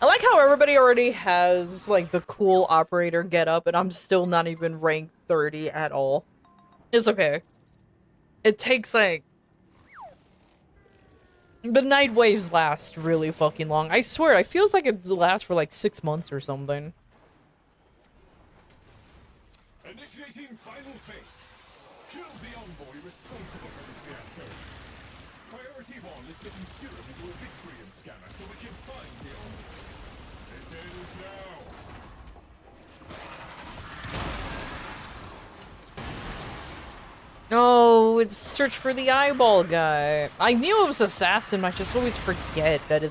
I like how everybody already has, like, the cool operator getup, and I'm still not even ranked 30 at all. It's okay. It takes, like... The night waves last really fucking long. I swear, it feels like it lasts for, like, 6 months or something. Initiating final phase. Kill the envoy responsible for this fiasco. Priority 1 is getting serum into a Vitrium scanner so we can find the envoy. This ends now. Oh, it's search for the eyeball guy. I knew it was assassin, but I just always forget that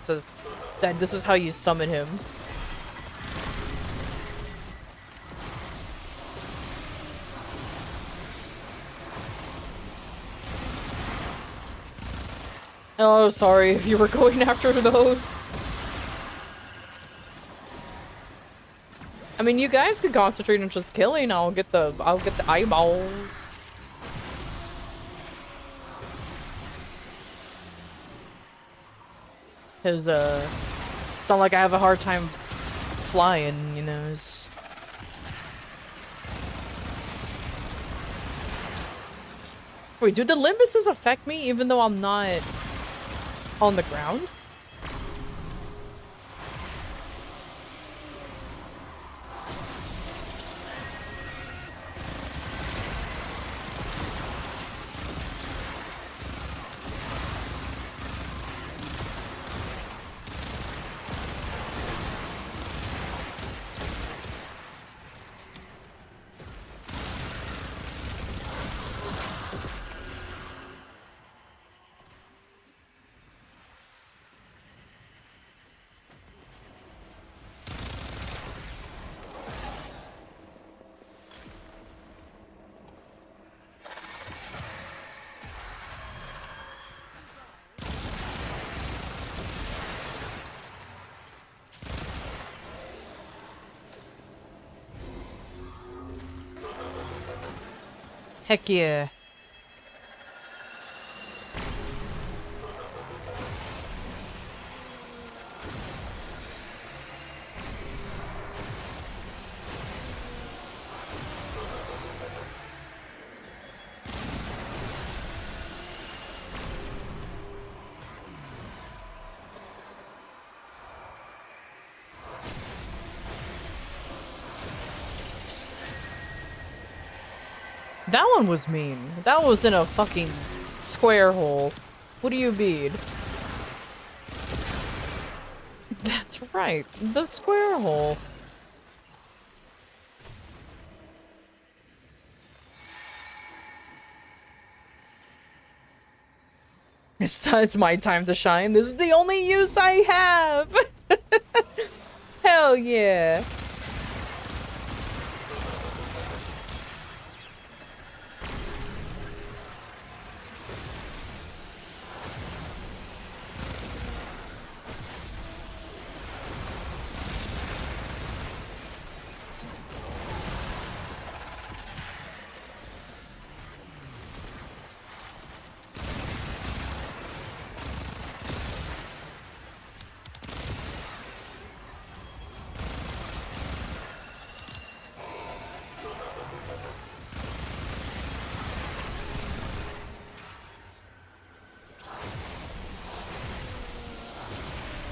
that this is how you summon him. Oh, sorry if you were going after those. I mean, you guys could concentrate on just killing. I'll get the eyeballs. Cause it's not like I have a hard time flying, you know. Wait, do the limbuses affect me even though I'm not on the ground? Heck yeah. That one was mean. That was in a fucking square hole. What do you mean? That's right, the square hole. It's my time to shine. This is the only use I have. Hell yeah.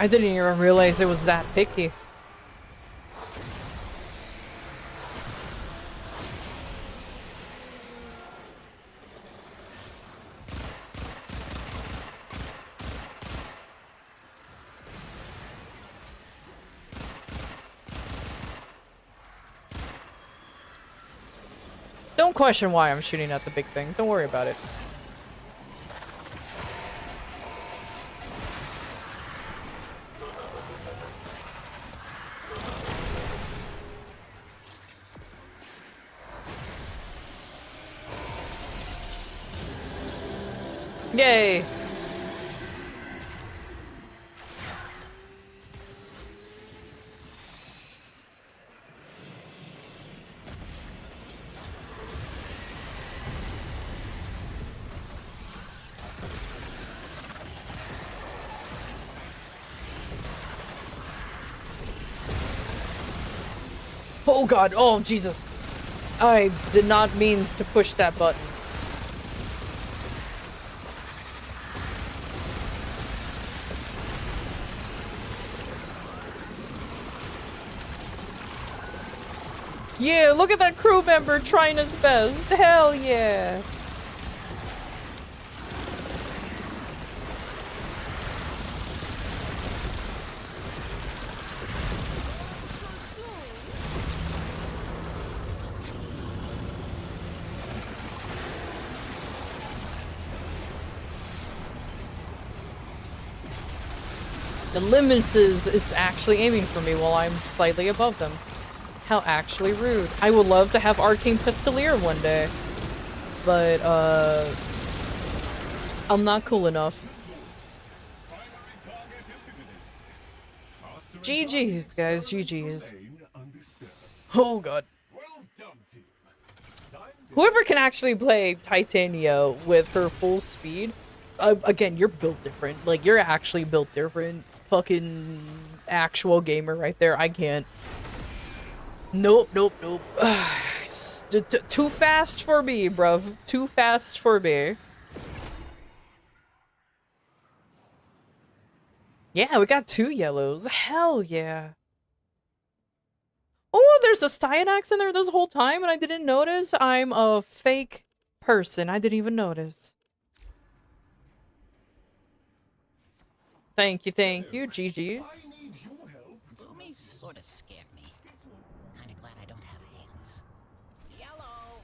I didn't even realize it was that picky. Don't question why I'm shooting at the big thing. Don't worry about it. Yay! Oh god, oh Jesus. I did not mean to push that button. Yeah, look at that crew member trying his best. Hell yeah. The limits is actually aiming for me while I'm slightly above them. How actually rude. I would love to have Arcane Pistolier one day. But, I'm not cool enough. GG's, guys. GG's. Oh, God. Whoever can actually play Titania with her full speed, again, you're built different. Like, you're actually built different. Fucking actual gamer right there. I can't. Nope, nope, nope. Too fast for me, bruv. Too fast for me. Yeah, we got 2 yellows. Hell yeah. Oh, there's a Styanax in there this whole time and I didn't notice. I'm a fake person. I didn't even notice. Thank you, GG's. Boomy sort of scared me. Kinda glad I don't have hands. Yellow!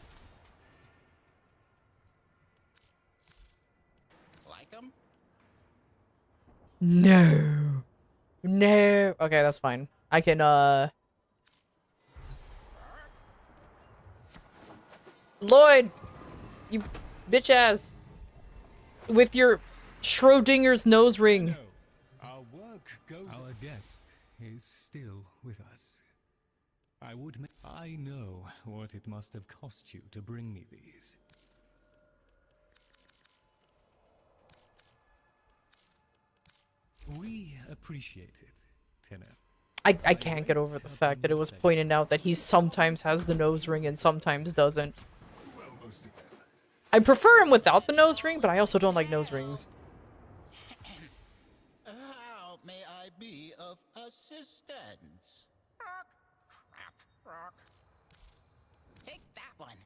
Like 'em? No. No. Okay, that's fine. I can, Lloyd! You bitch ass. With your Schrodinger's nose ring. Our work goes. Our guest is still with us. I know what it must have cost you to bring me these. We appreciate it, Tenor. I can't get over the fact that it was pointed out that he sometimes has the nose ring and sometimes doesn't. I prefer him without the nose ring, but I also don't like nose rings. How may I be of assistance? Crap. Take that one.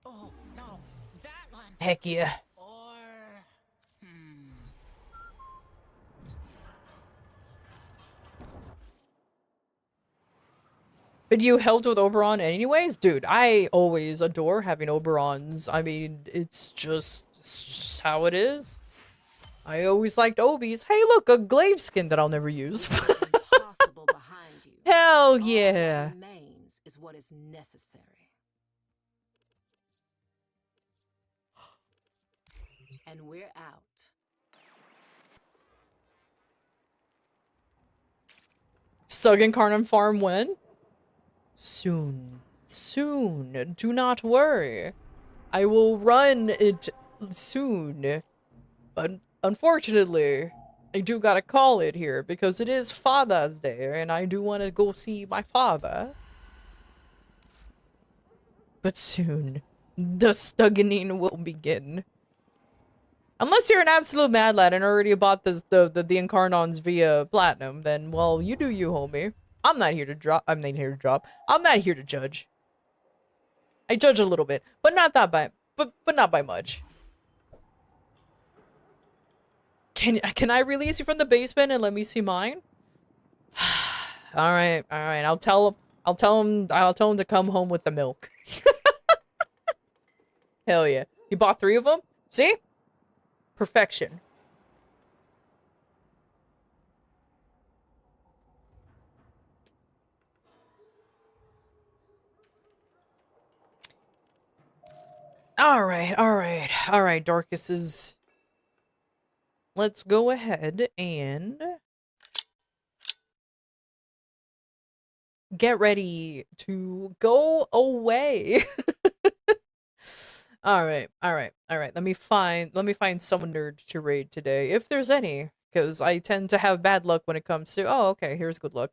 Oh, no. Heck yeah. Or, But you helped with Oberon anyways? Dude, I always adore having Oberons. I mean, it's just how it is. I always liked Obies. Hey, look, a glaive skin that I'll never use. Impossible behind you. Hell All that yeah. remains is what is necessary. And we're out. Stug Incarnate Farm when? Soon. Soon. Do not worry. I will run it soon. But unfortunately, I do gotta call it here because it is Father's Day and I do want to go see my father. But soon, the stuggening will begin. Unless you're an absolute mad lad and already bought the Incarnons via Platinum, then, well, you do you, homie. I'm not here to drop. I'm not here to drop. I'm not here to judge. I judge a little bit, but not that by, but not by much. Can I release you from the basement and let me see mine? all right. I'll tell him to come home with the milk. Hell yeah. You bought 3 of them? See? Perfection. All right, Dorcases. Let's go ahead and get ready to go away. All right. Let me find some nerd to raid today, if there's any, because I tend to have bad luck when it comes to. Oh, okay. Here's good luck.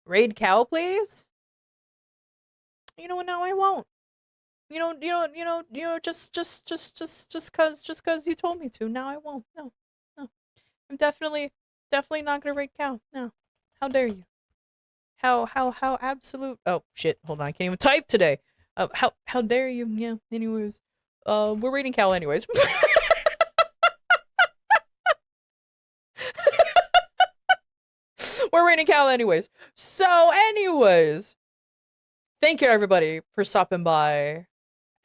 Raid Cow, please. You know what? No, I won't. Just cause you told me to. Now I won't. No. I'm definitely not gonna raid Cow. No. How dare you? How absolute. Oh shit! Hold on, I can't even type today. How dare you? Yeah. Anyways, we're raiding Cal anyways. We're raiding Cal anyways. So, anyways, thank you everybody for stopping by,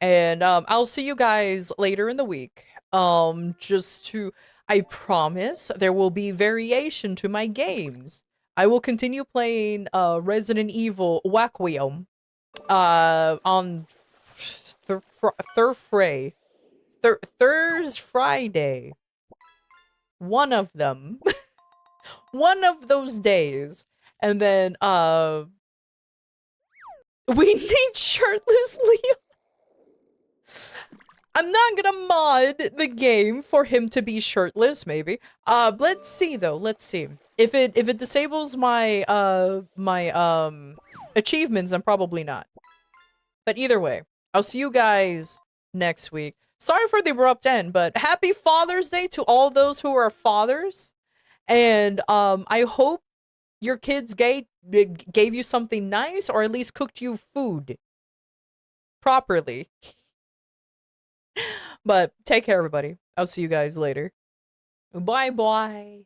and I'll see you guys later in the week. I promise there will be variation to my games. I will continue playing Resident Evil Waquium on Thursday Friday. One of them. One of those days. And then we need shirtless Leo. I'm not gonna mod the game for him to be shirtless, maybe. Let's see though. Let's see. If it disables my achievements, then probably not. But either way, I'll see you guys next week. Sorry for the abrupt end, but happy Father's Day to all those who are fathers. And I hope your kids gave you something nice, or at least cooked you food properly. But take care, everybody. I'll see you guys later. Bye-bye.